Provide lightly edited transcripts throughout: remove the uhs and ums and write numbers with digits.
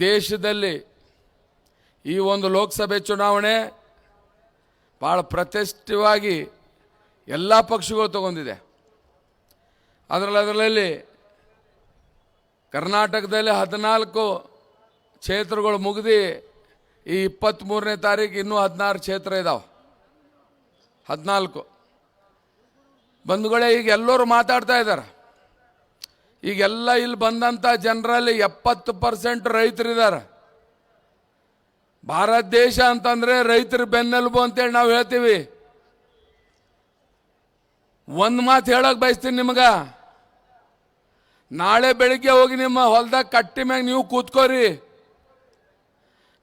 ದೇಶದಲ್ಲಿ ಈ ಒಂದು ಲೋಕಸಭೆ ಚುನಾವಣೆ ಭಾಳ ಪ್ರತಿಷ್ಠಿತವಾಗಿ ಎಲ್ಲ ಪಕ್ಷಗಳು ತಗೊಂಡಿದೆ. ಅದರಲ್ಲಿ ಕರ್ನಾಟಕದಲ್ಲಿ 14 ಕ್ಷೇತ್ರಗಳು ಮುಗಿದು ಈ 23ನೇ ತಾರೀಕು ಇನ್ನೂ 16 ಕ್ಷೇತ್ರ ಇದಾವೆ. 14 ಬಂಧುಗಳೇ, ಈಗ ಎಲ್ಲರೂ ಮಾತಾಡ್ತಾ ಇದ್ದಾರೆ. ಈಗೆಲ್ಲ ಇಲ್ಲಿ ಬಂದಂಥ ಜನರಲ್ಲಿ 70% ರೈತರಿದ್ದಾರೆ. ಭಾರತ ದೇಶ ಅಂತಂದ್ರೆ ರೈತರ ಬೆನ್ನೆಲುಬು ಅಂತೇಳಿ ನಾವು ಹೇಳ್ತೀವಿ. ಒಂದು ಮಾತು ಹೇಳಕ್ ಬಯಸ್ತೀನಿ ನಿಮ್ಗೆ, ನಾಳೆ ಬೆಳಿಗ್ಗೆ ಹೋಗಿ ನಿಮ್ಮ ಹೊಲದಾಗ ಕಟ್ಟಿ ಮ್ಯಾಗ ನೀವು ಕೂತ್ಕೋರಿ.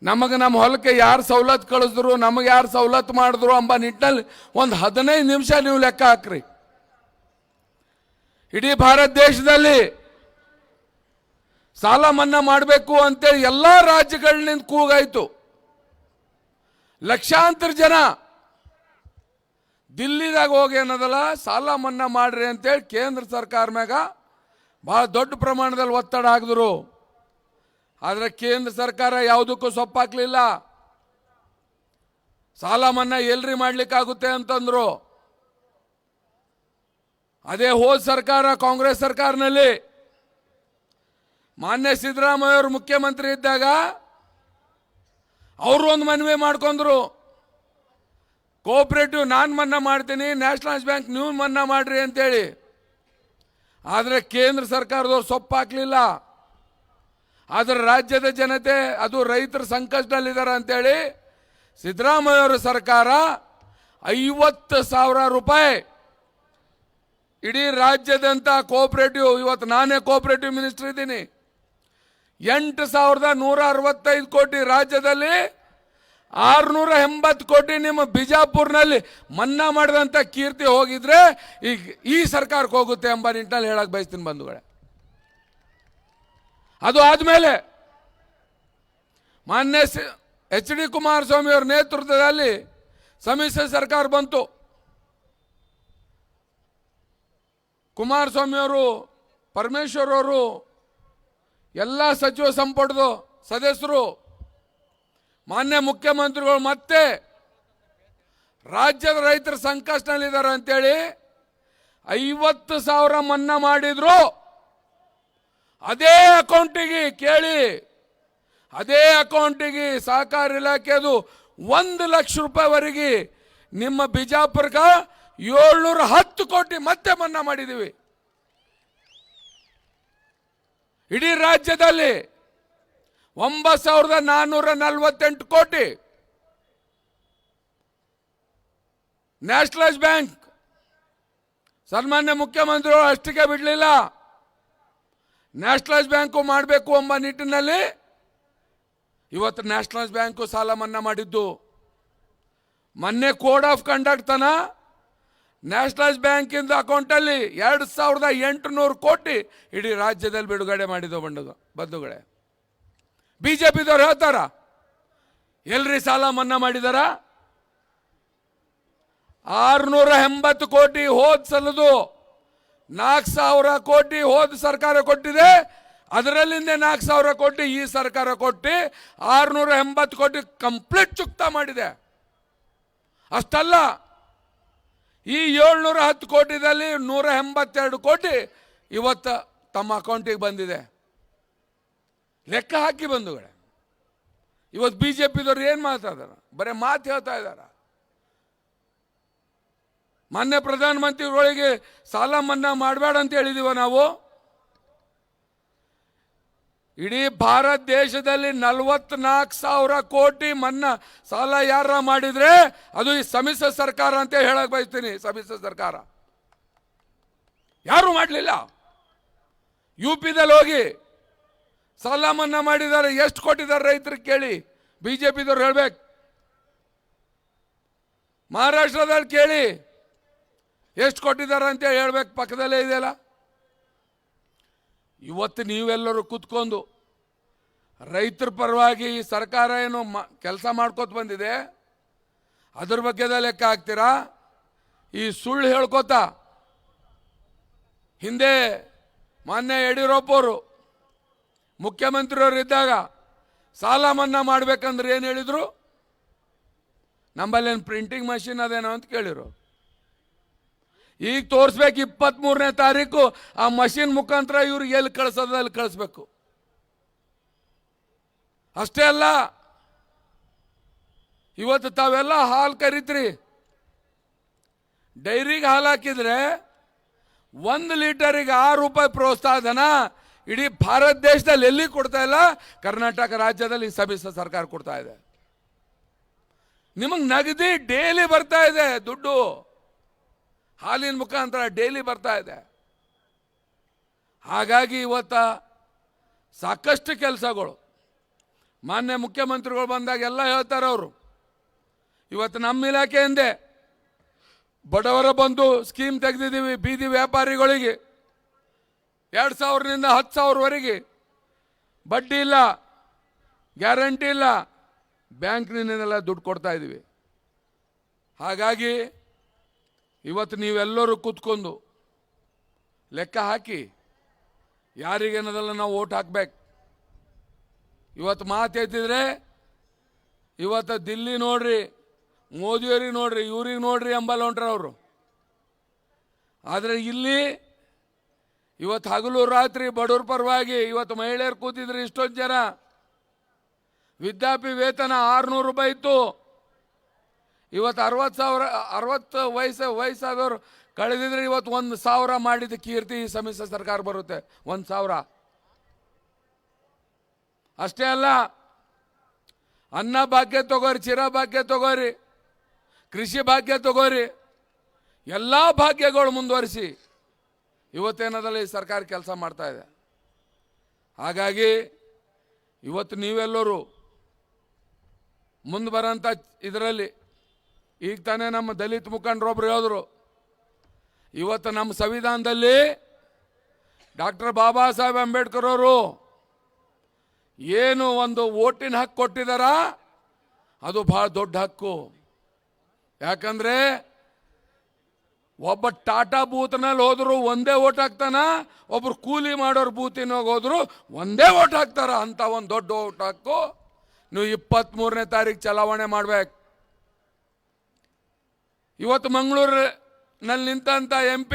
ನಮಗೆ ನಮ್ಮ ಹೊಲಕ್ಕೆ ಯಾರು ಸವಲತ್ತು ಕಳಿಸಿದ್ರು, ನಮಗೆ ಯಾರು ಸವಲತ್ತು ಮಾಡಿದ್ರು ಎಂಬ ನಿಟ್ಟಿನಲ್ಲಿ ಒಂದು 15 ನಿಮಿಷ ನೀವು ಲೆಕ್ಕ ಹಾಕ್ರಿ. ಇಡೀ ಭಾರತ ದೇಶದಲ್ಲಿ ಸಾಲ ಮನ್ನಾ ಮಾಡಬೇಕು ಅಂತೇಳಿ ಎಲ್ಲ ರಾಜ್ಯಗಳಿಂದ ಕೂಗಾಯಿತು. ಲಕ್ಷಾಂತರ ಜನ ದಿಲ್ಲಿದಾಗ ಹೋಗಿ ಏನದಲ್ಲ ಸಾಲ ಮನ್ನಾ ಮಾಡ್ರಿ ಅಂತೇಳಿ ಕೇಂದ್ರ ಸರ್ಕಾರ ಮ್ಯಾಗ ಭಾಳ ದೊಡ್ಡ ಪ್ರಮಾಣದಲ್ಲಿ ಒತ್ತಡ ಹಾಕಿದ್ರು. ಆದರೆ ಕೇಂದ್ರ ಸರ್ಕಾರ ಯಾವುದಕ್ಕೂ ಸೊಪ್ಪಾಕ್ಲಿಲ್ಲ. ಸಾಲ ಮನ್ನಾ ಎಲ್ರಿ ಮಾಡ್ಲಿಕ್ಕಾಗುತ್ತೆ ಅಂತಂದ್ರು. ಅದೇ ಹೋದ ಸರ್ಕಾರ ಕಾಂಗ್ರೆಸ್ ಸರ್ಕಾರನಲ್ಲಿ ಮಾನ್ಯ ಸಿದ್ದರಾಮಯ್ಯ ಅವರು ಮುಖ್ಯಮಂತ್ರಿ ಇದ್ದಾಗ ಅವರು ಒಂದು ಮನವಿ ಮಾಡ್ಕೊಂಡ್ರು, ಕೋಆಪರೇಟಿವ್ ನಾನು ಮನ್ನಾ ಮಾಡ್ತೀನಿ, ನ್ಯಾಷನಲೈಸ್ ಬ್ಯಾಂಕ್ ನೀವು ಮನ್ನಾ ಮಾಡ್ರಿ ಅಂತೇಳಿ. ಆದರೆ ಕೇಂದ್ರ ಸರ್ಕಾರದವ್ರು ಸೊಪ್ಪಾಕ್ಲಿಲ್ಲ. ಆದರೆ ರಾಜ್ಯದ ಜನತೆ ಅದು ರೈತರ ಸಂಕಷ್ಟದಲ್ಲಿದ್ದಾರೆ ಅಂತೇಳಿ ಸಿದ್ದರಾಮಯ್ಯ ಅವರ ಸರ್ಕಾರ 50,000 ರೂಪಾಯಿ ಇಡೀ ರಾಜ್ಯದಂತ ಕೋಆಪರೇಟಿವ್, ಇವತ್ತು ನಾನೇ ಕೋಆಪರೇಟಿವ್ ಮಿನಿಸ್ಟರ್ ಇದ್ದೀನಿ, 8,165 ಕೋಟಿ ರಾಜ್ಯದಲ್ಲಿ 680 ಕೋಟಿ ನಿಮ್ಮ ಬಿಜಾಪುರ್ನಲ್ಲಿ ಮನ್ನಾ ಮಾಡಿದಂಥ ಕೀರ್ತಿ ಹೋಗಿದ್ರೆ ಈಗ ಈ ಸರ್ಕಾರಕ್ಕೆ ಹೋಗುತ್ತೆ ಎಂಬ ನಿಟ್ಟಿನಲ್ಲಿ ಹೇಳಕ್ ಬಯಸ್ತೀನಿ ಬಂಧುಗಳೇ. ಅದು ಆದಮೇಲೆ ಮಾನ್ಯ HD ಕುಮಾರಸ್ವಾಮಿ ಅವರ ನೇತೃತ್ವದಲ್ಲಿ ಸಮ್ಮಿಶ್ರ ಸರ್ಕಾರ ಬಂತು. ಕುಮಾರಸ್ವಾಮಿ ಅವರು, ಪರಮೇಶ್ವರ್ ಅವರು, ಎಲ್ಲ ಸಚಿವ ಸಂಪುಟದ ಸದಸ್ಯರು, ಮಾನ್ಯ ಮುಖ್ಯಮಂತ್ರಿಗಳು ಮತ್ತೆ ರಾಜ್ಯದ ರೈತರ ಸಂಕಷ್ಟದಲ್ಲಿದ್ದಾರೆ ಅಂತೇಳಿ 50,000 ಮನ್ನಾ ಮಾಡಿದ್ರು. ಅದೇ ಅಕೌಂಟಿಗೆ ಕೇಳಿ, ಅದೇ ಅಕೌಂಟಿಗೆ ಸಹಕಾರ ಇಲಾಖೆದು 1 ಲಕ್ಷ ರೂಪಾಯಿವರೆಗೆ ನಿಮ್ಮ ಬಿಜಾಪುರಕ್ಕೆ 710 ಕೋಟಿ ಮತ್ತೆ ಮನ್ನಾ ಮಾಡಿದ್ದೀವಿ. ಇಡೀ ರಾಜ್ಯದಲ್ಲಿ 9,448 ಕೋಟಿ. ನ್ಯಾಷನಲೈಸ್ ಬ್ಯಾಂಕ್ ಸನ್ಮಾನ್ಯ ಮುಖ್ಯಮಂತ್ರಿಗಳು ಅಷ್ಟಕ್ಕೆ ಬಿಡಲಿಲ್ಲ, ನ್ಯಾಷನಲೈಸ್ ಬ್ಯಾಂಕು ಮಾಡಬೇಕು ಎಂಬ ನಿಟ್ಟಿನಲ್ಲಿ ಇವತ್ತು ನ್ಯಾಷನಲೈಸ್ ಬ್ಯಾಂಕು ಸಾಲ ಮನ್ನಾ ಮಾಡಿದ್ದು. ಮೊನ್ನೆ ಕೋಡ್ ಆಫ್ ಕಂಡಕ್ಟ್ ತನ ನ್ಯಾಷನಲೈಸ್ ಬ್ಯಾಂಕಿಂದ ಅಕೌಂಟಲ್ಲಿ 2,800 ಕೋಟಿ ಇಡೀ ರಾಜ್ಯದಲ್ಲಿ ಬಿಡುಗಡೆ ಮಾಡಿದ್ದು ಬಂಧುಗಳೇ. ಬಿಜೆಪಿದವ್ರು ಹೇಳ್ತಾರ ಎಲ್ರಿ ಸಾಲ ಮನ್ನಾ ಮಾಡಿದಾರ? 680 ಕೋಟಿ ಹೋದ ಸಲದು, 4,000 ಕೋಟಿ ಹೋದ ಸರ್ಕಾರ ಕೊಟ್ಟಿದೆ, ಅದರಲ್ಲಿಂದ 4,000 ಕೋಟಿ ಈ ಸರ್ಕಾರ ಕೊಟ್ಟು 680 ಕೋಟಿ ಕಂಪ್ಲೀಟ್ ಚುಕ್ತಾ ಮಾಡಿದೆ. ಅಷ್ಟಲ್ಲ, ಈ 710 ಕೋಟಿದಲ್ಲಿ 182 ಕೋಟಿ ಇವತ್ತು ತಮ್ಮ ಅಕೌಂಟಿಗೆ ಬಂದಿದೆ. ಲೆಕ್ಕ ಹಾಕಿ ಬಂಧುಗಳೇ. ಇವತ್ತು ಬಿಜೆಪಿದವ್ರು ಏನು ಮಾತಾಡ್ತಾರ? ಬರೀ ಮಾತು ಹೇಳ್ತಾ ಇದ್ದಾರ. ಮಾನ್ಯ ಪ್ರಧಾನಮಂತ್ರಿಗಳಿಗೆ ಸಾಲ ಮನ್ನಾ ಮಾಡಬೇಡ ಅಂತ ಹೇಳಿದೀವ ನಾವು. ಇಡೀ ಭಾರತ ದೇಶದಲ್ಲಿ 44,000 ಕೋಟಿ ಮನ್ನಾ ಸಾಲ ಯಾರ ಮಾಡಿದ್ರೆ ಅದು ಈ ಸಮ್ಮಿಶ್ರ ಸರ್ಕಾರ ಅಂತ ಹೇಳಕ್ ಬಯಸ್ತೀನಿ. ಸಮ್ಮಿಶ್ರ ಸರ್ಕಾರ ಯಾರು ಮಾಡಲಿಲ್ಲ. UPದಲ್ಲಿ ಹೋಗಿ ಸಾಲ ಮನ್ನಾ ಮಾಡಿದ್ದಾರೆ, ಎಷ್ಟು ಕೊಟ್ಟಿದ್ದಾರೆ ರೈತರಿಗೆ ಕೇಳಿ, ಬಿಜೆಪಿದವ್ರು ಹೇಳ್ಬೇಕು. ಮಹಾರಾಷ್ಟ್ರದಲ್ಲಿ ಕೇಳಿ ಎಷ್ಟು ಕೊಟ್ಟಿದ್ದಾರೆ ಅಂತ ಹೇಳ್ಬೇಕು, ಪಕ್ಕದಲ್ಲೇ ಇದೆಯಲ್ಲ. ಇವತ್ತು ನೀವೆಲ್ಲರೂ ಕೂತ್ಕೊಂಡು ರೈತರ ಪರವಾಗಿ ಈ ಸರ್ಕಾರ ಏನು ಕೆಲಸ ಮಾಡ್ಕೋತ ಬಂದಿದೆ ಅದ್ರ ಬಗ್ಗೆ ಲೆಕ್ಕ ಹಾಕ್ತೀರಾ? ಈ ಸುಳ್ಳು ಹೇಳ್ಕೋತ ಹಿಂದೆ ಮಾನ್ಯ ಯಡಿಯೂರಪ್ಪ ಅವರು ಮುಖ್ಯಮಂತ್ರಿಯವರು ಇದ್ದಾಗ ಸಾಲ ಮನ್ನಾ ಮಾಡ್ಬೇಕಂದ್ರೆ ಏನು ಹೇಳಿದ್ರು? ನಮ್ಮಲ್ಲೇನು ಪ್ರಿಂಟಿಂಗ್ ಮಷಿನ್ ಅದೇನೋ ಅಂತ ಕೇಳಿರು. ಈಗ ತೋರಿಸ್ಬೇಕು 23ನೇ ತಾರೀಕು ಆ ಮಷಿನ್ ಮುಖಾಂತರ ಇವ್ರಿಗೆ ಎಲ್ಲಿ ಕಳಿಸೋದು ಅಲ್ಲಿ ಕಳಿಸ್ಬೇಕು. ಅಷ್ಟೇ ಅಲ್ಲ, ಇವತ್ತು ತಾವೆಲ್ಲ ಹಾಲು ಕರಿತೀರಿ, ಡೈರಿಗೆ ಹಾಲು ಹಾಕಿದ್ರೆ 1 ಲೀಟರಿಗೆ 6 ರೂಪಾಯಿ ಪ್ರೋತ್ಸಾಹ ಧನ ಇಡೀ ಭಾರತ ದೇಶದಲ್ಲಿ ಎಲ್ಲಿ ಕೊಡ್ತಾ ಇಲ್ಲ, ಕರ್ನಾಟಕ ರಾಜ್ಯದಲ್ಲಿ ಸಮ್ಮಿಶ್ರ ಸರ್ಕಾರ ಕೊಡ್ತಾ ಇದೆ. ನಿಮಗೆ ನಗದಿ ಡೈಲಿ ಬರ್ತಾ ಇದೆ, ದುಡ್ಡು ಹಾಲಿನ ಮುಖಾಂತರ ಡೈಲಿ ಬರ್ತಾ ಇದೆ. ಹಾಗಾಗಿ ಇವತ್ತ ಸಾಕಷ್ಟು ಕೆಲಸಗಳು ಮಾನ್ಯ ಮುಖ್ಯಮಂತ್ರಿಗಳು ಬಂದಾಗ ಎಲ್ಲ ಹೇಳ್ತಾರೆ ಅವರು. ಇವತ್ತು ನಮ್ಮ ಇಲಾಖೆಯಿಂದೆ ಬಡವರ ಬಂಧು ಸ್ಕೀಮ್ ತೆಗೆದಿದ್ದೀವಿ. ಬೀದಿ ವ್ಯಾಪಾರಿಗಳಿಗೆ 2000ರಿಂದ 10,000ವರೆಗೆ ಬಡ್ಡಿ ಇಲ್ಲ, ಗ್ಯಾರಂಟಿ ಇಲ್ಲ, ಬ್ಯಾಂಕ್ನಿಂದೆಲ್ಲ ದುಡ್ಡು ಕೊಡ್ತಾ ಇದ್ದೀವಿ. ಹಾಗಾಗಿ ಇವತ್ತು ನೀವೆಲ್ಲರೂ ಕೂತ್ಕೊಂಡು ಲೆಕ್ಕ ಹಾಕಿ ಯಾರಿಗೇನದಲ್ಲ ನಾವು ಓಟ್ ಹಾಕ್ಬೇಕು. ಇವತ್ತು ಮಾತು ಎತ್ತಿದ್ರೆ ಇವತ್ತು ದಿಲ್ಲಿ ನೋಡ್ರಿ, ಮೋದಿಯವ್ರಿಗೆ ನೋಡ್ರಿ, ಇವ್ರಿಗೆ ನೋಡ್ರಿ ಎಂಬಲ್ಲ ಹೊಂಟ್ರ ಅವರು. ಆದರೆ ಇಲ್ಲಿ ಇವತ್ತು ಹಗಲು ರಾತ್ರಿ ಬಡವ್ರ ಪರವಾಗಿ ಇವತ್ತು ಮಹಿಳೆಯರು ಕೂತಿದ್ರೆ ಇಷ್ಟೊಂದು ಜನ. ವಿದ್ಯಾರ್ಥಿ ವೇತನ 600 ರೂಪಾಯಿ ಇತ್ತು, ಇವತ್ತು 60 ವಯಸ್ಸಾದವರು ಕಳೆದಿದ್ರೆ ಇವತ್ತು 1,000 ಮಾಡಿದ ಕೀರ್ತಿ ಈ ಸಮ್ಮಿಶ್ರ ಸರ್ಕಾರ ಬರುತ್ತೆ. 1,000 ಅಷ್ಟೇ ಅಲ್ಲ, ಅನ್ನ ಭಾಗ್ಯ ತಗೋರಿ, ಚಿರ ಭಾಗ್ಯ ತಗೋರಿ, ಕೃಷಿ ಭಾಗ್ಯ ತಗೋರಿ, ಎಲ್ಲ ಭಾಗ್ಯಗಳು ಮುಂದುವರಿಸಿ ಇವತ್ತೇನದಲ್ಲ ಈ ಸರ್ಕಾರ ಕೆಲಸ ಮಾಡ್ತಾ ಇದೆ. ಹಾಗಾಗಿ ಇವತ್ತು ನೀವೆಲ್ಲರೂ ಮುಂದೆ ಬರೋಂಥ ಇದರಲ್ಲಿ ಈಗ ತಾನೇ ನಮ್ಮ ದಲಿತ ಮುಖಂಡರೊಬ್ಬರು ಹೇಳಿದ್ರು, ಇವತ್ತು ನಮ್ಮ ಸಂವಿಧಾನದಲ್ಲಿ ಡಾಕ್ಟರ್ ಬಾಬಾ ಸಾಹೇಬ್ ಅಂಬೇಡ್ಕರ್ ಅವರು ಏನು ಒಂದು ಓಟಿನ ಹಕ್ಕು ಕೊಟ್ಟಿದಾರ, ಅದು ಬಹಳ ದೊಡ್ಡ ಹಕ್ಕು. ಯಾಕಂದ್ರೆ ಒಬ್ಬ ಟಾಟಾ ಬೂತ್ನಲ್ಲಿ ಹೋದ್ರು ಒಂದೇ ಓಟ್ ಹಾಕ್ತಾನ, ಒಬ್ರು ಕೂಲಿ ಮಾಡೋರು ಬೂತಿನಾಗ ಹೋದ್ರು ಒಂದೇ ಓಟ್ ಹಾಕ್ತಾರ. ಅಂತ ಒಂದು ದೊಡ್ಡ ಓಟ್ ಹಕ್ಕು ನೀವು 23ನೇ ತಾರೀಕು ಚಲಾವಣೆ ಮಾಡ್ಬೇಕು. ಇವತ್ತು ಮಂಗಳೂರಿನಲ್ಲಿ ನಿಂತಂತ MP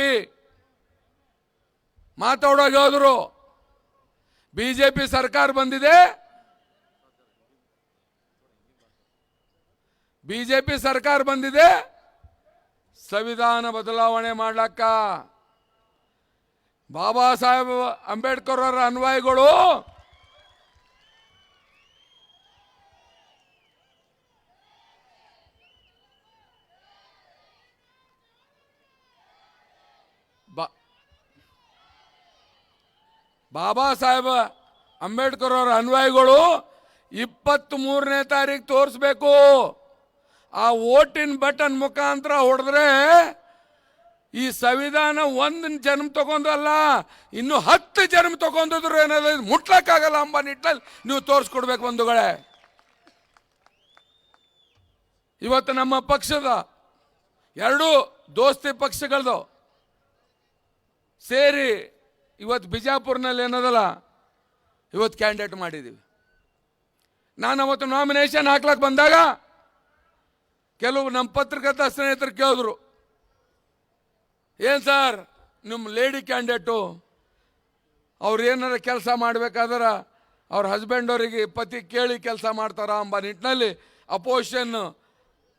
ಮಾತಾಡೋಗಿ ಹೋದ್ರು, ಬಿಜೆಪಿ ಸರ್ಕಾರ ಬಂದಿದೆ, ಬಿಜೆಪಿ ಸರ್ಕಾರ ಬಂದಿದೆ ಸಂವಿಧಾನ ಬದಲಾವಣೆ ಮಾಡ್ಲಕ್ಕ. ಬಾಬಾ ಸಾಹೇಬ್ ಅಂಬೇಡ್ಕರ್ ಅವರ ಅನ್ವಯಿಗಳು ಬಾಬಾ ಸಾಹೇಬ್ ಅಂಬೇಡ್ಕರ್ ಅವರ ಅನ್ವಯಿಗಳು 23ನೇ ತಾರೀಕು ತೋರಿಸ್ಬೇಕು. ಆ ಓಟಿನ ಬಟನ್ ಮುಖಾಂತರ ಹೊಡೆದ್ರೆ ಈ ಸಂವಿಧಾನ 1 ಜನ್ಮ ತಗೊಂಡಲ್ಲ, ಇನ್ನು 10 ಜನ್ಮ ತಗೊಂಡಿದ್ರು ಏನಾದ್ರು ಮುಟ್ಲಕ್ಕಾಗಲ್ಲ ಎಂಬ ನಿಟ್ಟಲ್ಲಿ ನೀವು ತೋರಿಸ್ಕೊಡ್ಬೇಕು ಬಂಧುಗಳೇ. ಇವತ್ತು ನಮ್ಮ ಪಕ್ಷದ 2 ದೋಸ್ತಿ ಪಕ್ಷಗಳದು ಸೇರಿ ಇವತ್ತು ಬಿಜಾಪುರ್ನಲ್ಲಿ ಏನದಲ್ಲ ಇವತ್ತು ಕ್ಯಾಂಡಿಡೇಟ್ ಮಾಡಿದ್ದೀವಿ. ನಾನು ಅವತ್ತು ನಾಮಿನೇಷನ್ ಹಾಕ್ಲಕ್ಕೆ ಬಂದಾಗ ಕೆಲವು ನಮ್ಮ ಪತ್ರಕರ್ತ ಸ್ನೇಹಿತರು ಕೇಳಿದ್ರು, ಏನು ಸರ್ ನಿಮ್ಮ ಲೇಡಿ ಕ್ಯಾಂಡಿಡೇಟು ಅವ್ರು ಏನಾರ ಕೆಲಸ ಮಾಡಬೇಕಾದ್ರೆ ಅವ್ರ ಹಸ್ಬೆಂಡ್ ಅವರಿಗೆ ಪತಿ ಕೇಳಿ ಕೆಲಸ ಮಾಡ್ತಾರ ಎಂಬ ನಿಟ್ಟಿನಲ್ಲಿ ಅಪೋಸಿಷನ್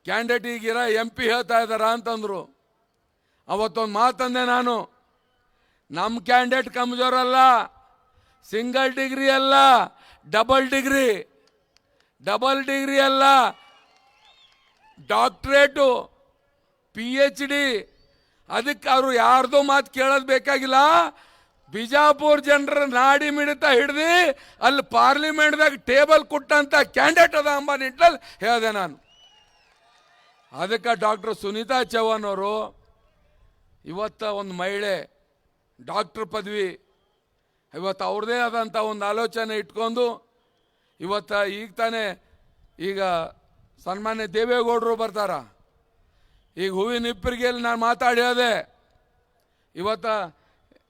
ಕ್ಯಾಂಡಿಡೇಟಿಗಿರ MP ಹೇಳ್ತಾ ಇದ್ದಾರ ಅಂತಂದರು. ಅವತ್ತೊಂದು ಮಾತಂದೆ ನಾನು, ನಮ್ಮ ಕ್ಯಾಂಡಿಡೇಟ್ ಕಮ್ಜೋರ್ ಅಲ್ಲ, ಸಿಂಗಲ್ ಡಿಗ್ರಿ ಅಲ್ಲ, ಡಬಲ್ ಡಿಗ್ರಿ ಅಲ್ಲ, ಡಾಕ್ಟ್ರೇಟು PhD. ಅದಕ್ಕೆ ಅವರು ಯಾರ್ದೋ ಮಾತು ಕೇಳೋದು ಬೇಕಾಗಿಲ್ಲ. ಬಿಜಾಪುರ ಜನರ ನಾಡಿ ಮಿಡಿತ ಹಿಡ್ದು ಅಲ್ಲಿ ಪಾರ್ಲಿಮೆಂಟ್ದಾಗ ಟೇಬಲ್ ಕೊಟ್ಟಂತ ಕ್ಯಾಂಡಿಡೇಟ್ ಅದ ಎಂಬ ನಿಟ್ಟಲ್ಲಿ ಹೇಳಿದೆ ನಾನು. ಅದಕ್ಕೆ ಡಾಕ್ಟರ್ ಸುನೀತಾ ಚೌಹಾಣ್ ಅವರು ಇವತ್ತು ಒಂದು ಮಹಿಳೆ ಡಾಕ್ಟರ್ ಪದವಿ ಇವತ್ತು ಅವ್ರದೇ ಆದಂಥ ಒಂದು ಆಲೋಚನೆ ಇಟ್ಕೊಂಡು ಇವತ್ತು ಈಗ ತಾನೇ ಈಗ ಸನ್ಮಾನ್ಯ ದೇವೇಗೌಡರು ಬರ್ತಾರ. ಈಗ ಹೂವಿನ ಇಪ್ಪರಿಗೆಯಲ್ಲಿ ನಾನು ಮಾತಾಡಿ ಹೇಳಿದೆ, ಇವತ್ತು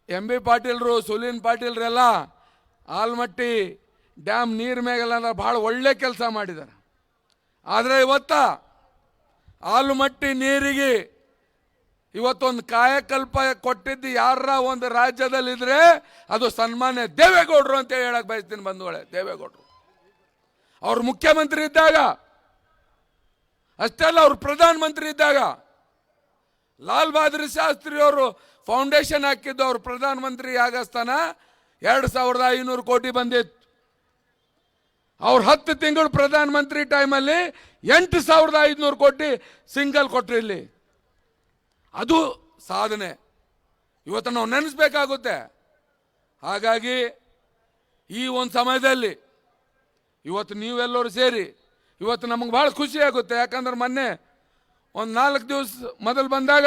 MB ಪಾಟೀಲ್ರು, ಸುಲೀನ್ ಪಾಟೀಲ್ರೆಲ್ಲ ಆಲ್ಮಟ್ಟಿ ಡ್ಯಾಮ್ ನೀರು ಮೇಲೆಲ್ಲ ಭಾಳ ಒಳ್ಳೆ ಕೆಲಸ ಮಾಡಿದ್ದಾರೆ. ಆದರೆ ಇವತ್ತ ಆಲಮಟ್ಟಿ ನೀರಿಗೆ ಇವತ್ತೊಂದು ಕಾಯಕಲ್ಪ ಕೊಟ್ಟಿದ್ದು ಯಾರ ಒಂದು ರಾಜ್ಯದಲ್ಲಿದ್ರೆ ಅದು ಸನ್ಮಾನ್ಯ ದೇವೇಗೌಡರು ಅಂತ ಹೇಳಕ್ ಬಯಸ್ತೀನಿ ಬಂಧುಗಳೇ. ದೇವೇಗೌಡರು ಅವ್ರು ಮುಖ್ಯಮಂತ್ರಿ ಇದ್ದಾಗ ಅಷ್ಟೇ ಅಲ್ಲ, ಅವ್ರು ಪ್ರಧಾನಮಂತ್ರಿ ಇದ್ದಾಗ ಲಾಲ್ ಬಹದ್ದೂರ್ ಶಾಸ್ತ್ರಿ ಅವರು ಫೌಂಡೇಶನ್ ಹಾಕಿದ್ದು ಅವ್ರು ಪ್ರಧಾನಮಂತ್ರಿ ಆಗಸ್ತಾನ 2500 ಕೋಟಿ ಬಂದಿತ್ತು. ಅವ್ರು 10 ತಿಂಗಳು ಪ್ರಧಾನಮಂತ್ರಿ ಟೈಮಲ್ಲಿ 8500 ಕೋಟಿ ಸಿಂಗಲ್ ಕೊಟ್ರು ಇಲ್ಲಿ. ಅದು ಸಾಧನೆ ಇವತ್ತು ನಾವು ನೆನೆಸ್ಬೇಕಾಗುತ್ತೆ. ಹಾಗಾಗಿ ಈ ಒಂದು ಸಮಯದಲ್ಲಿ ಇವತ್ತು ನೀವೆಲ್ಲರೂ ಸೇರಿ ಇವತ್ತು ನಮಗೆ ಭಾಳ ಖುಷಿ ಆಗುತ್ತೆ. ಯಾಕಂದ್ರೆ ಮೊನ್ನೆ ಒಂದು 4 ದಿವಸ ಮೊದಲು ಬಂದಾಗ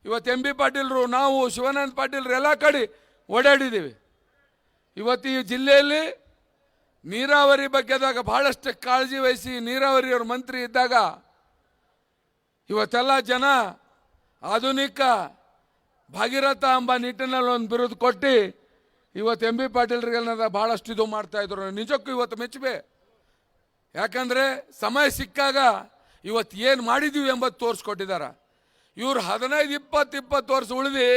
ಇವತ್ತು ಎಂ ಬಿ ಪಾಟೀಲ್ರು, ನಾವು ಶಿವಾನಂದ ಪಾಟೀಲ್ರು ಎಲ್ಲ ಕಡೆ ಓಡಾಡಿದ್ದೀವಿ. ಇವತ್ತು ಈ ಜಿಲ್ಲೆಯಲ್ಲಿ ನೀರಾವರಿ ಬಗ್ಗೆದಾಗ ಬಹಳಷ್ಟು ಕಾಳಜಿ ವಹಿಸಿ ನೀರಾವರಿಯವ್ರ ಮಂತ್ರಿ ಇದ್ದಾಗ ಇವತ್ತೆಲ್ಲ ಜನ ಆಧುನಿಕ ಭಾಗೀರಥ ಎಂಬ ನಿಟ್ಟಿನಲ್ಲಿ ಒಂದು ಬಿರುದು ಕೊಟ್ಟು ಇವತ್ತು ಎಂ ಬಿ ಪಾಟೀಲ್ರಿಗೆಲ್ಲ ಭಾಳಷ್ಟು ಇದು ಮಾಡ್ತಾ ಇದ್ರು. ನಿಜಕ್ಕೂ ಇವತ್ತು ಮೆಚ್ಚಬೇ. ಯಾಕಂದರೆ ಸಮಯ ಸಿಕ್ಕಾಗ ಇವತ್ತು ಏನು ಮಾಡಿದ್ದೀವಿ ಎಂಬುದು ತೋರಿಸ್ಕೊಟ್ಟಿದ್ದಾರೆ. ಇವ್ರು 15-20 ವರ್ಷ ಉಳಿದು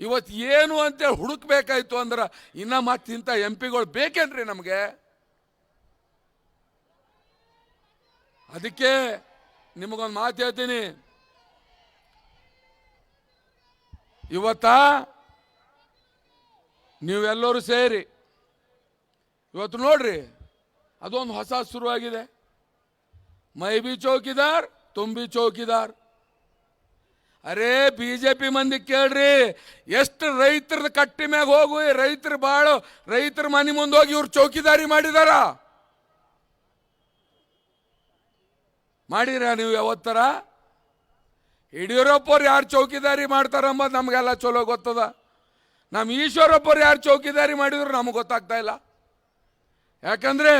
ಇವತ್ತು ಏನು ಅಂತೇಳಿ ಹುಡುಕ್ಬೇಕಾಯ್ತು ಅಂದ್ರೆ ಇನ್ನು ಮತ್ತಿಂಥ ಎಂ ಪಿಗಳು ಬೇಕೇನ್ರಿ ನಮಗೆ? ಅದಕ್ಕೆ ನಿಮಗೊಂದು ಮಾತು ಹೇಳ್ತೀನಿ. ಇವತ್ತ ನೀವೆಲ್ಲರೂ ಸೇರಿ ಇವತ್ತು ನೋಡ್ರಿ, ಅದೊಂದು ಹೊಸ ಶುರುವಾಗಿದೆ. ಮೈ ಬಿ ಚೌಕಿದಾರ್ ತುಮ್ ಬಿ ಚೌಕಿದಾರ್. ಅರೇ ಬಿಜೆಪಿ ಮಂದಿ ಕೇಳ್ರಿ, ಎಷ್ಟು ರೈತರ ಕಟ್ಟಿ ಮ್ಯಾಗ ಹೋಗು, ರೈತರ ಬಾಳು ರೈತರ ಮನೆ ಮುಂದೆ ಹೋಗಿ ಇವ್ರು ಚೌಕಿದಾರಿ ಮಾಡಿದಾರ? ಮಾಡಿರ ನೀವು ಯಾವತ್ತರ? ಯಡಿಯೂರಪ್ಪವ್ರು ಯಾರು ಚೌಕಿದಾರಿ ಮಾಡ್ತಾರ ಅಂಬದು ನಮಗೆಲ್ಲ ಚಲೋ ಗೊತ್ತದ. ನಮ್ಮ ಈಶ್ವರಪ್ಪವ್ರು ಯಾರು ಚೌಕಿದಾರಿ ಮಾಡಿದ್ರು ನಮಗೆ ಗೊತ್ತಾಗ್ತಾ ಇಲ್ಲ. ಯಾಕಂದ್ರೆ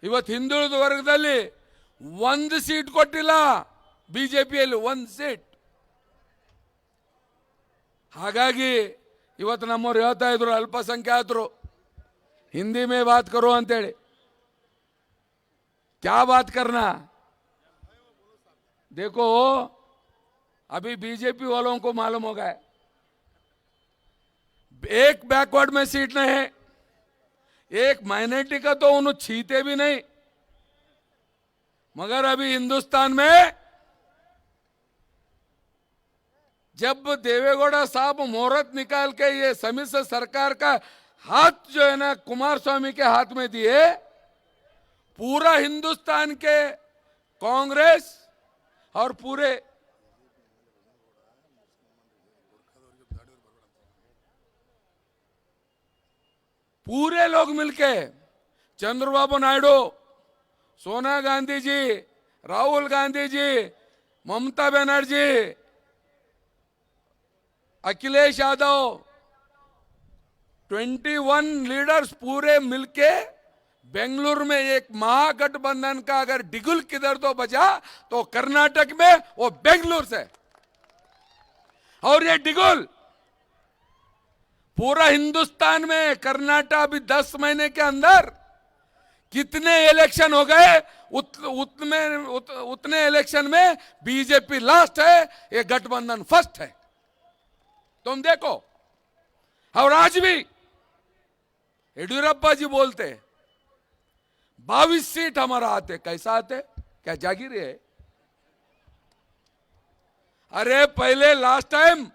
ಇವತ್ತು ಹಿಂದುಳಿದ ವರ್ಗದಲ್ಲಿ 1 ಸೀಟ್ ಕೊಟ್ಟಿಲ್ಲ ಬಿಜೆಪಿಯಲ್ಲಿ, 1 ಸೀಟ್. ಹಾಗಾಗಿ ಇವತ್ತು ನಮ್ಮವ್ರು ಹೇಳ್ತಾ ಇದ್ರು ಅಲ್ಪಸಂಖ್ಯಾತರು ಹಿಂದಿ ಮೇ ಬಾತ್ ಕರೋ ಅಂತೇಳಿ. क्या बात करना? देखो अभी बीजेपी वालों को मालूम हो गया, एक बैकवर्ड में सीट नहीं है, एक माइनॉरिटी का तो उन्होंने छीते भी नहीं. मगर अभी हिंदुस्तान में जब देवेगौड़ा साहब मुहूर्त निकाल के ये समिश्र सरकार का हाथ जो है ना कुमार स्वामी के हाथ में दिए, पूरा हिंदुस्तान के कांग्रेस और पूरे लोग मिलके चंद्रबाबू नायडू, सोनिया गांधी जी, राहुल गांधी जी, ममता बनर्जी, अखिलेश यादव, 21 लीडर्स पूरे मिलके बेंगलुरु में एक महागठबंधन का अगर डिगुल किधर तो बजा तो कर्नाटक में वो बेंगलुरु से, और ये डिगुल पूरा हिंदुस्तान में कर्नाटक अभी 10 महीने के अंदर कितने इलेक्शन हो गए, उतने इलेक्शन में बीजेपी लास्ट है, ये गठबंधन फर्स्ट है. तुम देखो. और आज भी येडियुरप्पा जी बोलते 22 सीट हमारा आते. कैसा आते? क्या जागीर है? अरे पहले लास्ट टाइम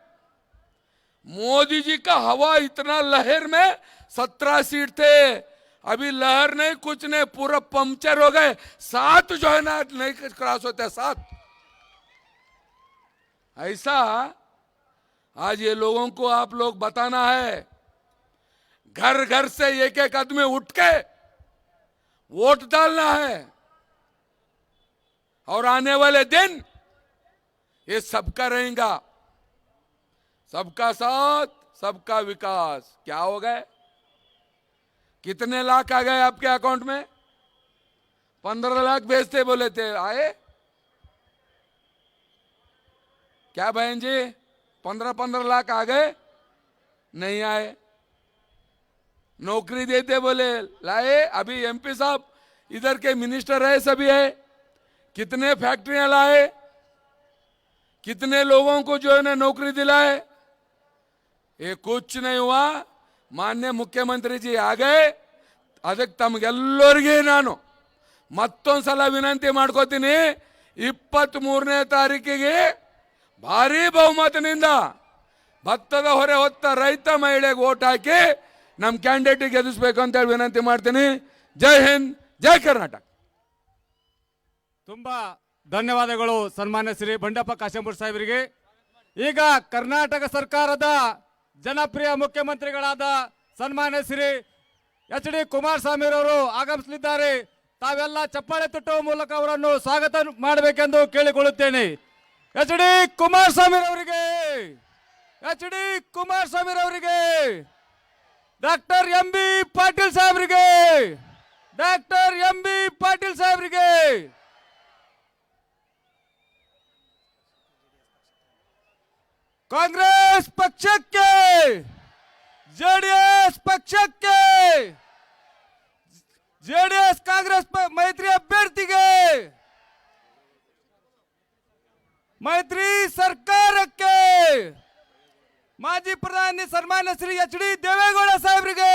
मोदी जी का हवा इतना लहर में 17 सीट थे. अभी लहर नहीं कुछ नहीं, पूरा पंक्चर हो गए. 7 जो है ना नहीं क्रॉस होते, 7. ऐसा आज ये लोगों को आप लोग बताना है. घर घर से एक आदमी उठ के वोट डालना है, और आने वाले दिन ये सबका रहेगा. सबका साथ सबका विकास. क्या हो गए? कितने लाख आ गए आपके अकाउंट में? 15 लाख भेजते बोले थे, आए क्या बहन जी? 15 लाख आ गए? नहीं आए. नौकरी देते बोले लाए। अभी एमपी साहब इधर के मिनिस्टर है, सभी है, कितने फैक्ट्रियां लाए, कितने लोगों को जो है ना नौकरी दिलाए। ये कुछ नहीं हुआ। माननीय मुख्यमंत्री जी आ गए। ಅದಕ್ಕೆ ತಮಗೆಲ್ಲರಿಗೆ ನಾನು ಮತ್ತೊಂದು ಸಲ ವಿನಂತಿ ಮಾಡ್ಕೋತೀನಿ, 23ನೇ ತಾರೀಕಿಗೆ ಭಾರಿ ಬಹುಮತದಿಂದ ಭತ್ತದ ಹೊರೆ ಹೊತ್ತ ರೈತ ಮಹಿಳೆಗೆ ಓಟ್ ಹಾಕಿ ನಮ್ಮ ಕ್ಯಾಂಡಿಡೇಟ್ ಗೆಲ್ಲಿಸಬೇಕು ಅಂತ ಹೇಳಿ ವಿನಂತಿ ಮಾಡ್ತೀನಿ. ಜೈ ಹಿಂದ್, ಜೈ ಕರ್ನಾಟಕ. ತುಂಬಾ ಧನ್ಯವಾದಗಳು ಸನ್ಮಾನ್ಯ ಶ್ರೀ ಬಂಡೆಪ್ಪ ಕಾಶೆಂಪುರ ಸಾಹೇಬರಿಗೆ. ಈಗ ಕರ್ನಾಟಕ ಸರ್ಕಾರದ ಜನಪ್ರಿಯ ಮುಖ್ಯಮಂತ್ರಿಗಳಾದ ಸನ್ಮಾನ್ಯ ಶ್ರೀ ಎಚ್.ಡಿ. ಕುಮಾರಸ್ವಾಮಿ ಅವರು ಆಗಮಿಸಲಿದ್ದಾರೆ. ತಾವೆಲ್ಲ ಚಪ್ಪಾಳೆ ತಟ್ಟುವ ಮೂಲಕ ಅವರನ್ನು ಸ್ವಾಗತ ಮಾಡಬೇಕೆಂದು ಕೇಳಿಕೊಳ್ಳುತ್ತೇನೆ. ಎಚ್.ಡಿ. ಕುಮಾರಸ್ವಾಮಿ ಅವರಿಗೆ, ಎಚ್.ಡಿ. ಕುಮಾರಸ್ವಾಮಿ ಅವರಿಗೆ, ಡಾಕ್ಟರ್ ಎಂ.ಬಿ. ಪಾಟೀಲ್ ಸಾಹೇಬರಿಗೆ, ಡಾಕ್ಟರ್ ಎಂ.ಬಿ. ಪಾಟೀಲ್ ಸಾಹೇಬರಿಗೆ, ಕಾಂಗ್ರೆಸ್ ಪಕ್ಷಕ್ಕೆ, ಜೆಡಿಎಸ್ ಪಕ್ಷಕ್ಕೆ, ಜೆಡಿಎಸ್ ಕಾಂಗ್ರೆಸ್ ಮೈತ್ರಿ ಅಭ್ಯರ್ಥಿಗೆ, ಮೈತ್ರಿ ಸರ್ಕಾರಕ್ಕೆ, ಮಾಜಿ ಪ್ರಧಾನಿ ಸನ್ಮಾನ್ಯ ಶ್ರೀ ಎಚ್.ಡಿ. ದೇವೇಗೌಡ ಸಾಹೇಬರಿಗೆ,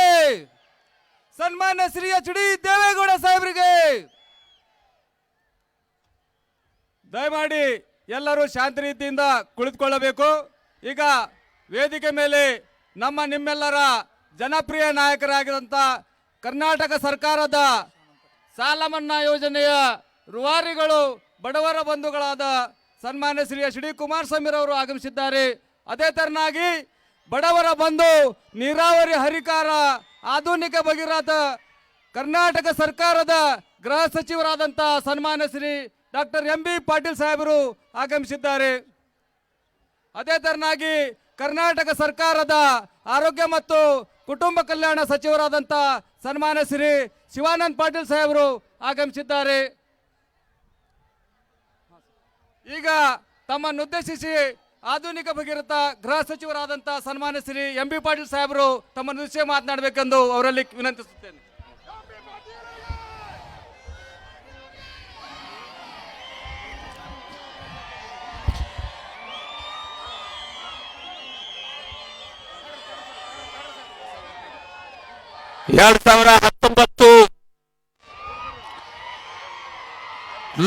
ಸನ್ಮಾನ್ಯ ಶ್ರೀ ಎಚ್.ಡಿ. ದೇವೇಗೌಡ ಸಾಹೇಬರಿಗೆ ದಯಮಾಡಿ ಎಲ್ಲರೂ ಶಾಂತ ರೀತಿಯಿಂದ ಕುಳಿತುಕೊಳ್ಳಬೇಕು. ಈಗ ವೇದಿಕೆ ಮೇಲೆ ನಿಮ್ಮೆಲ್ಲರ ಜನಪ್ರಿಯ ನಾಯಕರಾಗಿರುವಂಥ ಕರ್ನಾಟಕ ಸರ್ಕಾರದ ಸಾಲ ಮನ್ನಾ ಯೋಜನೆಯ ರೂವಾರಿಗಳು, ಬಡವರ ಬಂಧುಗಳಾದ ಸನ್ಮಾನ್ಯ ಶ್ರೀ ಎಚ್.ಡಿ. ಕುಮಾರಸ್ವಾಮಿ ಅವರು ಆಗಮಿಸಿದ್ದಾರೆ. ಅದೇ ತರನಾಗಿ ಬಡವರ ಬಂಧು, ನೀರಾವರಿ ಹರಿಕಾರ, ಆಧುನಿಕ ಭಗೀರಥ ಕರ್ನಾಟಕ ಸರ್ಕಾರದ ಗೃಹ ಸಚಿವರಾದಂಥ ಸನ್ಮಾನ್ಯ ಶ್ರೀ ಡಾಕ್ಟರ್ ಎಂ.ಬಿ. ಪಾಟೀಲ್ ಸಾಹೇಬರು ಆಗಮಿಸಿದ್ದಾರೆ. ಅದೇ ತರನಾಗಿ ಕರ್ನಾಟಕ ಸರ್ಕಾರದ ಆರೋಗ್ಯ ಮತ್ತು ಕುಟುಂಬ ಕಲ್ಯಾಣ ಸಚಿವರಾದಂಥ ಸನ್ಮಾನ್ಯ ಶ್ರೀ ಶಿವಾನಂದ ಪಾಟೀಲ್ ಸಾಹೇಬರು ಆಗಮಿಸಿದ್ದಾರೆ. ಈಗ ತಮ್ಮನ್ನುದ್ದೇಶಿಸಿ ಆಧುನಿಕ ಭಗೀರಥ ಗೃಹ ಸಚಿವರಾದಂಥ ಸನ್ಮಾನ್ಯ ಶ್ರೀ ಎಂ.ಬಿ. ಪಾಟೀಲ್ ಸಾಹೇಬರು ತಮ್ಮನ್ನುದ್ದೇಶಿಸಿ ಮಾತನಾಡಬೇಕೆಂದು ಅವರಲ್ಲಿ ವಿನಂತಿಸುತ್ತೇನೆ. ಎರಡ್ 2019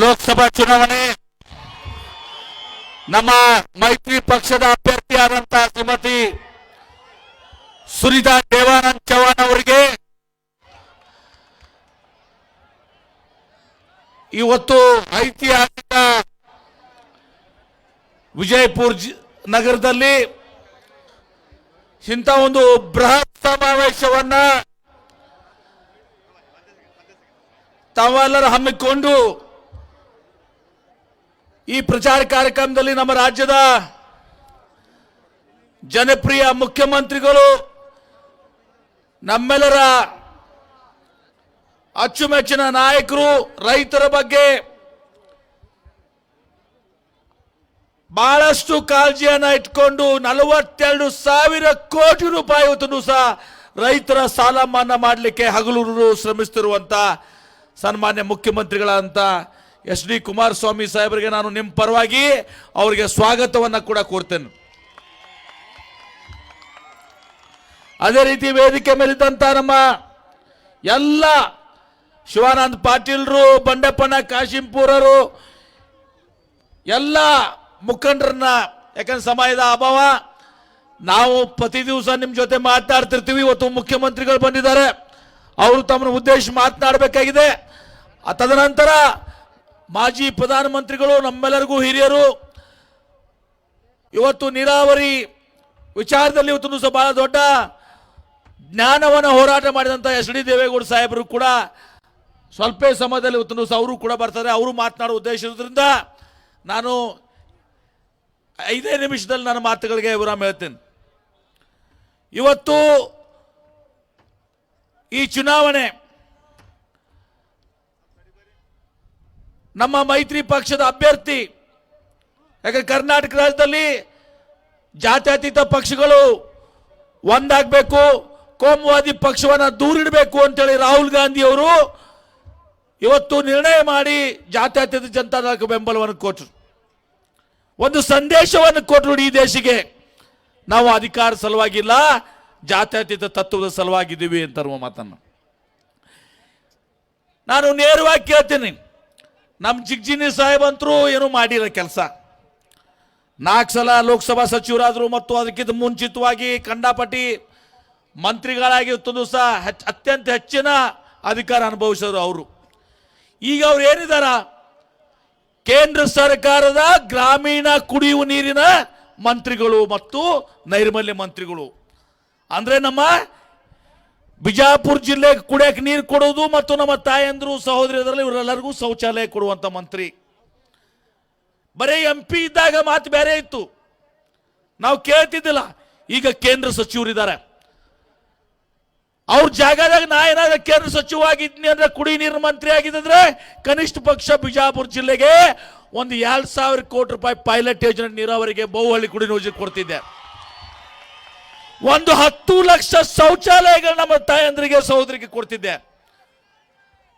ಲೋಕಸಭಾ ಚುನಾವಣೆ ನಮ್ಮ ಮೈತ್ರಿ ಪಕ್ಷದ ಅಭ್ಯರ್ಥಿಯಾದಂತಹ ಶ್ರೀಮತಿ ಸುನಿತಾ ದೇವಾನಂದ್ ಚೌಹಾಣ್ ಅವರಿಗೆ ಇವತ್ತು ಐತಿಹಾಸಿಕ ವಿಜಯಪುರ ನಗರದಲ್ಲಿ ಇಂಥ ಒಂದು ಬೃಹತ್ ಸಮಾವೇಶವನ್ನ ತಾವೆಲ್ಲರೂ ಹಮ್ಮಿಕೊಂಡು ಈ ಪ್ರಚಾರ ಕಾರ್ಯಕ್ರಮದಲ್ಲಿ ನಮ್ಮ ರಾಜ್ಯದ ಜನಪ್ರಿಯ ಮುಖ್ಯಮಂತ್ರಿಗಳು, ನಮ್ಮೆಲ್ಲರ ಅಚ್ಚುಮೆಚ್ಚಿನ ನಾಯಕರು ರೈತರ ಬಗ್ಗೆ ಬಹಳಷ್ಟು ಕಾಳಜಿಯನ್ನ ಇಟ್ಕೊಂಡು 42,000 ಕೋಟಿ ರೂಪಾಯಿ ಇವತ್ತು ಸಹ ರೈತರ ಸಾಲ ಮನ್ನಾ ಮಾಡಲಿಕ್ಕೆ ಹಗಲು ಶ್ರಮಿಸುತ್ತಿರುವಂತ ಸನ್ಮಾನ್ಯ ಮುಖ್ಯಮಂತ್ರಿಗಳಂತ ಎಚ್.ಡಿ. ಕುಮಾರಸ್ವಾಮಿ ಸಾಹೇಬರಿಗೆ ನಾನು ನಿಮ್ಮ ಪರವಾಗಿ ಅವರಿಗೆ ಸ್ವಾಗತವನ್ನು ಕೂಡ ಕೋರ್ತೇನೆ. ಅದೇ ರೀತಿ ವೇದಿಕೆ ಮೇಲಿದ್ದಂತ ನಮ್ಮ ಎಲ್ಲ ಶಿವಾನಂದ ಪಾಟೀಲ್ರು, ಬಂಡೆಪ್ಪಣ್ಣ ಕಾಶಿಂಪುರರು, ಎಲ್ಲ ಮುಖಂಡರನ್ನ, ಯಾಕಂದ್ರೆ ಸಮಯದ ಅಭಾವ, ನಾವು ಪ್ರತಿ ದಿವಸ ನಿಮ್ಮ ಜೊತೆ ಮಾತಾಡ್ತಿರ್ತೀವಿ. ಇವತ್ತು ಮುಖ್ಯಮಂತ್ರಿಗಳು ಬಂದಿದ್ದಾರೆ, ಅವರು ತಮ್ಮನ್ನು ಉದ್ದೇಶ ಮಾತನಾಡಬೇಕಾಗಿದೆ. ತದನಂತರ ಮಾಜಿ ಪ್ರಧಾನಮಂತ್ರಿಗಳು, ನಮ್ಮೆಲ್ಲರಿಗೂ ಹಿರಿಯರು, ಇವತ್ತು ನೀರಾವರಿ ವಿಚಾರದಲ್ಲಿ ಇವತ್ತು ಸಹ ಬಹಳ ದೊಡ್ಡ ಜ್ಞಾನವನ್ನು ಹೋರಾಟ ಮಾಡಿದಂಥ ಎಚ್.ಡಿ. ದೇವೇಗೌಡ ಸಾಹೇಬರು ಕೂಡ ಸ್ವಲ್ಪ ಸಮಯದಲ್ಲಿ ಇವತ್ತು ಸಹ ಅವರು ಕೂಡ ಬರ್ತಾರೆ. ಅವರು ಮಾತನಾಡುವ ಉದ್ದೇಶ ಇರೋದ್ರಿಂದ ನಾನು 5 ನಿಮಿಷದಲ್ಲಿ ನನ್ನ ಮಾತುಗಳಿಗೆ ವಿರಾಮ ಹೇಳ್ತೇನೆ. ಇವತ್ತು ಈ ಚುನಾವಣೆ ನಮ್ಮ ಮೈತ್ರಿ ಪಕ್ಷದ ಅಭ್ಯರ್ಥಿ, ಯಾಕಂದ್ರೆ ಕರ್ನಾಟಕ ರಾಜ್ಯದಲ್ಲಿ ಜಾತ್ಯತೀತ ಪಕ್ಷಗಳು ಒಂದಾಗಬೇಕು, ಕೋಮುವಾದಿ ಪಕ್ಷವನ್ನ ದೂರಿಡಬೇಕು ಅಂತೇಳಿ ರಾಹುಲ್ ಗಾಂಧಿ ಅವರು ಇವತ್ತು ನಿರ್ಣಯ ಮಾಡಿ ಜಾತ್ಯತೀತ ಜನತಾದಳಕ್ಕೆ ಬೆಂಬಲವನ್ನು ಕೊಟ್ಟರು. ಒಂದು ಸಂದೇಶವನ್ನು ಕೊಟ್ಟರು, ಈ ದೇಶಕ್ಕೆ ನಾವು ಅಧಿಕಾರ ಸಲುವಾಗಿಲ್ಲ, ಜಾತ್ಯತೀತ ತತ್ವದ ಸಲುವಾಗಿದ್ದೀವಿ ಅಂತ ಮಾತನ್ನು ನಾನು ನೇರವಾಗಿ ಕೇಳ್ತೀನಿ. ನಮ್ಮ ಜಿಗ್ಜಿನಿ ಸಾಹೇಬ್ ಅಂತರೂ ಏನೂ ಮಾಡಿಲ್ಲ ಕೆಲಸ. 4 ಸಲ ಲೋಕಸಭಾ ಸಚಿವರಾದರು ಮತ್ತು ಅದಕ್ಕಿಂತ ಮುಂಚಿತವಾಗಿ ಕಂಡಾಪಟ್ಟಿ ಮಂತ್ರಿಗಳಾಗಿ ಸಹ ಅತ್ಯಂತ ಹೆಚ್ಚಿನ ಅಧಿಕಾರ ಅನುಭವಿಸಿದ್ರು ಅವರು. ಈಗ ಅವ್ರು ಏನಿದಾರ, ಕೇಂದ್ರ ಸರ್ಕಾರದ ಗ್ರಾಮೀಣ ಕುಡಿಯುವ ನೀರಿನ ಮಂತ್ರಿಗಳು ಮತ್ತು ನೈರ್ಮಲ್ಯ ಮಂತ್ರಿಗಳು. ಅಂದ್ರೆ ನಮ್ಮ ಬಿಜಾಪುರ ಜಿಲ್ಲೆಗೆ ಕುಡಿಯಕ್ಕೆ ನೀರು ಕೊಡೋದು ಮತ್ತು ನಮ್ಮ ತಾಯಂದ್ರು ಸಹೋದರಿಯರಲ್ಲಿ ಇವರೆಲ್ಲರಿಗೂ ಶೌಚಾಲಯ ಕೊಡುವಂತ ಮಂತ್ರಿ. ಬರೀ MP ಇದ್ದಾಗ ಮಾತು ಬೇರೆ ಇತ್ತು, ನಾವು ಕೇಳ್ತಿದ್ದಿಲ್ಲ. ಈಗ ಕೇಂದ್ರ ಸಚಿವರಿದ್ದಾರೆ, ಅವ್ರ ಜಾಗದಾಗ ನಾ ಏನಾದ್ರೆ ಕೇಂದ್ರ ಸಚಿವ ಆಗಿದ್ನಿ ಅಂದ್ರೆ, ಕುಡಿ ನೀರಿನ ಮಂತ್ರಿ ಆಗಿದ್ರೆ ಕನಿಷ್ಠ ಪಕ್ಷ ಬಿಜಾಪುರ ಜಿಲ್ಲೆಗೆ ಒಂದು 2,000 ಕೋಟಿ ರೂಪಾಯಿ ಪೈಲಟ್ ಯೋಜನೆ ನೀರಾವರಿಗೆ ಬಹುಹಳ್ಳಿ ಕುಡಿ ಯೋಜನೆ ಕೊಡ್ತಿದ್ದೆ. ಒಂದು 10 ಲಕ್ಷ ಶೌಚಾಲಯಗಳು ನಮ್ಮ ತಾಯಂದ್ರಿಗೆ ಸಹೋದರಿಗೆ ಕೊಡ್ತಿದ್ದೆ.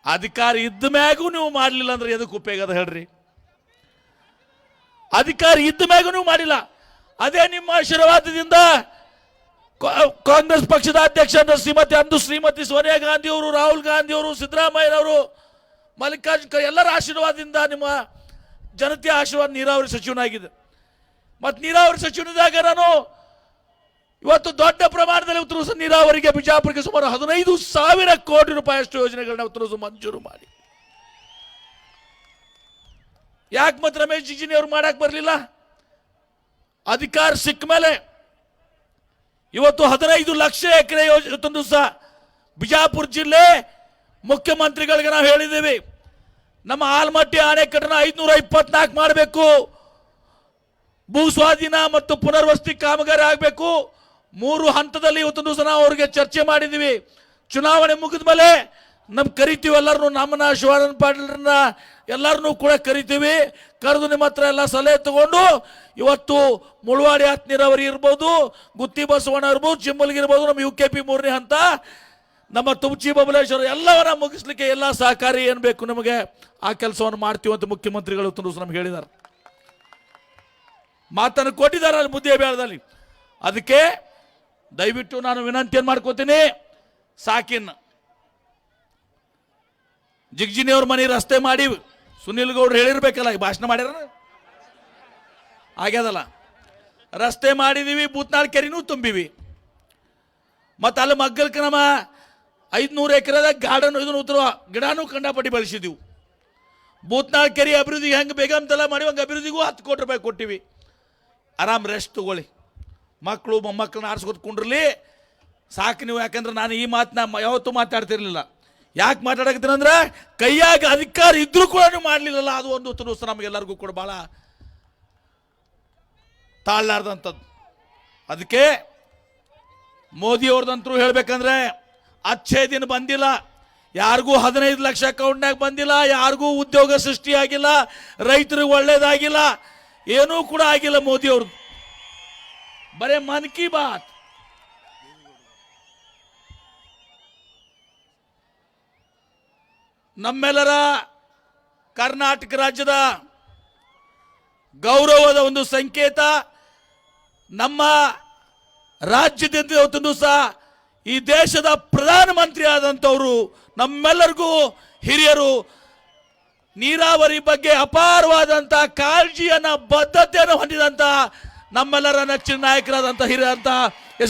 ಅಧಿಕಾರ ಇದ್ದ ಮ್ಯಾಗೂ ನೀವು ಮಾಡಲಿಲ್ಲ ಅಂದ್ರೆ ಎದಕ್ಕೆ ಉಪಯೋಗ ಅದ ಹೇಳ್ರಿ? ಅಧಿಕಾರ ಇದ್ದ ಮ್ಯಾಗೂ ನೀವು ಮಾಡಿಲ್ಲ. ಅದೇ ನಿಮ್ಮ ಆಶೀರ್ವಾದದಿಂದ ಕಾಂಗ್ರೆಸ್ ಪಕ್ಷದ ಅಧ್ಯಕ್ಷ ಶ್ರೀಮತಿ ಸೋನಿಯಾ ಗಾಂಧಿ ಅವರು, ರಾಹುಲ್ ಗಾಂಧಿ ಅವರು, ಸಿದ್ದರಾಮಯ್ಯನವರು, ಮಲ್ಲಿಕಾರ್ಜುನ ಎಲ್ಲರ ಆಶೀರ್ವಾದದಿಂದ ನಿಮ್ಮ ಜನತೆಯ ಆಶೀರ್ವಾದ ನೀರಾವರಿ ಸಚಿವನಾಗಿದೆ. ಮತ್ತು ನೀರಾವರಿ ಸಚಿವನಿದ್ದಾಗ ನಾನು ಇವತ್ತು ದೊಡ್ಡ ಪ್ರಮಾಣದಲ್ಲಿ ಉತ್ತರಿಸ ನೀರಾವರಿಗೆ ಬಿಜಾಪುರಕ್ಕೆ ಸುಮಾರು 15,000 ಕೋಟಿ ರೂಪಾಯಿ ಅಷ್ಟು ಯೋಜನೆಗಳನ್ನ ಉತ್ತರಿಸ ಮಂಜೂರು ಮಾಡಿ. ಯಾಕೆ ಮತ್ತೆ ರಮೇಶ್ ಜಿಗಜಿಣಿ ಅವ್ರು ಮಾಡಕ್ ಬರಲಿಲ್ಲ? ಅಧಿಕಾರ ಸಿಕ್ಕ ಮೇಲೆ ಇವತ್ತು 15 ಲಕ್ಷ ಎಕರೆ ಯೋಜನೆ ಸಹ ಬಿಜಾಪುರ ಜಿಲ್ಲೆ ಮುಖ್ಯಮಂತ್ರಿಗಳಿಗೆ ನಾವು ಹೇಳಿದ್ದೇವೆ, ನಮ್ಮ ಆಲ್ಮಟ್ಟಿ ಅಣೆಕಟ್ಟನ್ನ 524 ಮಾಡಬೇಕು, ಭೂ ಸ್ವಾಧೀನ ಮತ್ತು ಪುನರ್ವಸತಿ ಕಾಮಗಾರಿ ಆಗಬೇಕು. 3 ಹಂತದಲ್ಲಿ ಇವತ್ತೊಂದು ದಿವಸ ನಾವು ಅವರಿಗೆ ಚರ್ಚೆ ಮಾಡಿದ್ದೀವಿ. ಚುನಾವಣೆ ಮುಗಿದ ಮೇಲೆ ಕರಿತೀವಿ ಎಲ್ಲರನ್ನು, ನಮ್ಮನ್ನ ಶಿವಾನಂದ ಪಾಟೀಲ್ರನ್ನ ಎಲ್ಲರನ್ನೂ ಕೂಡ ಕರಿತೀವಿ. ಕರೆದು ನಿಮ್ಮ ಹತ್ರ ಎಲ್ಲ ಸಲಹೆ ತಗೊಂಡು ಇವತ್ತು ಮುಳವಾಡಿ ಹತ್ತು ನೀರಾವರಿ ಇರ್ಬೋದು, ಗುತ್ತಿ ಬಸವಣ್ಣ ಇರ್ಬೋದು, ಚಿಮ್ಮಲ್ಗಿ ಇರ್ಬೋದು, ನಮ್ಮ UKP 3ನೇ ಹಂತ, ನಮ್ಮ ತುಮಚಿ ಬಬಲೇಶ್ವರ ಎಲ್ಲವನ್ನ ಮುಗಿಸ್ಲಿಕ್ಕೆ ಎಲ್ಲ ಸಹಕಾರಿ ಏನು ಬೇಕು ನಮಗೆ ಆ ಕೆಲಸವನ್ನು ಮಾಡ್ತೀವಿ ಅಂತ ಮುಖ್ಯಮಂತ್ರಿಗಳು ನಮ್ಗೆ ಹೇಳಿದ್ದಾರೆ, ಮಾತನ್ನು ಕೊಟ್ಟಿದ್ದಾರೆ ಅಲ್ಲಿ ಮುದ್ದೆ ಬೇಳದಲ್ಲಿ. ಅದಕ್ಕೆ ದಯವಿಟ್ಟು ನಾನು ವಿನಂತಿಯನ್ನು ಮಾಡ್ಕೋತೀನಿ, ಸಾಕಿನ್ ಜಿಗ್ಜಿನಿ ಅವ್ರ ಮನೆ ರಸ್ತೆ ಮಾಡಿ ಸುನಿಲ್ ಗೌಡ್ರು ಹೇಳಿರ್ಬೇಕಲ್ಲ, ಈ ಭಾಷಣ ಮಾಡ್ಯಾರ ಆಗ್ಯದಲ್ಲ, ರಸ್ತೆ ಮಾಡಿದೀವಿ, ಬೂತ್ನಾಳ್ ಕೆರೆನೂ ತುಂಬಿವಿ, ಮತ್ತು ಅಲ್ಲಿ ಮಗ್ಗಲ್ಕ ನಮ್ಮ 500 ಎಕರೆದಾಗ ಗಾರ್ಡನ್ ಇದನ್ನು ಉತ್ತರ ಗಿಡನೂ ಕಂಡಾಪಟ್ಟಿ ಬೆಳೆಸಿದೀವಿ. ಬೂತ್ನಾಳ್ ಕೆರೆ ಅಭಿವೃದ್ಧಿಗೆ ಹೆಂಗೆ ಬೇಗಂತೆಲ್ಲ ಮಾಡಿ ಹಂಗೆ ಅಭಿವೃದ್ಧಿಗೂ 10 ಕೋಟಿ ರೂಪಾಯಿ ಕೊಟ್ಟಿವಿ. ಆರಾಮ್ ರೆಸ್ಟ್ ತಗೊಳ್ಳಿ, ಮಕ್ಕಳು ಮೊಮ್ಮಕ್ಕಳನ್ನ ಆರಿಸ್ಕೊತ ಕುಂಡ್ರಲಿ ಸಾಕು ನೀವು. ಯಾಕಂದ್ರೆ ನಾನು ಈ ಮಾತನ್ನ ಯಾವತ್ತೂ ಮಾತಾಡ್ತಿರ್ಲಿಲ್ಲ. ಯಾಕೆ ಮಾತಾಡಕತ್ತೀನಿ ಅಂದ್ರೆ, ಕೈಯಾಗ ಅಧಿಕಾರ ಇದ್ರೂ ಕೂಡ ನೀವು ಮಾಡಲಿಲ್ಲಲ್ಲ, ಅದು ಒಂದು ದಿವಸ ನಮಗೆಲ್ಲರಿಗೂ ಕೂಡ ಭಾಳ ತಾಳ್ಲಾರ್ದಂಥದ್ದು. ಅದಕ್ಕೆ ಮೋದಿ ಅವ್ರದಂತರೂ ಹೇಳ್ಬೇಕಂದ್ರೆ ಅಚ್ಚೇ ದಿನ ಬಂದಿಲ್ಲ, ಯಾರಿಗೂ 15 ಲಕ್ಷ ಅಕೌಂಟ್ನಾಗ ಬಂದಿಲ್ಲ, ಯಾರಿಗೂ ಉದ್ಯೋಗ ಸೃಷ್ಟಿಯಾಗಿಲ್ಲ, ರೈತರಿಗೆ ಒಳ್ಳೇದಾಗಿಲ್ಲ, ಏನೂ ಕೂಡ ಆಗಿಲ್ಲ ಮೋದಿ ಅವ್ರದ್ದು. ಬರೇ ಮನ್ ಕಿ ಬಾತ್. ನಮ್ಮೆಲ್ಲರ ಕರ್ನಾಟಕ ರಾಜ್ಯದ ಗೌರವದ ಒಂದು ಸಂಕೇತ, ನಮ್ಮ ರಾಜ್ಯದಿಂದ ಇವತ್ತೊಂದು ಸಹ ಈ ದೇಶದ ಪ್ರಧಾನಮಂತ್ರಿ ಆದಂಥವರು ನಮ್ಮೆಲ್ಲರಿಗೂ ಹಿರಿಯರು ನೀರಾವರಿ ಬಗ್ಗೆ ಅಪಾರವಾದಂಥ ಕಾಳಜಿಯನ್ನ ಬದ್ಧತೆಯನ್ನು ಹೊಂದಿದಂಥ ನಮ್ಮೆಲ್ಲರ ನೆಚ್ಚಿನ ನಾಯಕರಾದಂಥ ಹಿರಿಯಂತ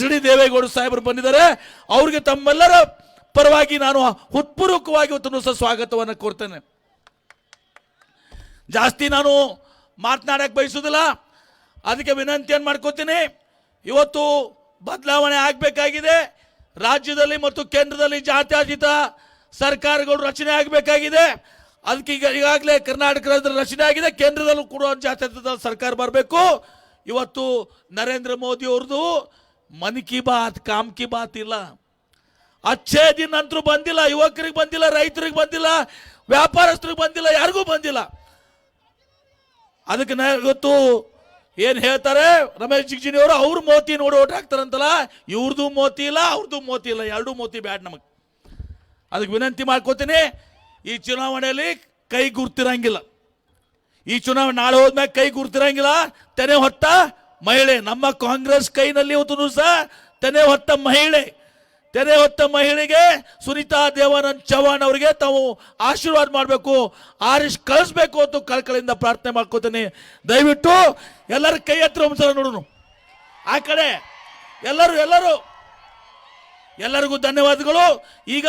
SD ದೇವೇಗೌಡ ಸಾಹೇಬರು ಬಂದಿದ್ದಾರೆ. ಅವ್ರಿಗೆ ತಮ್ಮೆಲ್ಲರ ಪರವಾಗಿ ನಾನು ಹೃತ್ಪೂರ್ವಕವಾಗಿ ಇವತ್ತು ಸಹ ಸ್ವಾಗತವನ್ನು ಕೋರ್ತೇನೆ. ಜಾಸ್ತಿ ನಾನು ಮಾತನಾಡಕ್ಕೆ ಬಯಸುವುದಿಲ್ಲ, ಅದಕ್ಕೆ ವಿನಂತಿಯನ್ನು ಮಾಡ್ಕೋತೀನಿ. ಇವತ್ತು ಬದಲಾವಣೆ ಆಗಬೇಕಾಗಿದೆ ರಾಜ್ಯದಲ್ಲಿ ಮತ್ತು ಕೇಂದ್ರದಲ್ಲಿ, ಜಾತ್ಯತೀತ ಸರ್ಕಾರಗಳು ರಚನೆ ಆಗಬೇಕಾಗಿದೆ. ಅದಕ್ಕೆ ಈಗಾಗಲೇ ಕರ್ನಾಟಕ ರಾಜ್ಯದಲ್ಲಿ ರಚನೆ ಆಗಿದೆ, ಕೇಂದ್ರದಲ್ಲೂ ಕೂಡ ಜಾತ್ಯತೀತ ಸರ್ಕಾರ ಬರಬೇಕು. ಇವತ್ತು ನರೇಂದ್ರ ಮೋದಿ ಅವ್ರದ್ದು ಮನ್ ಕಿ ಬಾತ್ ಕಾಮ್ ಕಿ ಬಾತ್ ಇಲ್ಲ, ಅಚ್ಚೇ ದಿನ ಅಂತರೂ ಬಂದಿಲ್ಲ, ಯುವಕರಿಗೆ ಬಂದಿಲ್ಲ, ರೈತರಿಗೆ ಬಂದಿಲ್ಲ, ವ್ಯಾಪಾರಸ್ಥರಿಗೆ ಬಂದಿಲ್ಲ, ಯಾರಿಗೂ ಬಂದಿಲ್ಲ. ಅದಕ್ಕೆ ಇವತ್ತು ಏನ್ ಹೇಳ್ತಾರೆ ರಮೇಶ್ ಜಿಗಜಿಣಿ ಅವರು, ಅವ್ರ ಮೋತಿ ನೋಡಿ ಓಟ್ ಹಾಕ್ತಾರಂತಲ್ಲ, ಇವ್ರದ್ದು ಮೋತಿ ಇಲ್ಲ ಅವ್ರದ್ದು ಮೋತಿ ಇಲ್ಲ, ಎರಡೂ ಮೋತಿ ಬ್ಯಾಡ್ ನಮಗೆ. ಅದಕ್ಕೆ ವಿನಂತಿ ಮಾಡ್ಕೋತೀನಿ, ಈ ಚುನಾವಣೆಯಲ್ಲಿ ಕೈ ಗುರ್ತಿರಂಗಿಲ್ಲ. ಈ ಚುನಾವಣೆ ನಾಳೆ ಹೋದ್ಮ್ಯಾಗ ಕೈ ಗುರ್ತಿರಂಗಿಲ್ಲ. ತೆನೆ ಹೊತ್ತ ಮಹಿಳೆ ನಮ್ಮ ಕಾಂಗ್ರೆಸ್ ಕೈನಲ್ಲಿ ಇವತ್ತು ಸಹ ತೆನೆ ಹೊತ್ತ ಮಹಿಳೆಗೆ ಸುನೀತಾ ದೇವಾನಂದ್ ಚೌಹಾಣ್ ಅವರಿಗೆ ತಾವು ಆಶೀರ್ವಾದ ಮಾಡಬೇಕು, ಆರಿಸ್ ಕಳಿಸ್ಬೇಕು ಅಂತ ಕಳಕಳಿಯಿಂದ ಪ್ರಾರ್ಥನೆ ಮಾಡ್ಕೋತೀನಿ. ದಯವಿಟ್ಟು ಎಲ್ಲರ ಕೈ ಹತ್ರ ಒಂದ್ಸಲ ನೋಡೋಣ. ಆ ಕಡೆ ಎಲ್ಲರಿಗೂ ಧನ್ಯವಾದಗಳು. ಈಗ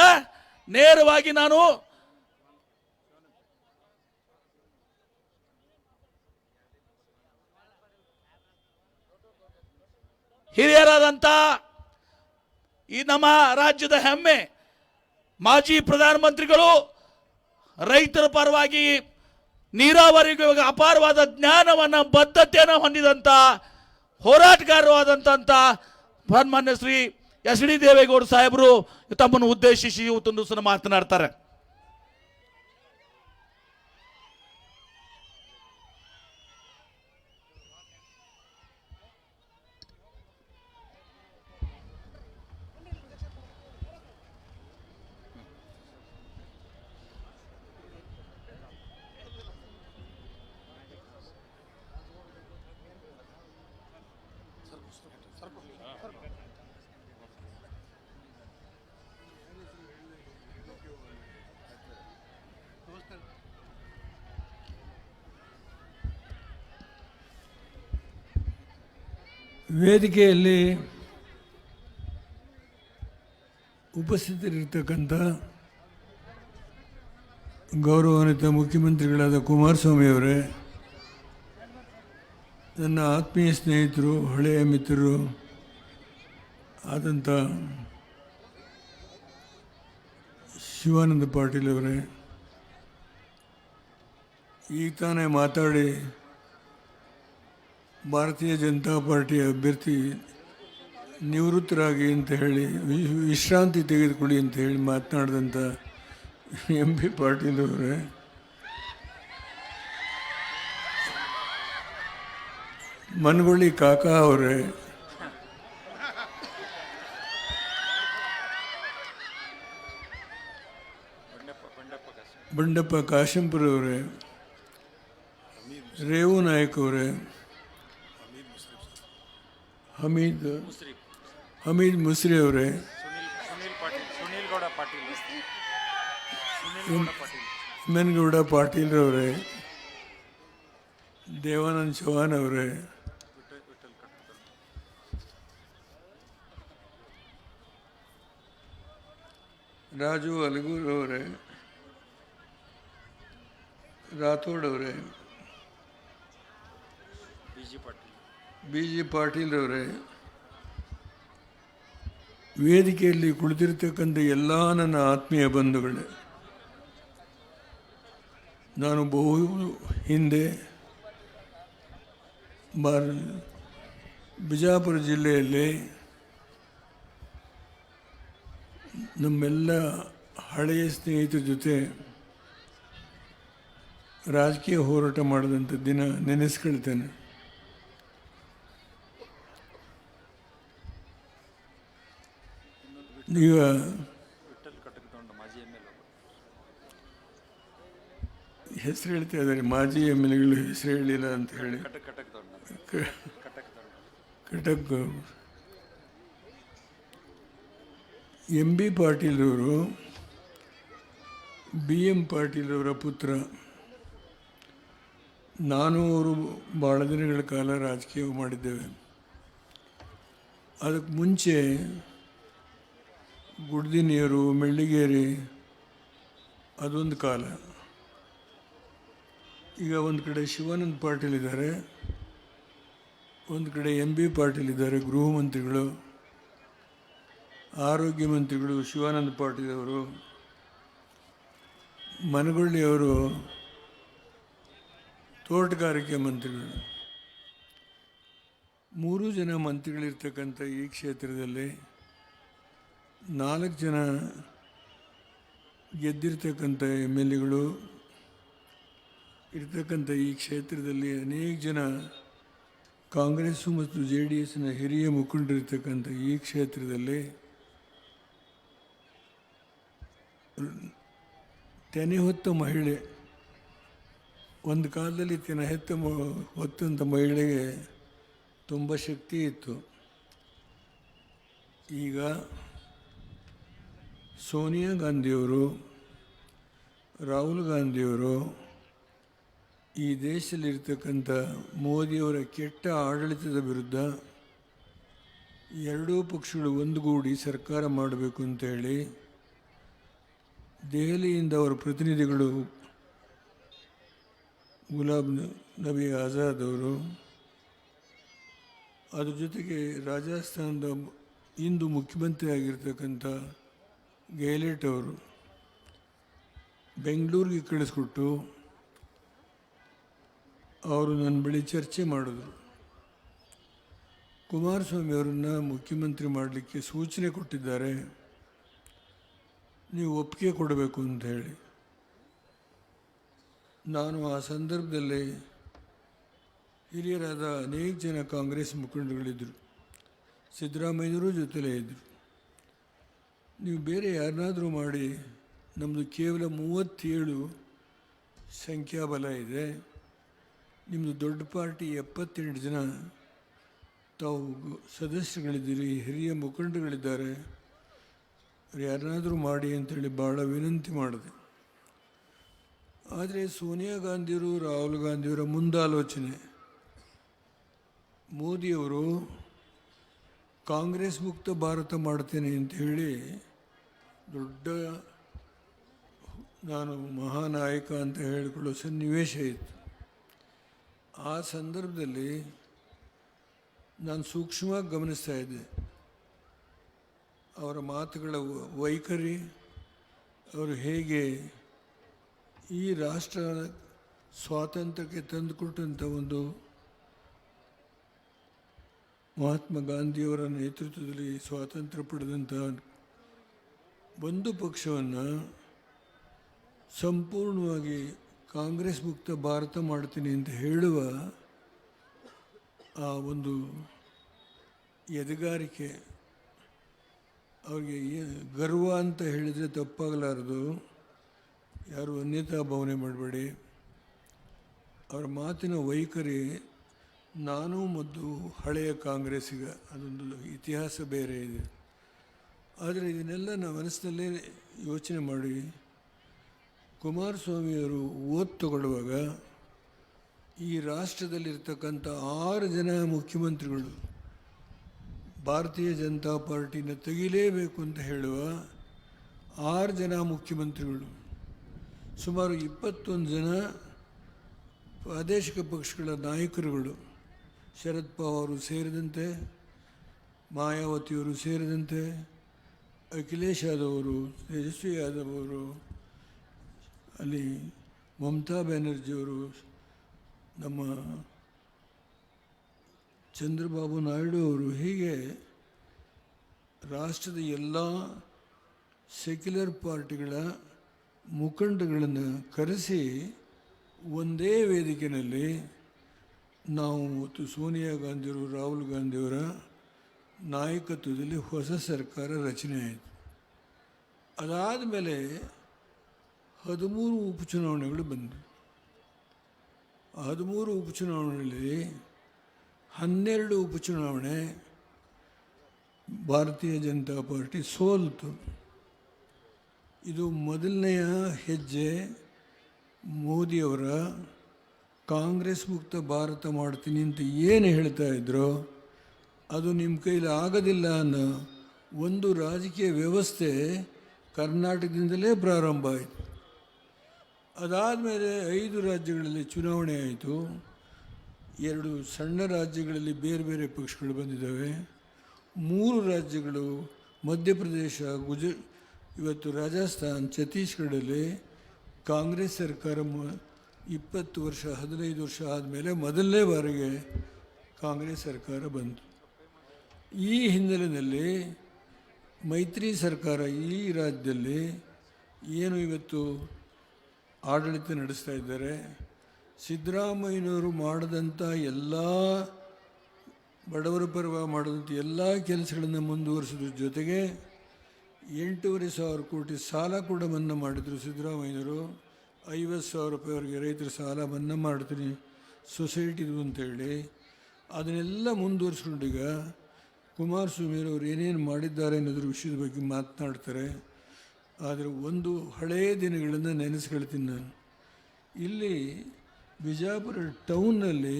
ನೇರವಾಗಿ ನಾನು ಹಿರಿಯರಾದಂಥ ಈ ನಮ್ಮ ರಾಜ್ಯದ ಹೆಮ್ಮೆ ಮಾಜಿ ಪ್ರಧಾನಮಂತ್ರಿಗಳು, ರೈತರ ಪರವಾಗಿ ನೀರಾವರಿಗೆ ಅಪಾರವಾದ ಜ್ಞಾನವನ್ನು ಬದ್ಧತೆಯನ್ನು ಹೊಂದಿದಂಥ ಹೋರಾಟಗಾರರಾದಂಥ ಸನ್ಮಾನ್ಯ ಶ್ರೀ ಎಚ್ ಡಿ ದೇವೇಗೌಡ ಸಾಹೇಬರು ತಮ್ಮನ್ನು ಉದ್ದೇಶಿಸಿ ಇವತ್ತೊಂದು ಸಲ ಮಾತನಾಡ್ತಾರೆ. ವೇದಿಕೆಯಲ್ಲಿ ಉಪಸ್ಥಿತರಿರ್ತಕ್ಕಂಥ ಗೌರವಾನ್ವಿತ ಮುಖ್ಯಮಂತ್ರಿಗಳಾದ ಕುಮಾರಸ್ವಾಮಿ ಅವರೇ, ನನ್ನ ಆತ್ಮೀಯ ಸ್ನೇಹಿತರು, ಹಳೆಯ ಮಿತ್ರರು ಆದಂಥ ಶಿವಾನಂದ ಪಾಟೀಲ್ ಅವರೇ, ಈಗ ತಾನೇ ಮಾತಾಡಿ ಭಾರತೀಯ ಜನತಾ ಪಾರ್ಟಿ ಅಭ್ಯರ್ಥಿ ನಿವೃತ್ತರಾಗಿ ಅಂತ ಹೇಳಿ ವಿಶ್ರಾಂತಿ ತೆಗೆದುಕೊಳ್ಳಿ ಅಂತ ಹೇಳಿ ಮಾತನಾಡಿದಂಥ MP ಪಾಟೀಲ್ ಅವರೇ, ಮನಗೊಳ್ಳಿ ಕಾಕಾ ಅವರೇ, ಬಂಡಪ್ಪ ಕಾಶಂಪುರ ಅವರೇ, ರೇವು ನಾಯಕ್ ಅವರೇ, ಹಮೀದ್ ಮುಸ್ರಿ ಅವರೇ, ಹಿಮನ್ಗೌಡ ಪಾಟೀಲ್ ಅವರೇ, ದೇವಾನಂದ್ ಚೌಹಾಣ್ ಅವರೇ, ರಾಜು ಅಲಗೂರ್ ಅವರೇ, ರಾಥೋಡ್ ಅವರೇ, BG ಪಾಟೀಲ್ ಅವರೇ, ವೇದಿಕೆಯಲ್ಲಿ ಕುಳಿತಿರ್ತಕ್ಕಂಥ ಎಲ್ಲ ನನ್ನ ಆತ್ಮೀಯ ಬಂಧುಗಳೇ, ನಾನು ಬಹು ಹಿಂದೆ ಬಿಜಾಪುರ ಜಿಲ್ಲೆಯಲ್ಲಿ ನಮ್ಮೆಲ್ಲ ಹಳೆಯ ಸ್ನೇಹಿತರ ಜೊತೆ ರಾಜಕೀಯ ಹೋರಾಟ ಮಾಡಿದಂಥ ದಿನ ನೆನೆಸ್ಕೊಳ್ತೇನೆ. ಈಗ ಹೆಸರು ಹೇಳ್ತಾ ಇದ್ದಾರೆ, ಮಾಜಿ MLAಗಳು ಹೆಸರು ಹೇಳಿಲ್ಲ ಅಂತ ಹೇಳಿ. ಕಟಕ್ MB ಪಾಟೀಲ್ ಅವರು BM ಪಾಟೀಲ್ ಅವರ ಪುತ್ರ. ನಾನು ಅವರು ಭಾಳ ದಿನಗಳ ಕಾಲ ರಾಜಕೀಯ ಮಾಡಿದ್ದೇವೆ. ಅದಕ್ಕೆ ಮುಂಚೆ ಗುಡ್ದಿನಿಯರು, ಮೆಳ್ಳಿಗೇರಿ ಅದೊಂದು ಕಾಲ. ಈಗ ಒಂದು ಕಡೆ ಶಿವಾನಂದ ಪಾಟೀಲ್ ಇದ್ದಾರೆ, ಒಂದು ಕಡೆ MB ಪಾಟೀಲ್ ಇದ್ದಾರೆ, ಗೃಹ ಮಂತ್ರಿಗಳು, ಆರೋಗ್ಯ ಮಂತ್ರಿಗಳು ಶಿವಾನಂದ ಪಾಟೀಲ್ ಅವರು, ಮನಗೊಳ್ಳಿ ಅವರು ತೋಟಗಾರಿಕೆ ಮಂತ್ರಿಗಳು. 3 ಜನ ಮಂತ್ರಿಗಳಿರ್ತಕ್ಕಂಥ ಈ ಕ್ಷೇತ್ರದಲ್ಲಿ 4 ಜನ ಗೆದ್ದಿರ್ತಕ್ಕಂಥ MLAಗಳು ಇರ್ತಕ್ಕಂಥ ಈ ಕ್ಷೇತ್ರದಲ್ಲಿ ಅನೇಕ ಜನ ಕಾಂಗ್ರೆಸ್ಸು ಮತ್ತು ಜೆ ಡಿ ಎಸ್ನ ಹಿರಿಯ ಮುಖಂಡರಿರ್ತಕ್ಕಂಥ ಈ ಕ್ಷೇತ್ರದಲ್ಲಿ ತೆನೆ ಹೊತ್ತ ಮಹಿಳೆ, ಒಂದು ಕಾಲದಲ್ಲಿ ತೆನೆ ಹೊತ್ತಂಥ ಮಹಿಳೆಗೆ ತುಂಬ ಶಕ್ತಿ ಇತ್ತು. ಈಗ ಸೋನಿಯಾ ಗಾಂಧಿಯವರು, ರಾಹುಲ್ ಗಾಂಧಿಯವರು ಈ ದೇಶದಲ್ಲಿರ್ತಕ್ಕಂಥ ಮೋದಿಯವರ ಕೆಟ್ಟ ಆಡಳಿತದ ವಿರುದ್ಧ ಎರಡೂ ಪಕ್ಷಗಳು ಒಂದುಗೂಡಿ ಸರ್ಕಾರ ಮಾಡಬೇಕು ಅಂತೇಳಿ ದೆಹಲಿಯಿಂದ ಅವರ ಪ್ರತಿನಿಧಿಗಳು ಗುಲಾಬ್ ನಬಿ ಆಜಾದ್ ಅವರು, ಅದ್ರ ಜೊತೆಗೆ ರಾಜಸ್ಥಾನದ ಇಂದು ಮುಖ್ಯಮಂತ್ರಿ ಆಗಿರ್ತಕ್ಕಂಥ ಗೆಹ್ಲೋಟ್ ಅವರು ಬೆಂಗಳೂರಿಗೆ ಕಳಿಸ್ಕೊಟ್ಟು ಅವರು ನನ್ನ ಬಳಿ ಚರ್ಚೆ ಮಾಡಿದ್ರು. ಕುಮಾರಸ್ವಾಮಿ ಅವರನ್ನು ಮುಖ್ಯಮಂತ್ರಿ ಮಾಡಲಿಕ್ಕೆ ಸೂಚನೆ ಕೊಟ್ಟಿದ್ದಾರೆ, ನೀವು ಒಪ್ಪಿಗೆ ಕೊಡಬೇಕು ಅಂತ ಹೇಳಿ. ನಾನು ಆ ಸಂದರ್ಭದಲ್ಲಿ ಹಿರಿಯರಾದ ಅನೇಕ ಜನ ಕಾಂಗ್ರೆಸ್ ಮುಖಂಡರುಗಳಿದ್ದರು, ಸಿದ್ದರಾಮಯ್ಯನವರು ಜೊತೆಲೇ ಇದ್ದರು. ನೀವು ಬೇರೆ ಯಾರನ್ನಾದರೂ ಮಾಡಿ, ನಮ್ಮದು ಕೇವಲ 37 ಸಂಖ್ಯಾಬಲ ಇದೆ, ನಿಮ್ಮದು ದೊಡ್ಡ ಪಾರ್ಟಿ 78 ಜನ ತಾವು ಸದಸ್ಯರುಗಳಿದ್ದೀರಿ, ಹಿರಿಯ ಮುಖಂಡರುಗಳಿದ್ದಾರೆ, ಯಾರನ್ನಾದರೂ ಮಾಡಿ ಅಂತೇಳಿ ಭಾಳ ವಿನಂತಿ ಮಾಡಿದೆ. ಆದರೆ ಸೋನಿಯಾ ಗಾಂಧಿಯವರು, ರಾಹುಲ್ ಗಾಂಧಿಯವರ ಮುಂದಾಲೋಚನೆ, ಮೋದಿಯವರು ಕಾಂಗ್ರೆಸ್ ಮುಕ್ತ ಭಾರತ ಮಾಡ್ತೇನೆ ಅಂತ ಹೇಳಿ ದೊಡ್ಡ ನಾನು ಮಹಾನಾಯಕ ಅಂತ ಹೇಳಿಕೊಳ್ಳೋ ಸನ್ನಿವೇಶ ಇತ್ತು. ಆ ಸಂದರ್ಭದಲ್ಲಿ ನಾನು ಸೂಕ್ಷ್ಮವಾಗಿ ಗಮನಿಸ್ತಾ ಇದ್ದೆ ಅವರ ಮಾತುಗಳ ವೈಖರಿ, ಅವರು ಹೇಗೆ ಈ ರಾಷ್ಟ್ರ ಸ್ವಾತಂತ್ರ್ಯಕ್ಕೆ ತಂದುಕೊಟ್ಟಂಥ ಒಂದು ಮಹಾತ್ಮ ಗಾಂಧಿಯವರ ನೇತೃತ್ವದಲ್ಲಿ ಸ್ವಾತಂತ್ರ್ಯ ಪಡೆದಂಥ ಒಂದು ಪಕ್ಷವನ್ನು ಸಂಪೂರ್ಣವಾಗಿ ಕಾಂಗ್ರೆಸ್ ಮುಕ್ತ ಭಾರತ ಮಾಡ್ತೀನಿ ಅಂತ ಹೇಳುವ ಆ ಒಂದು ಎದೆಗಾರಿಕೆ, ಅವ್ರಿಗೆ ಗರ್ವ ಅಂತ ಹೇಳಿದರೆ ತಪ್ಪಾಗಲಾರದು, ಯಾರು ಅನ್ಯತಾ ಭಾವನೆ ಮಾಡಬೇಡಿ. ಅವರ ಮಾತಿನ ವೈಖರಿ, ನಾನು ಮತ್ತು ಹಳೆಯ ಕಾಂಗ್ರೆಸ್ಸಿಗ ಅದೊಂದು ಇತಿಹಾಸ ಬೇರೆ ಇದೆ. ಆದರೆ ಇದನ್ನೆಲ್ಲ ನಾವು ಮನಸ್ಸಿನಲ್ಲೇ ಯೋಚನೆ ಮಾಡಿ ಕುಮಾರಸ್ವಾಮಿಯವರು ಓದ್ ತಗೊಳ್ಳುವಾಗ ಈ ರಾಷ್ಟ್ರದಲ್ಲಿರ್ತಕ್ಕಂಥ 6 ಜನ ಮುಖ್ಯಮಂತ್ರಿಗಳು ಭಾರತೀಯ ಜನತಾ ಪಾರ್ಟಿನ ತೆಗಿಲೇಬೇಕು ಅಂತ ಹೇಳುವ 6 ಜನ ಮುಖ್ಯಮಂತ್ರಿಗಳು, ಸುಮಾರು 21 ಜನ ಪ್ರಾದೇಶಿಕ ಪಕ್ಷಗಳ ನಾಯಕರುಗಳು, ಶರದ್ ಪವಾರ್ ಸೇರಿದಂತೆ, ಮಾಯಾವತಿಯವರು ಸೇರಿದಂತೆ, ಅಖಿಲೇಶ್ ಯಾದವ್ ಅವರು, ತೇಜಸ್ವಿ ಯಾದವ್ ಅವರು, ಅಲ್ಲಿ ಮಮತಾ ಬ್ಯಾನರ್ಜಿಯವರು, ನಮ್ಮ ಚಂದ್ರಬಾಬು ನಾಯ್ಡು ಅವರು, ಹೀಗೆ ರಾಷ್ಟ್ರದ ಎಲ್ಲ ಸೆಕ್ಯುಲರ್ ಪಾರ್ಟಿಗಳ ಮುಖಂಡಗಳನ್ನು ಕರೆಸಿ ಒಂದೇ ವೇದಿಕೆಯಲ್ಲಿ ನಾವು ಮತ್ತು ಸೋನಿಯಾ ಗಾಂಧಿಯವರು, ರಾಹುಲ್ ಗಾಂಧಿಯವರ ನಾಯಕತ್ವದಲ್ಲಿ ಹೊಸ ಸರ್ಕಾರ ರಚನೆ ಆಯಿತು. ಅದಾದ ಮೇಲೆ 13 ಉಪಚುನಾವಣೆಗಳು ಬಂದವು. 13 ಉಪಚುನಾವಣೆಯಲ್ಲಿ 12 ಉಪಚುನಾವಣೆ ಭಾರತೀಯ ಜನತಾ ಪಾರ್ಟಿ ಸೋಲ್ತು. ಇದು ಮೊದಲನೆಯ ಹೆಜ್ಜೆ ಮೋದಿಯವರ ಕಾಂಗ್ರೆಸ್ ಮುಕ್ತ ಭಾರತ ಮಾಡ್ತೀನಿ ಅಂತ ಏನು ಹೇಳ್ತಾ ಇದ್ರೋ ಅದು ನಿಮ್ಮ ಕೈಲಿ ಆಗೋದಿಲ್ಲ ಅನ್ನೋ ಒಂದು ರಾಜಕೀಯ ವ್ಯವಸ್ಥೆ ಕರ್ನಾಟಕದಿಂದಲೇ ಪ್ರಾರಂಭ ಆಯಿತು. ಅದಾದಮೇಲೆ 5 ರಾಜ್ಯಗಳಲ್ಲಿ ಚುನಾವಣೆ ಆಯಿತು. 2 ಸಣ್ಣ ರಾಜ್ಯಗಳಲ್ಲಿ ಬೇರೆ ಬೇರೆ ಪಕ್ಷಗಳು ಬಂದಿದ್ದಾವೆ. 3 ರಾಜ್ಯಗಳು ಮಧ್ಯಪ್ರದೇಶ, ಇವತ್ತು ರಾಜಸ್ಥಾನ್, ಛತ್ತೀಸ್ಗಢಲ್ಲಿ ಕಾಂಗ್ರೆಸ್ ಸರ್ಕಾರ 20 ವರ್ಷ 15 ವರ್ಷ ಆದಮೇಲೆ ಮೊದಲನೇ ಬಾರಿಗೆ ಕಾಂಗ್ರೆಸ್ ಸರ್ಕಾರ ಬಂತು. ಈ ಹಿನ್ನೆಲೆಯಲ್ಲಿ ಮೈತ್ರಿ ಸರ್ಕಾರ ಈ ರಾಜ್ಯದಲ್ಲಿ ಏನು ಇವತ್ತು ಆಡಳಿತ ನಡೆಸ್ತಾ ಇದ್ದಾರೆ, ಸಿದ್ದರಾಮಯ್ಯನವರು ಮಾಡಿದಂಥ ಎಲ್ಲ ಬಡವರ ಪರವಾಗಿ ಮಾಡಿದಂಥ ಎಲ್ಲ ಕೆಲಸಗಳನ್ನು ಮುಂದುವರಿಸಿದ್ರ ಜೊತೆಗೆ 8,500 ಕೋಟಿ ಸಾಲ ಕೂಡ ಮನ್ನಾ ಮಾಡಿದರು ಸಿದ್ದರಾಮಯ್ಯನವರು. 50,000 ರೂಪಾಯಿವರೆಗೆ ರೈತರ ಸಾಲ ಮನ್ನಾ ಮಾಡ್ತೀನಿ ಸೊಸೈಟಿದು ಅಂತೇಳಿ ಅದನ್ನೆಲ್ಲ ಮುಂದುವರಿಸ್ಕೊಂಡು ಈಗ ಕುಮಾರಸ್ವಾಮಿಯವರು ಏನೇನು ಮಾಡಿದ್ದಾರೆ ಅನ್ನೋದ್ರ ವಿಷಯದ ಬಗ್ಗೆ ಮಾತನಾಡ್ತಾರೆ. ಆದರೆ ಒಂದು ಹಳೆಯ ದಿನಗಳನ್ನು ನೆನೆಸ್ಕೊಳ್ತೀನಿ ನಾನು. ಇಲ್ಲಿ ಬಿಜಾಪುರ ಟೌನ್ನಲ್ಲಿ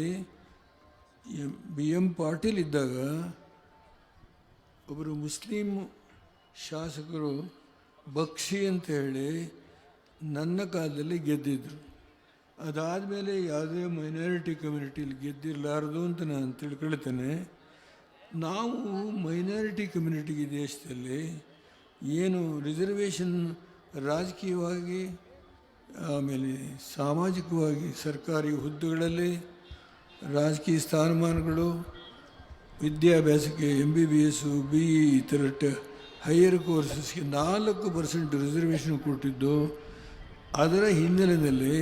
BM ಪಾಟೀಲ್ ಇದ್ದಾಗ ಒಬ್ಬರು ಮುಸ್ಲಿಂ ಶಾಸಕರು ಬಕ್ಷಿ ಅಂತ ಹೇಳಿ ನನ್ನ ಕಾಲದಲ್ಲಿ ಗೆದ್ದಿದ್ರು. ಅದಾದಮೇಲೆ ಯಾವುದೇ ಮೈನಾರಿಟಿ ಕಮ್ಯುನಿಟಿಲಿ ಗೆದ್ದಿರಲಾರ್ದು ಅಂತ ನಾನು ತಿಳ್ಕೊಳ್ತೇನೆ. ನಾವು ಮೈನಾರಿಟಿ ಕಮ್ಯುನಿಟಿಗೆ ದೇಶದಲ್ಲಿ ಏನು ರಿಸರ್ವೇಷನ್ ರಾಜಕೀಯವಾಗಿ ಆಮೇಲೆ ಸಾಮಾಜಿಕವಾಗಿ ಸರ್ಕಾರಿ ಹುದ್ದೆಗಳಲ್ಲಿ ರಾಜಕೀಯ ಸ್ಥಾನಮಾನಗಳು ವಿದ್ಯಾಭ್ಯಾಸಕ್ಕೆ MBBS BE ಈ ಥರ ಹೈಯರ್ ಕೋರ್ಸಸ್ಗೆ 4% ರಿಸರ್ವೇಷನ್ ಕೊಟ್ಟಿದ್ದು. ಅದರ ಹಿನ್ನೆಲೆಯಲ್ಲಿ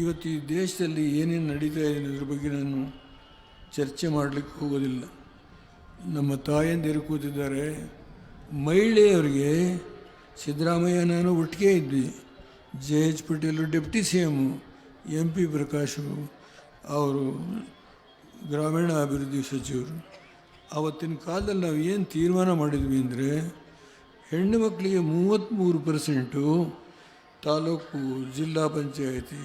ಇವತ್ತು ಈ ದೇಶದಲ್ಲಿ ಏನೇನು ನಡೀತಾ ಇದೆ ಅನ್ನೋದ್ರ ಬಗ್ಗೆ ನಾನು ಚರ್ಚೆ ಮಾಡಲಿಕ್ಕೆ ಹೋಗೋದಿಲ್ಲ. ನಮ್ಮ ತಾಯಂದಿರು ಕೂತಿದ್ದಾರೆ. ಮಹಿಳೆಯವರಿಗೆ ಸಿದ್ದರಾಮಯ್ಯ ನಾನು ಒಟ್ಟಿಗೆ ಇದ್ವಿ. JH Patel deputy CM, MP Prakash ಅವರು ಗ್ರಾಮೀಣಾಭಿವೃದ್ಧಿ ಸಚಿವರು. ಆವತ್ತಿನ ಕಾಲದಲ್ಲಿ ನಾವು ಏನು ತೀರ್ಮಾನ ಮಾಡಿದ್ವಿ ಅಂದರೆ ಹೆಣ್ಣು ಮಕ್ಕಳಿಗೆ 33% ತಾಲೂಕು, ಜಿಲ್ಲಾ ಪಂಚಾಯತಿ,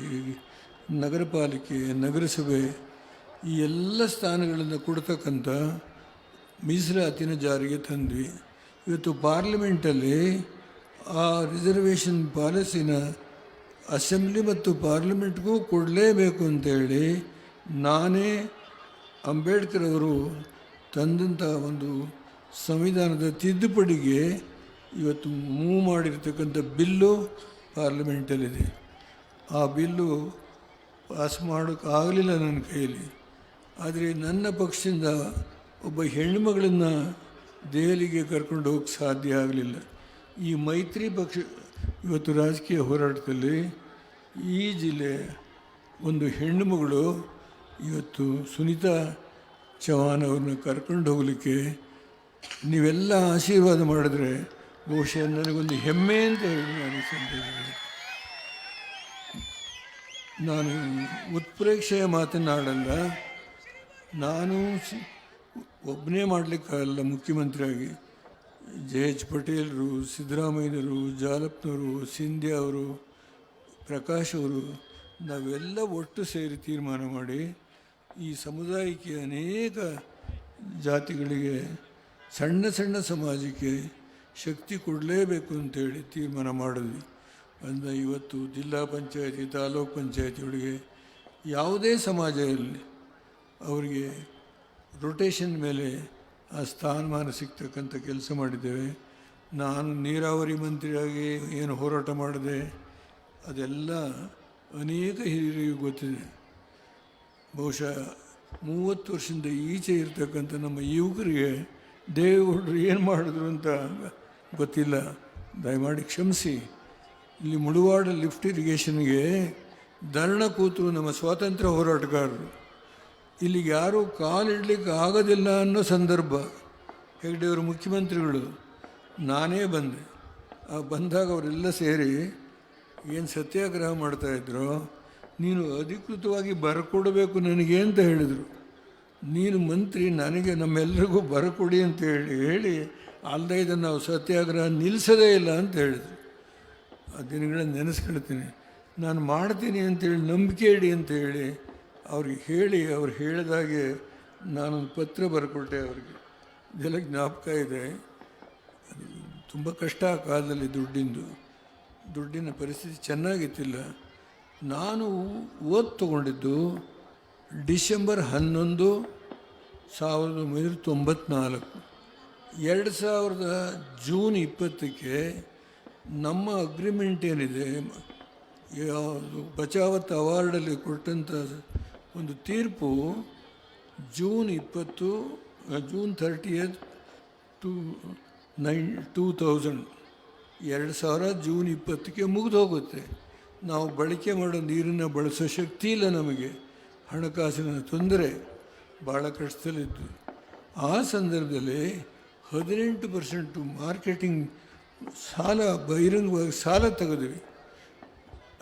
ನಗರ ಪಾಲಿಕೆ, ನಗರಸಭೆ ಈ ಎಲ್ಲ ಸ್ಥಾನಗಳನ್ನು ಕೊಡ್ತಕ್ಕಂಥ ಮೀಸಲಾತಿನ ಜಾರಿಗೆ ತಂದ್ವಿ. ಇವತ್ತು ಪಾರ್ಲಿಮೆಂಟಲ್ಲಿ ಆ ರಿಸರ್ವೇಷನ್ ಪಾಲಿಸಿನ ಅಸೆಂಬ್ಲಿ ಮತ್ತು ಪಾರ್ಲಿಮೆಂಟ್ಗೂ ಕೊಡಲೇಬೇಕು ಅಂತೇಳಿ ನಾನೇ ಅಂಬೇಡ್ಕರ್ ಅವರು ತಂದಂಥ ಒಂದು ಸಂವಿಧಾನದ ತಿದ್ದುಪಡಿಗೆ ಇವತ್ತು ಮೂವ್ ಮಾಡಿರ್ತಕ್ಕಂಥ ಬಿಲ್ಲು ಪಾರ್ಲಿಮೆಂಟಲ್ಲಿದೆ. ಆ ಬಿಲ್ಲು ಪಾಸ್ ಮಾಡೋಕ್ಕಾಗಲಿಲ್ಲ ನನ್ನ ಕೈಯಲ್ಲಿ. ಆದರೆ ನನ್ನ ಪಕ್ಷದಿಂದ ಒಬ್ಬ ಹೆಣ್ಣುಮಗಳನ್ನು ದೆಹಲಿಗೆ ಕರ್ಕೊಂಡು ಹೋಗಕ್ಕೆ ಸಾಧ್ಯ ಆಗಲಿಲ್ಲ. ಈ ಮೈತ್ರಿ ಪಕ್ಷ ಇವತ್ತು ರಾಜಕೀಯ ಹೋರಾಟದಲ್ಲಿ ಈ ಜಿಲ್ಲೆ ಒಂದು ಹೆಣ್ಣುಮಗಳು ಇವತ್ತು ಸುನೀತಾ ಚೌಹಾಣ್ ಅವ್ರನ್ನ ಕರ್ಕೊಂಡು ಹೋಗಲಿಕ್ಕೆ ನೀವೆಲ್ಲ ಆಶೀರ್ವಾದ ಮಾಡಿದ್ರೆ ಬಹುಶಃ ನನಗೊಂದು ಹೆಮ್ಮೆ ಅಂತ ಹೇಳಿ ನಾನು ಸಂತೋಷ. ನಾನು ಉತ್ಪ್ರೇಕ್ಷೆಯ ಮಾತನಾಡಲ್ಲ. ನಾನು ಒಬ್ಬನೇ ಮಾಡಲಿಕ್ಕಾಗಲ್ಲ ಮುಖ್ಯಮಂತ್ರಿಯಾಗಿ. JH ಪಟೇಲರು, ಸಿದ್ದರಾಮಯ್ಯನವರು, ಜಾಲಪ್ಪನವರು, ಸಿಂಧ್ಯಾ ಅವರು, ಪ್ರಕಾಶ್ ಅವರು ನಾವೆಲ್ಲ ಒಟ್ಟು ಸೇರಿ ತೀರ್ಮಾನ ಮಾಡಿ ಈ ಸಮುದಾಯಕ್ಕೆ ಅನೇಕ ಜಾತಿಗಳಿಗೆ ಸಣ್ಣ ಸಣ್ಣ ಸಮಾಜಕ್ಕೆ ಶಕ್ತಿ ಕೊಡಲೇಬೇಕು ಅಂತೇಳಿ ತೀರ್ಮಾನ ಮಾಡಿದ್ವಿ. ಅಂದರೆ ಇವತ್ತು ಜಿಲ್ಲಾ ಪಂಚಾಯತಿ, ತಾಲೂಕು ಪಂಚಾಯತಿಯೊಳಗೆ ಯಾವುದೇ ಸಮಾಜ ಇರಲಿ ಅವರಿಗೆ ರೊಟೇಷನ್ ಮೇಲೆ ಆ ಸ್ಥಾನಮಾನ ಸಿಗ್ತಕ್ಕಂಥ ಕೆಲಸ ಮಾಡಿದ್ದೇವೆ. ನಾನು ನೀರಾವರಿ ಮಂತ್ರಿಯಾಗಿ ಏನು ಹೋರಾಟ ಮಾಡಿದೆ ಅದೆಲ್ಲ ಅನೇಕ ಹಿರಿಯರಿಗೆ ಗೊತ್ತಿದೆ. ಬಹುಶಃ 30 ವರ್ಷದಿಂದ ಈಚೆ ಇರ್ತಕ್ಕಂಥ ನಮ್ಮ ಯುವಕರಿಗೆ ದೇವೇಗೌಡರು ಏನು ಮಾಡಿದ್ರು ಅಂತ ಗೊತ್ತಿಲ್ಲ. ದಯಮಾಡಿ ಕ್ಷಮಿಸಿ. ಇಲ್ಲಿ ಮುಳುವಾಡ ಲಿಫ್ಟ್ ಇರಿಗೇಷನ್ಗೆ ಧರಣ ಕೂತರು ನಮ್ಮ ಸ್ವಾತಂತ್ರ್ಯ ಹೋರಾಟಗಾರರು. ಇಲ್ಲಿಗೆ ಯಾರೂ ಕಾಲಿಡಲಿಕ್ಕೆ ಆಗೋದಿಲ್ಲ ಅನ್ನೋ ಸಂದರ್ಭ. ಹೆಗ್ಡೆಯವರು ಮುಖ್ಯಮಂತ್ರಿಗಳು, ನಾನೇ ಬಂದೆ. ಬಂದಾಗ ಅವರೆಲ್ಲ ಸೇರಿ ಏನು ಸತ್ಯಾಗ್ರಹ ಮಾಡ್ತಾಯಿದ್ರು, ನೀನು ಅಧಿಕೃತವಾಗಿ ಬರಕೊಡಬೇಕು ನನಗೆ ಅಂತ ಹೇಳಿದರು. ನೀನು ಮಂತ್ರಿ, ನನಗೆ ನಮ್ಮೆಲ್ಲರಿಗೂ ಬರಕೊಡಿ ಅಂತ ಹೇಳಿ ಅಲ್ಲದೆ ಇದನ್ನು ನಾವು ಸತ್ಯಾಗ್ರಹ ನಿಲ್ಲಿಸೋದೇ ಇಲ್ಲ ಅಂತ ಹೇಳಿದರು. ಆ ದಿನಗಳನ್ನು ನೆನೆಸ್ಕೊಳ್ತೀನಿ. ನಾನು ಮಾಡ್ತೀನಿ ಅಂತೇಳಿ ನಂಬಿಕೆ ಇಡಿ ಅಂತ ಹೇಳಿ ಅವ್ರಿಗೆ ಹೇಳಿ ಅವ್ರು ಹೇಳಿದಾಗೆ ನಾನೊಂದು ಪತ್ರ ಬರೆಕೊಟ್ಟೆ ಅವರಿಗೆ. ಇದೆಲ್ಲ ಜ್ಞಾಪಕ ಇದೆ. ತುಂಬ ಕಷ್ಟ ಆ ಕಾಲದಲ್ಲಿ ದುಡ್ಡಿನ ಪರಿಸ್ಥಿತಿ ಚೆನ್ನಾಗಿತ್ತಿಲ್ಲ. ನಾನು ಓದ್ ತಗೊಂಡಿದ್ದು ಡಿಸೆಂಬರ್ 11, 1994. 2000 ಜೂನ್ 20ಕ್ಕೆ ನಮ್ಮ ಅಗ್ರಿಮೆಂಟ್ ಏನಿದೆ, ಯಾವುದು ಬಚಾವತ್ ಅವಾರ್ಡಲ್ಲಿ ಕೊಟ್ಟಂಥ ಒಂದು ತೀರ್ಪು ಜೂನ್ 30 2000 ಜೂನ್ 20ಕ್ಕೆ ಮುಗಿದು ಹೋಗುತ್ತೆ. ನಾವು ಬಳಕೆ ಮಾಡೋ ನೀರನ್ನು ಬಳಸೋ ಶಕ್ತಿ ಇಲ್ಲ ನಮಗೆ, ಹಣಕಾಸಿನ ತೊಂದರೆ. ಭಾಳ ಕಷ್ಟದಲ್ಲಿದ್ದು. ಆ ಸಂದರ್ಭದಲ್ಲಿ 18% ಮಾರ್ಕೆಟಿಂಗ್ ಸಾಲ, ಬಹಿರಂಗವಾಗಿ ಸಾಲ ತೆಗೆದ್ವಿ.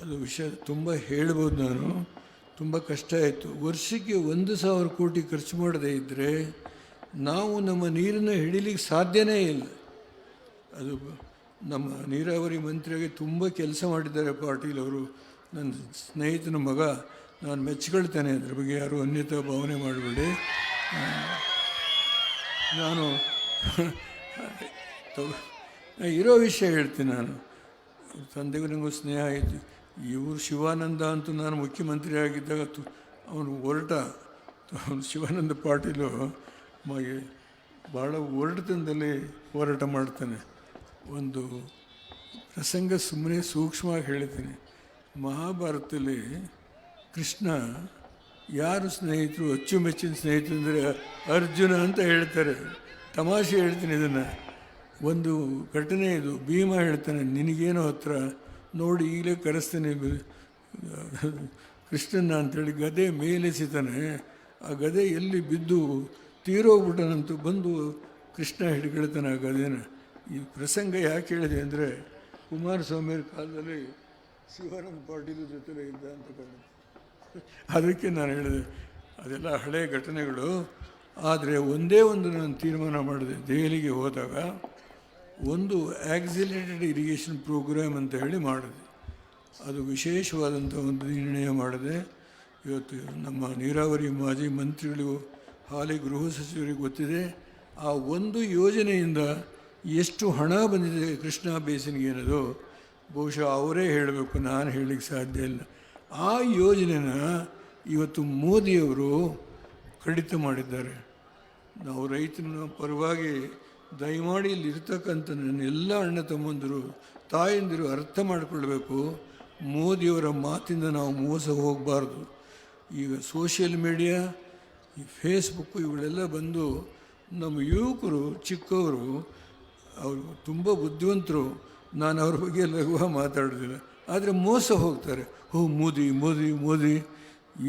ಅದು ವಿಷಯ ತುಂಬ ಹೇಳ್ಬೋದು ನಾನು. ತುಂಬ ಕಷ್ಟ ಆಯಿತು. ವರ್ಷಕ್ಕೆ 1,000 ಕೋಟಿ ಖರ್ಚು ಮಾಡದೇ ಇದ್ದರೆ ನಾವು ನಮ್ಮ ನೀರನ್ನು ಹಿಡಿಲಿಕ್ಕೆ ಸಾಧ್ಯನೇ ಇಲ್ಲ. ಅದು ನಮ್ಮ ನೀರಾವರಿ ಮಂತ್ರಿಯಾಗಿ ತುಂಬ ಕೆಲಸ ಮಾಡಿದ್ದಾರೆ ಪಾಟೀಲ್ ಅವರು. ನನ್ನ ಸ್ನೇಹಿತನ ಮಗ, ನಾನು ಮೆಚ್ಕೊಳ್ತೇನೆ. ಅದ್ರ ಬಗ್ಗೆ ಯಾರು ಅನ್ಯತಾ ಭಾವನೆ ಮಾಡಬೇಡಿ. ನಾನು ಇರೋ ವಿಷಯ ಹೇಳ್ತೀನಿ. ನಾನು ತಂದೆಗೂ ನನಗೂ ಸ್ನೇಹ ಆಯಿತು. ಇವರು ಶಿವಾನಂದ ಅಂತೂ ನಾನು ಮುಖ್ಯಮಂತ್ರಿ ಆಗಿದ್ದಾಗ ಅವನು ಶಿವಾನಂದ ಪಾಟೀಲು ಭಾಳ ಒರಟತನದಲ್ಲಿ ಹೋರಾಟ ಮಾಡ್ತಾನೆ. ಒಂದು ಪ್ರಸಂಗ ಸುಮ್ಮನೆ ಸೂಕ್ಷ್ಮವಾಗಿ ಹೇಳ್ತೀನಿ. ಮಹಾಭಾರತದಲ್ಲಿ ಕೃಷ್ಣ ಯಾರು ಸ್ನೇಹಿತರು, ಅಚ್ಚುಮೆಚ್ಚಿನ ಸ್ನೇಹಿತರು ಅಂದರೆ ಅರ್ಜುನ ಅಂತ ಹೇಳ್ತಾರೆ. ತಮಾಷೆ ಹೇಳ್ತೀನಿ ಇದನ್ನು. ಒಂದು ಘಟನೆ ಇದು. ಭೀಮ ಹೇಳ್ತಾನೆ, ನಿನಗೇನೋ ಹತ್ರ ನೋಡಿ ಈಗಲೇ ಕರೆಸ್ತೇನೆ ಕೃಷ್ಣನ ಅಂತೇಳಿ ಗದೆ ಮೇಲೆಸಿತಾನೆ. ಆ ಗದೆ ಎಲ್ಲಿ ಬಿದ್ದು ತೀರೋಗ್ಬಿಟ್ಟನಂತೂ ಬಂದು ಕೃಷ್ಣ ಹಿಡ್ಕೊಳ್ತಾನೆ ಆ ಗದೆನ. ಈ ಪ್ರಸಂಗ ಯಾಕೆ ಹೇಳಿದೆ ಅಂದರೆ, ಕುಮಾರಸ್ವಾಮಿಯವ್ರ ಕಾಲದಲ್ಲಿ ಶಿವಾನಂದ ಪಾಟೀಲ್ ಜೊತೆಲೇ ಇದ್ದ ಅಂತ ಕಾಣುತ್ತೆ. ಅದಕ್ಕೆ ನಾನು ಹೇಳಿದೆ, ಅದೆಲ್ಲ ಹಳೆಯ ಘಟನೆಗಳು. ಆದರೆ ಒಂದೇ ಒಂದು ನಾನು ತೀರ್ಮಾನ ಮಾಡಿದೆ. ದೆಹಲಿಗೆ ಹೋದಾಗ ಒಂದು ಆಕ್ಸಿಲೇಟೆಡ್ ಇರಿಗೇಷನ್ ಪ್ರೋಗ್ರಾಮ್ ಅಂತ ಹೇಳಿ ಮಾಡಿದೆ. ಅದು ವಿಶೇಷವಾದಂಥ ಒಂದು ನಿರ್ಣಯ ಮಾಡಿದೆ. ಇವತ್ತು ನಮ್ಮ ನೀರಾವರಿ ಮಾಜಿ ಮಂತ್ರಿಗಳಿಗೂ ಹಾಲಿ ಗೃಹ ಸಚಿವರಿಗೆ ಗೊತ್ತಿದೆ. ಆ ಒಂದು ಯೋಜನೆಯಿಂದ ಎಷ್ಟು ಹಣ ಬಂದಿದೆ ಕೃಷ್ಣಾ ಬೇಸಿನ್ಗೆ ಅನ್ನೋದು ಬಹುಶಃ ಅವರೇ ಹೇಳಬೇಕು, ನಾನು ಹೇಳಲಿಕ್ಕೆ ಸಾಧ್ಯ ಇಲ್ಲ. ಆ ಯೋಜನೆನ ಇವತ್ತು ಮೋದಿಯವರು ಕಡಿತ ಮಾಡಿದ್ದಾರೆ. ನಾವು ರೈತನ ಪರವಾಗಿ ದಯಮಾಡಿ ಇಲ್ಲಿ ಇರ್ತಕ್ಕಂಥ ನನ್ನ ಎಲ್ಲ ಅಣ್ಣ ತಮ್ಮಂದಿರು, ತಾಯಂದಿರು ಅರ್ಥ ಮಾಡಿಕೊಳ್ಬೇಕು. ಮೋದಿಯವರ ಮಾತಿಂದ ನಾವು ಮೋಸ ಹೋಗಬಾರ್ದು. ಈಗ ಸೋಷಿಯಲ್ ಮೀಡಿಯಾ, ಈ ಫೇಸ್ಬುಕ್ಕು ಇವುಗಳೆಲ್ಲ ಬಂದು ನಮ್ಮ ಯುವಕರು, ಚಿಕ್ಕವರು, ಅವರು ತುಂಬ ಬುದ್ಧಿವಂತರು. ನಾನು ಅವ್ರ ಬಗ್ಗೆ ಲಘುವಾಗಿ ಮಾತಾಡೋದಿಲ್ಲ, ಆದರೆ ಮೋಸ ಹೋಗ್ತಾರೆ. ಮೋದಿ ಮೋದಿ ಮೋದಿ.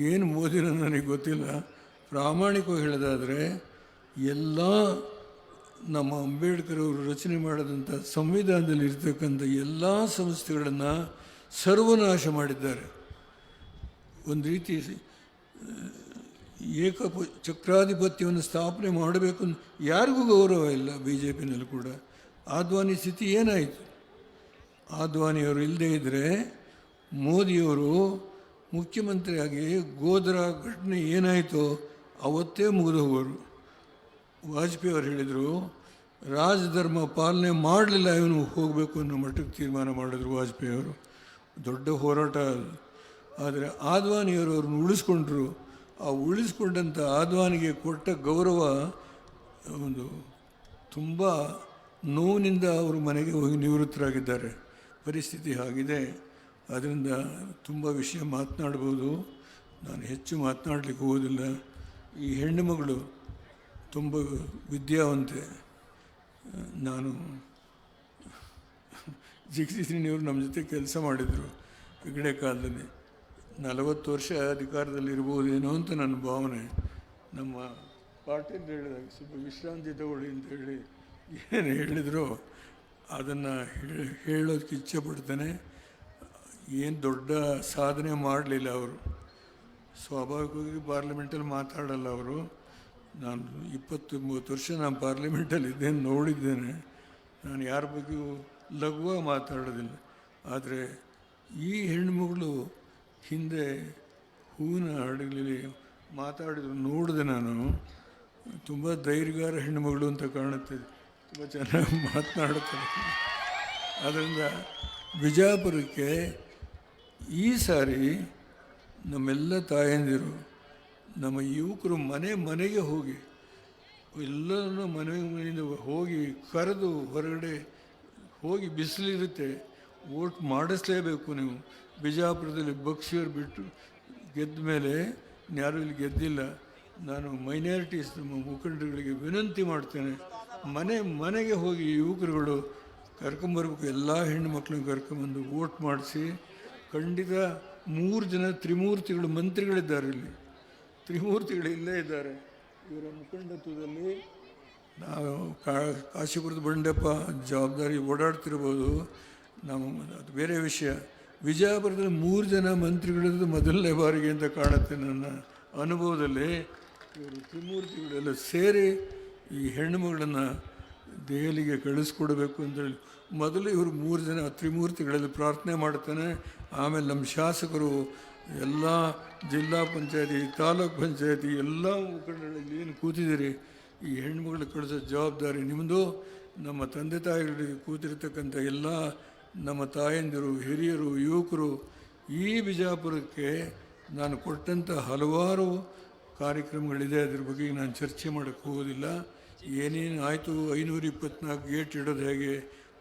ಏನು ಮೋದಿನ ನನಗೆ ಗೊತ್ತಿಲ್ಲ. ಪ್ರಾಮಾಣಿಕವಾಗಿ ಹೇಳೋದಾದರೆ ಎಲ್ಲ ನಮ್ಮ ಅಂಬೇಡ್ಕರ್ ಅವರು ರಚನೆ ಮಾಡಿದಂಥ ಸಂವಿಧಾನದಲ್ಲಿ ಇರ್ತಕ್ಕಂಥ ಎಲ್ಲ ಸಂಸ್ಥೆಗಳನ್ನು ಸರ್ವನಾಶ ಮಾಡಿದ್ದಾರೆ. ಒಂದು ರೀತಿ ಚಕ್ರಾಧಿಪತ್ಯವನ್ನು ಸ್ಥಾಪನೆ ಮಾಡಬೇಕು ಅಂತ ಯಾರಿಗೂ ಗೌರವ ಇಲ್ಲ. BJPನಲ್ಲಿ ಕೂಡ ಆದ್ವಾನಿ ಸ್ಥಿತಿ ಏನಾಯಿತು? ಆದ್ವಾನಿಯವರು ಇಲ್ಲದೇ ಇದ್ದರೆ ಮೋದಿಯವರು ಮುಖ್ಯಮಂತ್ರಿಯಾಗಿ ಗೋಧ್ರಾ ಘಟನೆ ಏನಾಯಿತೋ ಅವತ್ತೇ ಮುಗಿದು ಹೋಗೋರು. ವಾಜಪೇಯಿ ಅವರು ಹೇಳಿದರು, ರಾಜಧರ್ಮ ಪಾಲನೆ ಮಾಡಲಿಲ್ಲ, ಇವನು ಹೋಗಬೇಕು ಅನ್ನೋ ಮಟ್ಟಕ್ಕೆ ತೀರ್ಮಾನ ಮಾಡಿದ್ರು ವಾಜಪೇಯಿ ಅವರು. ದೊಡ್ಡ ಹೋರಾಟ. ಆದರೆ ಆದ್ವಾನಿಯವರು ಅವ್ರನ್ನ ಉಳಿಸ್ಕೊಂಡ್ರು. ಆ ಉಳಿಸ್ಕೊಂಡಂಥ ಆದ್ವಾನಿಗೆ ಕೊಟ್ಟ ಗೌರವ ಒಂದು ತುಂಬ ನೋವಿನಿಂದ ಅವರು ಮನೆಗೆ ಹೋಗಿ ನಿವೃತ್ತರಾಗಿದ್ದಾರೆ. ಪರಿಸ್ಥಿತಿ ಆಗಿದೆ. ಅದರಿಂದ ತುಂಬ ವಿಷಯ ಮಾತನಾಡ್ಬೋದು. ನಾನು ಹೆಚ್ಚು ಮಾತನಾಡಲಿಕ್ಕೆ ಹೋಗೋದಿಲ್ಲ. ಈ ಹೆಣ್ಣು ಮಗಳು ತುಂಬ ವಿದ್ಯಾವಂತೆ. ನಾನು ಜಿಗ್ಸಿಸಿನಿಯವರು ನಮ್ಮ ಜೊತೆ ಕೆಲಸ ಮಾಡಿದರು ಹೆಗಡೆ ಕಾಲದಲ್ಲಿ. 40 ವರ್ಷ ಅಧಿಕಾರದಲ್ಲಿರ್ಬೋದೇನೋ ಅಂತ ನನ್ನ ಭಾವನೆ. ನಮ್ಮ ಪಾಟೀಲ್ ಹೇಳಿದಾಗ ಸ್ವಲ್ಪ ವಿಶ್ರಾಂತಿ ತಗೊಳ್ಳಿ ಅಂತ ಹೇಳಿ ಏನು ಹೇಳಿದ್ರು ಅದನ್ನು ಹೇಳೋದಕ್ಕೆ ಇಚ್ಛೆಪಡ್ತೇನೆ. ಏನು ದೊಡ್ಡ ಸಾಧನೆ ಮಾಡಲಿಲ್ಲ ಅವರು. ಸ್ವಾಭಾವಿಕವಾಗಿ ಪಾರ್ಲಿಮೆಂಟಲ್ಲಿ ಮಾತಾಡಲ್ಲ ಅವರು. ನಾನು 20-30 ವರ್ಷ ನಾನು ಪಾರ್ಲಿಮೆಂಟಲ್ಲಿ ಇದ್ದೇನೆ, ನೋಡಿದ್ದೇನೆ. ನಾನು ಯಾರ ಬಗ್ಗೆಯೂ ಲಘುವಾಗಿ ಮಾತಾಡೋದಿಲ್ಲ. ಆದರೆ ಈ ಹೆಣ್ಣುಮಗಳು ಹಿಂದೆ ಹೂವಿನ ಹಾಡುಗಳಲ್ಲಿ ಮಾತಾಡಿದ್ರು ನೋಡಿದೆ ನಾನು. ತುಂಬ ಧೈರ್ಯಗಾರ ಹೆಣ್ಣುಮಗಳು ಅಂತ ಕಾಣುತ್ತೆ. ತುಂಬ ಚೆನ್ನಾಗಿ ಮಾತನಾಡುತ್ತಾರೆ. ಆದ್ದರಿಂದ ಬಿಜಾಪುರಕ್ಕೆ ಈ ಸಾರಿ ನಮ್ಮೆಲ್ಲ ತಾಯಂದಿರು, ನಮ್ಮ ಯುವಕರು ಮನೆಗೆ ಹೋಗಿ ಎಲ್ಲರನ್ನೂ ಮನೆಯಿಂದ ಹೋಗಿ ಕರೆದು ಹೊರಗಡೆ ಹೋಗಿ ಬಿಸಿಲಿರುತ್ತೆ, ವೋಟ್ ಮಾಡಿಸ್ಲೇಬೇಕು ನೀವು. ಬಿಜಾಪುರದಲ್ಲಿ ಬಕ್ಷಿಯವ್ರು ಬಿಟ್ಟು ಗೆದ್ದ ಮೇಲೆ ಯಾರೂ ಇಲ್ಲಿ ಗೆದ್ದಿಲ್ಲ. ನಾನು ಮೈನಾರಿಟೀಸ್ ನಮ್ಮ ಮುಖಂಡರುಗಳಿಗೆ ವಿನಂತಿ ಮಾಡ್ತೇನೆ, ಮನೆಗೆ ಹೋಗಿ ಯುವಕರುಗಳು ಕರ್ಕೊಂಬರ್ಬೇಕು. ಎಲ್ಲ ಹೆಣ್ಣು ಮಕ್ಕಳನ್ನ ಕರ್ಕೊಂಬಂದು ವೋಟ್ ಮಾಡಿಸಿ. ಖಂಡಿತ 3 ಜನ ತ್ರಿಮೂರ್ತಿಗಳು ಮಂತ್ರಿಗಳಿದ್ದಾರೆ ಇಲ್ಲಿ. ತ್ರಿಮೂರ್ತಿಗಳು ಇಲ್ಲೇ ಇದ್ದಾರೆ. ಇವರ ಮುಖಂಡತ್ವದಲ್ಲಿ ನಾವು ಕಾಶಿಪುರದ ಬಂಡೆಪ್ಪ ಜವಾಬ್ದಾರಿ ಓಡಾಡ್ತಿರ್ಬೋದು. ನಾವು ಅದು ಬೇರೆ ವಿಷಯ. ವಿಜಯಪುರದಲ್ಲಿ 3 ಜನ ಮಂತ್ರಿಗಳದ್ದು ಮೊದಲನೇ ಬಾರಿಗೆ ಅಂತ ಕಾಣುತ್ತೆ ನನ್ನ ಅನುಭವದಲ್ಲಿ. ಇವರು ತ್ರಿಮೂರ್ತಿಗಳೆಲ್ಲ ಸೇರಿ ಈ ಹೆಣ್ಣುಮಗಳನ್ನು ದೆಹಲಿಗೆ ಕಳಿಸ್ಕೊಡ್ಬೇಕು ಅಂತೇಳಿ ಮೊದಲು ಇವರು 3 ಜನ ತ್ರಿಮೂರ್ತಿಗಳಲ್ಲಿ ಪ್ರಾರ್ಥನೆ ಮಾಡ್ತಾನೆ. ಆಮೇಲೆ ನಮ್ಮ ಶಾಸಕರು ಎಲ್ಲ ಜಿಲ್ಲಾ ಪಂಚಾಯತಿ, ತಾಲೂಕ್ ಪಂಚಾಯತಿ ಎಲ್ಲ ಮುಖಂಡರಲ್ಲಿ ಏನು ಕೂತಿದ್ದೀರಿ, ಈ ಹೆಣ್ಮಗಳು ಕಳಿಸೋ ಜವಾಬ್ದಾರಿ ನಿಮ್ಮದು. ನಮ್ಮ ತಂದೆ ತಾಯಿಗಳಿಗೆ ಕೂತಿರ್ತಕ್ಕಂಥ ಎಲ್ಲ ನಮ್ಮ ತಾಯಂದಿರು, ಹಿರಿಯರು, ಯುವಕರು, ಈ ಬಿಜಾಪುರಕ್ಕೆ ನಾನು ಕೊಟ್ಟಂಥ ಹಲವಾರು ಕಾರ್ಯಕ್ರಮಗಳಿದೆ. ಅದ್ರ ಬಗ್ಗೆ ನಾನು ಚರ್ಚೆ ಮಾಡೋಕ್ಕೆ ಹೋಗೋದಿಲ್ಲ. ಏನೇನು ಆಯಿತು, 524 ಗೇಟ್ ಇಡೋದು ಹೇಗೆ,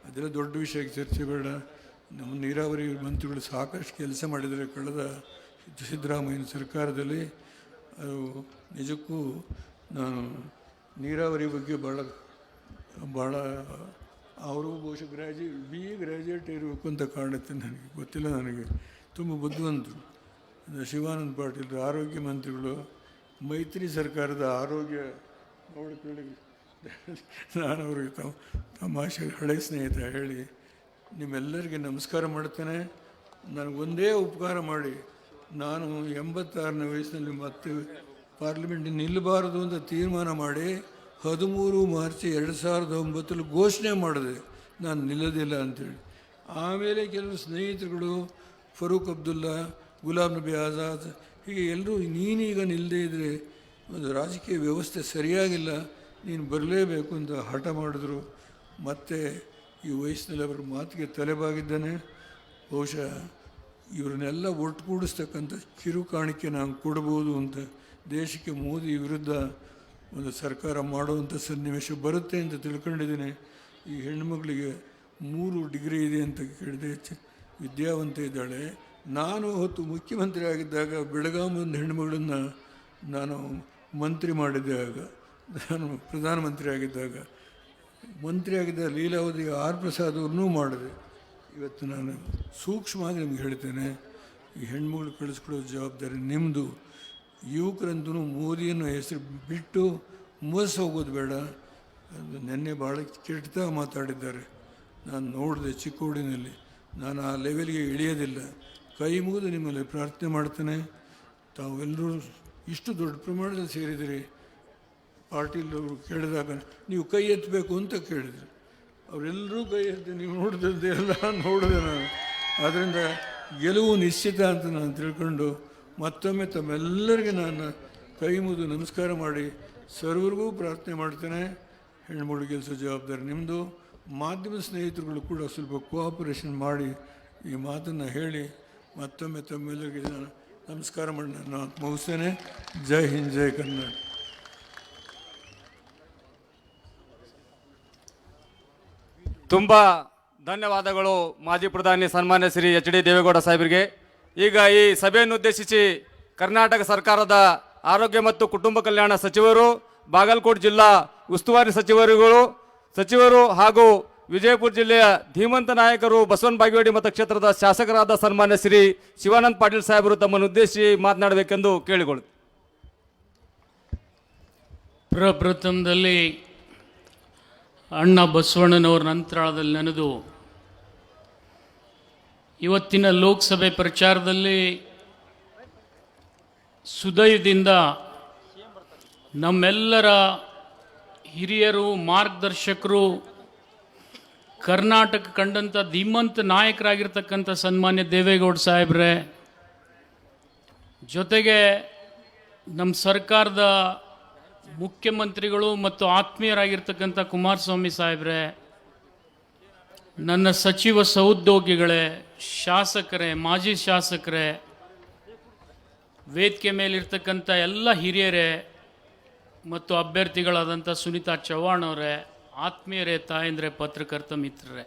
ಅದೆಲ್ಲ ದೊಡ್ಡ ವಿಷಯಕ್ಕೆ ಚರ್ಚೆ ಬೇಡ. ನಮ್ಮ ನೀರಾವರಿ ಮಂತ್ರಿಗಳು ಸಾಕಷ್ಟು ಕೆಲಸ ಮಾಡಿದರೆ ಕಳೆದ ಸಿದ್ದರಾಮಯ್ಯನ ಸರ್ಕಾರದಲ್ಲಿ. ಅದು ನಿಜಕ್ಕೂ ನಾನು ನೀರಾವರಿ ಬಗ್ಗೆ ಭಾಳ ಅವರು ಬಹುಶಃ ಗ್ರ್ಯಾಜುಯೇಟ್ ಇರಬೇಕು ಅಂತ ಕಾಣುತ್ತೆ, ನನಗೆ ಗೊತ್ತಿಲ್ಲ. ನನಗೆ ತುಂಬ ಬುದ್ಧಿವಂತರು. ಶಿವಾನಂದ ಪಾಟೀಲ್ ಆರೋಗ್ಯ ಮಂತ್ರಿಗಳು, ಮೈತ್ರಿ ಸರ್ಕಾರದ ಆರೋಗ್ಯ ನೋಡ್ಕೊಳ್ಳಿ. ನಾನು ಅವ್ರಿಗೆ ತಮಾಷೆ ಹಳೆ ಸ್ನೇಹಿತ ಹೇಳಿ ನಿಮ್ಮೆಲ್ಲರಿಗೆ ನಮಸ್ಕಾರ ಮಾಡ್ತೇನೆ. ನನಗೊಂದೇ ಉಪಕಾರ ಮಾಡಿ, ನಾನು 86ನೇ ವಯಸ್ಸಿನಲ್ಲಿ ಮತ್ತೆ ಪಾರ್ಲಿಮೆಂಟಿಗೆ ನಿಲ್ಲಬಾರದು ಅಂತ ತೀರ್ಮಾನ ಮಾಡಿ 13 ಮಾರ್ಚ್ 2009 ಘೋಷಣೆ ಮಾಡಿದೆ ನಾನು ನಿಲ್ಲೋದಿಲ್ಲ ಅಂಥೇಳಿ. ಆಮೇಲೆ ಕೆಲವು ಸ್ನೇಹಿತರುಗಳು ಫರೂಕ್ ಅಬ್ದುಲ್ಲಾ, ಗುಲಾಮ್ ನಬಿ ಆಜಾದ್, ಹೀಗೆ ಎಲ್ಲರೂ ನೀನೀಗ ನಿಲ್ಲದೇ ಇದ್ದರೆ ಒಂದು ರಾಜಕೀಯ ವ್ಯವಸ್ಥೆ ಸರಿಯಾಗಿಲ್ಲ, ನೀನು ಬರಲೇಬೇಕು ಅಂತ ಹಠ ಮಾಡಿದ್ರು. ಮತ್ತು ಈ ವಯಸ್ಸಿನಲ್ಲಿ ಅವರ ಮಾತಿಗೆ ತಲೆಬಾಗಿದ್ದಾನೆ. ಬಹುಶಃ ಇವ್ರನ್ನೆಲ್ಲ ಒಟ್ಟುಗೂಡಿಸ್ತಕ್ಕಂಥ ಕಿರು ಕಾಣಿಕೆ ನಾನು ಕೊಡ್ಬೋದು ಅಂತ ದೇಶಕ್ಕೆ ಮೋದಿ ವಿರುದ್ಧ ಒಂದು ಸರ್ಕಾರ ಮಾಡುವಂಥ ಸನ್ನಿವೇಶ ಬರುತ್ತೆ ಅಂತ ತಿಳ್ಕೊಂಡಿದ್ದೀನಿ. ಈ ಹೆಣ್ಣುಮಗಳಿಗೆ 3 ಡಿಗ್ರಿ ಇದೆ ಅಂತ ಕೇಳಿದೆ, ವಿದ್ಯಾವಂತೆ ಇದ್ದಾಳೆ. ನಾನು ಹೊತ್ತು ಮುಖ್ಯಮಂತ್ರಿ ಆಗಿದ್ದಾಗ ಬೆಳಗಾವಿ ಒಂದು ಹೆಣ್ಣುಮಗಳನ್ನು ನಾನು ಮಂತ್ರಿ ಮಾಡಿದ್ದೆ. ಆಗ ನಾನು ಪ್ರಧಾನಮಂತ್ರಿ ಆಗಿದ್ದಾಗ ಲೀಲಾವತಿ ಆರ್ ಪ್ರಸಾದ್ ಅವ್ರನ್ನೂ ಮಾಡಿದೆ. ಇವತ್ತು ನಾನು ಸೂಕ್ಷ್ಮವಾಗಿ ನಿಮ್ಗೆ ಹೇಳ್ತೇನೆ, ಈ ಹೆಣ್ಮಗಳು ಕಳಿಸ್ಕೊಡೋ ಜವಾಬ್ದಾರಿ ನಿಮ್ಮದು. ಯುವಕರಂತೂ ಮೋದಿಯನ್ನು ಹೆಸರು ಬಿಟ್ಟು ಮೋಸ ಹೋಗೋದು ಬೇಡ. ಅದು ನೆನ್ನೆ ಭಾಳ ಕೆಟ್ಟದಾಗ ಮಾತಾಡಿದ್ದಾರೆ, ನಾನು ನೋಡಿದೆ ಚಿಕ್ಕೋಡಿನಲ್ಲಿ. ನಾನು ಆ ಲೆವೆಲ್ಗೆ ಇಳಿಯೋದಿಲ್ಲ. ಕೈ ಮುಗಿದು ನಿಮ್ಮಲ್ಲಿ ಪ್ರಾರ್ಥನೆ ಮಾಡ್ತೇನೆ. ತಾವೆಲ್ಲರೂ ಇಷ್ಟು ದೊಡ್ಡ ಪ್ರಮಾಣದಲ್ಲಿ ಸೇರಿದಿರಿ. ಪಾಟೀಲ್ ಅವರು ಕೇಳಿದಾಗ ನೀವು ಕೈ ಎತ್ತಬೇಕು ಅಂತ ಕೇಳಿದರು. ಅವರೆಲ್ಲರೂ ಕೈ ಎತ್ತಿ ನೀವು ನೋಡಿದ್ದೆ ಎಲ್ಲ ನೋಡಿದೆ ನಾನು. ಆದ್ದರಿಂದ ಗೆಲುವು ನಿಶ್ಚಿತ ಅಂತ ನಾನು ತಿಳ್ಕೊಂಡು ಮತ್ತೊಮ್ಮೆ ತಮ್ಮೆಲ್ಲರಿಗೆ ನಾನು ಕೈ ಮುಗಿದು ನಮಸ್ಕಾರ ಮಾಡಿ ಸರ್ವರಿಗೂ ಪ್ರಾರ್ಥನೆ ಮಾಡ್ತೇನೆ. ಹೆಣ್ಮಗಳು ಗೆಲ್ಲಿಸೋ ಜವಾಬ್ದಾರಿ ನಿಮ್ಮದು. ಮಾಧ್ಯಮ ಸ್ನೇಹಿತರುಗಳು ಕೂಡ ಸ್ವಲ್ಪ ಕೋಆಪರೇಷನ್ ಮಾಡಿ ಈ ಮಾತನ್ನು ಹೇಳಿ ಮತ್ತೊಮ್ಮೆ ತಮ್ಮೆಲ್ಲರಿಗೆ ನಾನು ನಮಸ್ಕಾರ ಮಾಡಿ ನಾನು ಮುಗಿಸ್ತೇನೆ. ಜೈ ಹಿಂದ್, ಜೈ ಕನ್ನಡ. ತುಂಬ ಧನ್ಯವಾದಗಳು ಮಾಜಿ ಪ್ರಧಾನಿ ಸನ್ಮಾನ್ಯ ಶ್ರೀ HD ದೇವೇಗೌಡ ಸಾಹೇಬರಿಗೆ. ಈಗ ಈ ಸಭೆಯನ್ನು ಉದ್ದೇಶಿಸಿ ಕರ್ನಾಟಕ ಸರ್ಕಾರದ ಆರೋಗ್ಯ ಮತ್ತು ಕುಟುಂಬ ಕಲ್ಯಾಣ ಸಚಿವರು, ಬಾಗಲಕೋಟೆ ಜಿಲ್ಲಾ ಉಸ್ತುವಾರಿ ಸಚಿವರು ಹಾಗೂ ವಿಜಯಪುರ ಜಿಲ್ಲೆಯ ಧೀಮಂತ ನಾಯಕರು, ಬಸವನ ಬಾಗೇವಾಡಿ ಮತಕ್ಷೇತ್ರದ ಶಾಸಕರಾದ ಸನ್ಮಾನ್ಯ ಶ್ರೀ ಶಿವಾನಂದ ಪಾಟೀಲ್ ಸಾಹೇಬರು ತಮ್ಮನ್ನು ಉದ್ದೇಶಿಸಿ ಮಾತನಾಡಬೇಕೆಂದು ಕೇಳಿಕೊಳ್ಳುತ್ತೇವೆ. ಪ್ರಪ್ರಥಮದಲ್ಲಿ ಅಣ್ಣ ಬಸವಣ್ಣನವರ ನಂತರದಲ್ಲಿ ನೆನೆದು ಇವತ್ತಿನ ಲೋಕಸಭೆ ಪ್ರಚಾರದಲ್ಲಿ ಸುದಯದಿಂದ ನಮ್ಮೆಲ್ಲರ ಹಿರಿಯರು, ಮಾರ್ಗದರ್ಶಕರು, ಕರ್ನಾಟಕ ಕಂಡಂಥ ಧೀಮಂತ ನಾಯಕರಾಗಿರ್ತಕ್ಕಂಥ ಸನ್ಮಾನ್ಯ ದೇವೇಗೌಡ ಸಾಹೇಬ್ರೆ, ಜೊತೆಗೆ ನಮ್ಮ ಸರ್ಕಾರದ ಮುಖ್ಯಮಂತ್ರಿಗಳು ಮತ್ತು ಆತ್ಮೀಯರಾಗಿರ್ತಕ್ಕಂಥ ಕುಮಾರಸ್ವಾಮಿ ಸಾಹೇಬ್ರೆ, ನನ್ನ ಸಚಿವ ಸಹೋದ್ಯೋಗಿಗಳೇ, ಶಾಸಕರೇ, ಮಾಜಿ ಶಾಸಕರೇ, ವೇದಿಕೆ ಮೇಲಿರ್ತಕ್ಕಂಥ ಎಲ್ಲ ಹಿರಿಯರೇ ಮತ್ತು ಅಭ್ಯರ್ಥಿಗಳಾದಂಥ ಸುನೀತಾ ಚವ್ಹಾಣ್ ಅವರೇ, ಆತ್ಮೀಯರೇ, ತಾಯಂದ್ರೆ, ಪತ್ರಕರ್ತ ಮಿತ್ರರೇ,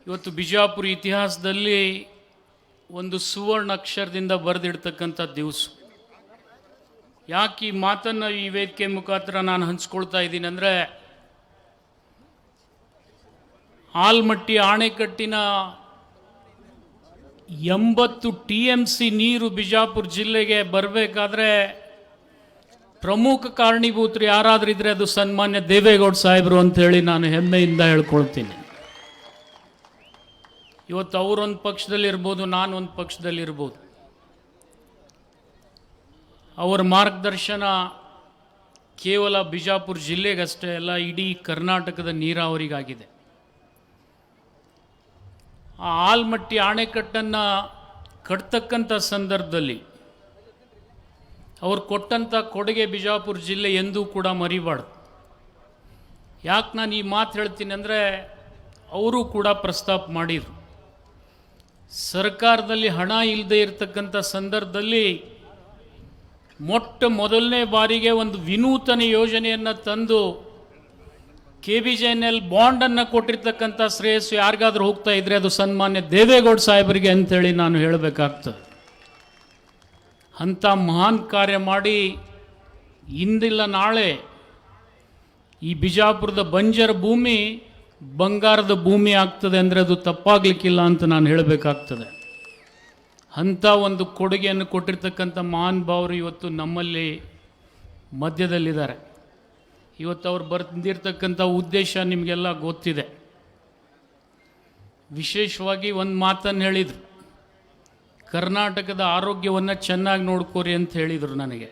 ಇವತ್ತು ಬಿಜಾಪುರ ಇತಿಹಾಸದಲ್ಲಿ ಒಂದು ಸುವರ್ಣ ಅಕ್ಷರದಿಂದ ಬರೆದಿಡ್ತಕ್ಕಂಥ ದಿವಸ. ಯಾಕೆ ಈ ಮಾತನ್ನು ಈ ವೇದಿಕೆ ಮುಖಾಂತರ ನಾನು ಹಂಚ್ಕೊಳ್ತಾ ಇದ್ದೀನಿ ಅಂದರೆ, ಆಲ್ಮಟ್ಟಿ ಆಣೆಕಟ್ಟಿನ 80 TMC ನೀರು ಬಿಜಾಪುರ ಜಿಲ್ಲೆಗೆ ಬರಬೇಕಾದ್ರೆ ಪ್ರಮುಖ ಕಾರಣೀಭೂತರು ಯಾರಾದರೂ ಇದ್ರೆ ಅದು ಸನ್ಮಾನ್ಯ ದೇವೇಗೌಡ ಸಾಹೇಬರು ಅಂತೇಳಿ ನಾನು ಹೆಮ್ಮೆಯಿಂದ ಹೇಳ್ಕೊಳ್ತೀನಿ. ಇವತ್ತು ಅವರೊಂದು ಪಕ್ಷದಲ್ಲಿರ್ಬೋದು, ನಾನೊಂದು ಪಕ್ಷದಲ್ಲಿರ್ಬೋದು. ಅವರ ಮಾರ್ಗದರ್ಶನ ಕೇವಲ ಬಿಜಾಪುರ ಜಿಲ್ಲೆಗಷ್ಟೇ ಅಲ್ಲ, ಇಡೀ ಕರ್ನಾಟಕದ ನೀರಾವರಿಗಾಗಿದೆ. ಆ ಆಲ್ಮಟ್ಟಿ ಅಣೆಕಟ್ಟನ್ನು ಕಟ್ತಕ್ಕಂಥ ಸಂದರ್ಭದಲ್ಲಿ ಅವ್ರು ಕೊಟ್ಟಂಥ ಕೊಡುಗೆ ಬಿಜಾಪುರ ಜಿಲ್ಲೆ ಎಂದೂ ಕೂಡ ಮರಿಬಾರ್ದು. ಯಾಕೆ ನಾನು ಈ ಮಾತು ಹೇಳ್ತೀನಿ ಅಂದರೆ, ಅವರು ಕೂಡ ಪ್ರಸ್ತಾಪ ಮಾಡಿದರು. ಸರ್ಕಾರದಲ್ಲಿ ಹಣ ಇಲ್ಲದೆ ಇರತಕ್ಕಂಥ ಸಂದರ್ಭದಲ್ಲಿ ಮೊದಲನೇ ಬಾರಿಗೆ ಒಂದು ವಿನೂತನ ಯೋಜನೆಯನ್ನು ತಂದು KBJNL ಬಾಂಡನ್ನು ಕೊಟ್ಟಿರ್ತಕ್ಕಂಥ ಶ್ರೇಯಸ್ಸು ಯಾರಿಗಾದ್ರೂ ಹೋಗ್ತಾ ಇದ್ರೆ ಅದು ಸನ್ಮಾನ್ಯ ದೇವೇಗೌಡ ಸಾಹೇಬರಿಗೆ ಅಂತೇಳಿ ನಾನು ಹೇಳಬೇಕಾಗ್ತದೆ. ಅಂಥ ಮಹಾನ್ ಕಾರ್ಯ ಮಾಡಿ ಇಂದಿಲ್ಲ ನಾಳೆ ಈ ಬಿಜಾಪುರದ ಬಂಜರ ಭೂಮಿ ಬಂಗಾರದ ಭೂಮಿ ಆಗ್ತದೆ ಅಂದರೆ ಅದು ತಪ್ಪಾಗಲಿಕ್ಕಿಲ್ಲ ಅಂತ ನಾನು ಹೇಳಬೇಕಾಗ್ತದೆ. ಅಂಥ ಒಂದು ಕೊಡುಗೆಯನ್ನು ಕೊಟ್ಟಿರ್ತಕ್ಕಂಥ ಮಹಾನ್ ಭಾವರು ಇವತ್ತು ನಮ್ಮಲ್ಲಿ ಮಧ್ಯದಲ್ಲಿದ್ದಾರೆ. ಇವತ್ತು ಅವ್ರು ಬಂದಿರತಕ್ಕಂಥ ಉದ್ದೇಶ ನಿಮಗೆಲ್ಲ ಗೊತ್ತಿದೆ. ವಿಶೇಷವಾಗಿ ಒಂದು ಮಾತನ್ನು ಹೇಳಿದರು, ಕರ್ನಾಟಕದ ಆರೋಗ್ಯವನ್ನು ಚೆನ್ನಾಗಿ ನೋಡ್ಕೋರಿ ಅಂತ ಹೇಳಿದರು ನನಗೆ.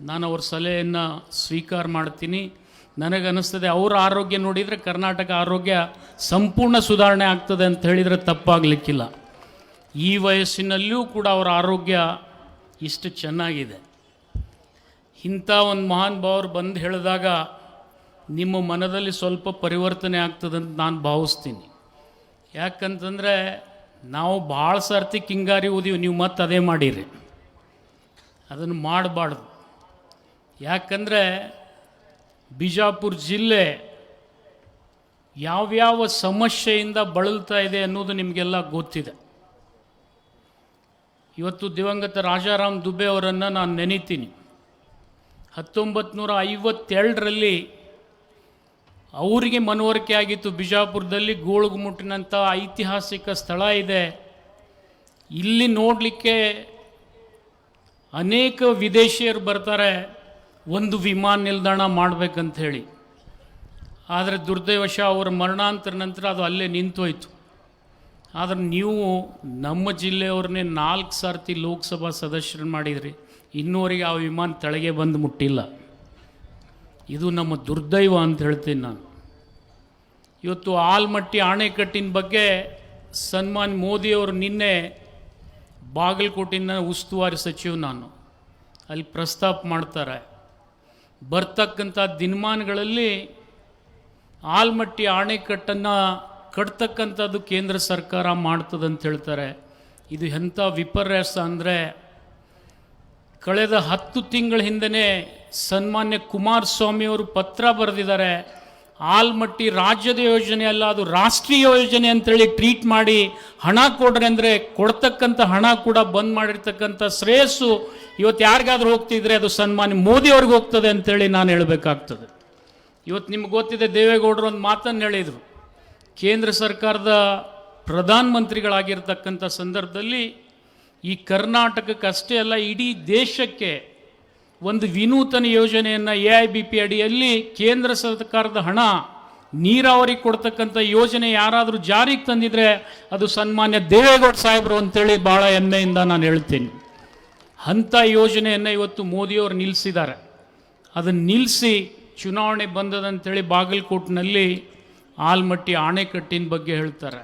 ನಾನು ಅವ್ರ ಸಲಹೆಯನ್ನು ಸ್ವೀಕಾರ ಮಾಡ್ತೀನಿ. ನನಗನ್ನಿಸ್ತದೆ ಅವರ ಆರೋಗ್ಯ ನೋಡಿದರೆ ಕರ್ನಾಟಕ ಆರೋಗ್ಯ ಸಂಪೂರ್ಣ ಸುಧಾರಣೆ ಆಗ್ತದೆ ಅಂತ ಹೇಳಿದರೆ ತಪ್ಪಾಗಲಿಕ್ಕಿಲ್ಲ. ಈ ವಯಸ್ಸಿನಲ್ಲಿಯೂ ಕೂಡ ಅವರ ಆರೋಗ್ಯ ಇಷ್ಟು ಚೆನ್ನಾಗಿದೆ. ಇಂಥ ಒಂದು ಮಹಾನ್ ಭಾವರು ಬಂದು ಹೇಳಿದಾಗ ನಿಮ್ಮ ಮನದಲ್ಲಿ ಸ್ವಲ್ಪ ಪರಿವರ್ತನೆ ಆಗ್ತದಂತ ನಾನು ಭಾವಿಸ್ತೀನಿ. ಯಾಕಂತಂದರೆ ನಾವು ಭಾಳ ಸರ್ತಿ ಕಿಂಗಾರಿ ಓದಿವಿ, ನೀವು ಮತ್ತೆ ಅದೇ ಮಾಡಿರಿ. ಅದನ್ನು ಮಾಡಬಾರ್ದು. ಯಾಕಂದರೆ ಬಿಜಾಪುರ ಜಿಲ್ಲೆ ಯಾವ್ಯಾವ ಸಮಸ್ಯೆಯಿಂದ ಬಳಲ್ತಾ ಇದೆ ಅನ್ನೋದು ನಿಮಗೆಲ್ಲ ಗೊತ್ತಿದೆ. ಇವತ್ತು ದಿವಂಗತ ರಾಜಾರಾಮ್ ದುಬೆ ಅವರನ್ನು ನಾನು ನೆನೀತೀನಿ. 1952ರಲ್ಲಿ ಅವರಿಗೆ ಮನವರಿಕೆ ಆಗಿತ್ತು, ಬಿಜಾಪುರದಲ್ಲಿ ಗೋಳುಗುಮುಟ್ಟಿನಂಥ ಐತಿಹಾಸಿಕ ಸ್ಥಳ ಇದೆ, ಇಲ್ಲಿ ನೋಡಲಿಕ್ಕೆ ಅನೇಕ ವಿದೇಶಿಯರು ಬರ್ತಾರೆ, ಒಂದು ವಿಮಾನ ನಿಲ್ದಾಣ ಮಾಡಬೇಕಂತ ಹೇಳಿ. ಆದರೆ ದುರ್ದೈವಶ ಅವರ ಮರಣಾಂತರ ನಂತರ ಅದು ಅಲ್ಲೇ ನಿಂತೋಯ್ತು. ಆದರೆ ನೀವು ನಮ್ಮ ಜಿಲ್ಲೆಯವ್ರನ್ನೇ 4 ಸರ್ತಿ ಲೋಕಸಭಾ ಸದಸ್ಯರು ಮಾಡಿದ್ರಿ, ಇನ್ನೂವರೆಗೆ ಆ ವಿಮಾನ ತಳಗೆ ಬಂದು ಮುಟ್ಟಿಲ್ಲ. ಇದು ನಮ್ಮ ದುರ್ದೈವ ಅಂತ ಹೇಳ್ತೀನಿ ನಾನು. ಇವತ್ತು ಆಲ್ಮಟ್ಟಿ ಅಣೆಕಟ್ಟಿನ ಬಗ್ಗೆ ಸನ್ಮಾನ್ ಮೋದಿಯವರು ನಿನ್ನೆ ಬಾಗಲಕೋಟಿನ ಉಸ್ತುವಾರಿ ಸಚಿವ ನಾನು, ಅಲ್ಲಿ ಪ್ರಸ್ತಾಪ ಮಾಡ್ತಾರೆ. ಬರ್ತಕ್ಕಂಥ ದಿನಮಾನಗಳಲ್ಲಿ ಆಲ್ಮಟ್ಟಿ ಅಣೆಕಟ್ಟನ್ನು ಕಟ್ತಕ್ಕಂಥದ್ದು ಕೇಂದ್ರ ಸರ್ಕಾರ ಮಾಡ್ತದಂತ ಹೇಳ್ತಾರೆ. ಇದು ಎಂಥ ವಿಪರ್ಯಾಸ ಅಂದರೆ, ಕಳೆದ 10 ತಿಂಗಳ ಹಿಂದೆ ಸನ್ಮಾನ್ಯ ಕುಮಾರಸ್ವಾಮಿಯವರು ಪತ್ರ ಬರೆದಿದ್ದಾರೆ. ಆಲ್ಮಟ್ಟಿ ರಾಜ್ಯದ ಯೋಜನೆ ಅಲ್ಲ, ಅದು ರಾಷ್ಟ್ರೀಯ ಯೋಜನೆ ಅಂತೇಳಿ ಟ್ರೀಟ್ ಮಾಡಿ ಹಣ ಕೊಡ್ರಿ ಅಂದರೆ ಕೊಡ್ತಕ್ಕಂಥ ಹಣ ಕೂಡ ಬಂದ್ ಮಾಡಿರ್ತಕ್ಕಂಥ ಶ್ರೇಯಸ್ಸು ಇವತ್ತು ಯಾರಿಗಾದ್ರೂ ಹೋಗ್ತಿದ್ರೆ ಅದು ಸನ್ಮಾನ್ಯ ಮೋದಿಯವ್ರಿಗೆ ಹೋಗ್ತದೆ ಅಂತೇಳಿ ನಾನು ಹೇಳಬೇಕಾಗ್ತದೆ. ಇವತ್ತು ನಿಮ್ಗೆ ಗೊತ್ತಿದೆ, ದೇವೇಗೌಡರು ಒಂದು ಮಾತನ್ನು ಹೇಳಿದರು. ಕೇಂದ್ರ ಸರ್ಕಾರದ ಪ್ರಧಾನಮಂತ್ರಿಗಳಾಗಿರ್ತಕ್ಕಂಥ ಸಂದರ್ಭದಲ್ಲಿ ಈ ಕರ್ನಾಟಕಕ್ಕೆ ಅಷ್ಟೇ ಅಲ್ಲ, ಇಡೀ ದೇಶಕ್ಕೆ ಒಂದು ವಿನೂತನ ಯೋಜನೆಯನ್ನು AIBP ಅಡಿಯಲ್ಲಿ ಕೇಂದ್ರ ಸರ್ಕಾರದ ಹಣ ನೀರಾವರಿ ಕೊಡ್ತಕ್ಕಂಥ ಯೋಜನೆ ಯಾರಾದರೂ ಜಾರಿಗೆ ತಂದಿದ್ರೆ ಅದು ಸನ್ಮಾನ್ಯ ದೇವೇಗೌಡ ಸಾಹೇಬರು ಅಂತೇಳಿ ಭಾಳ ಹೆಮ್ಮೆಯಿಂದ ನಾನು ಹೇಳ್ತೀನಿ. ಅಂಥ ಯೋಜನೆಯನ್ನು ಇವತ್ತು ಮೋದಿಯವರು ನಿಲ್ಲಿಸಿದ್ದಾರೆ. ಅದನ್ನು ನಿಲ್ಲಿಸಿ ಚುನಾವಣೆ ಬಂದದಂತೇಳಿ ಬಾಗಲಕೋಟಿನಲ್ಲಿ ಆಲ್ಮಟ್ಟಿ ಅಣೆಕಟ್ಟಿನ ಬಗ್ಗೆ ಹೇಳ್ತಾರೆ.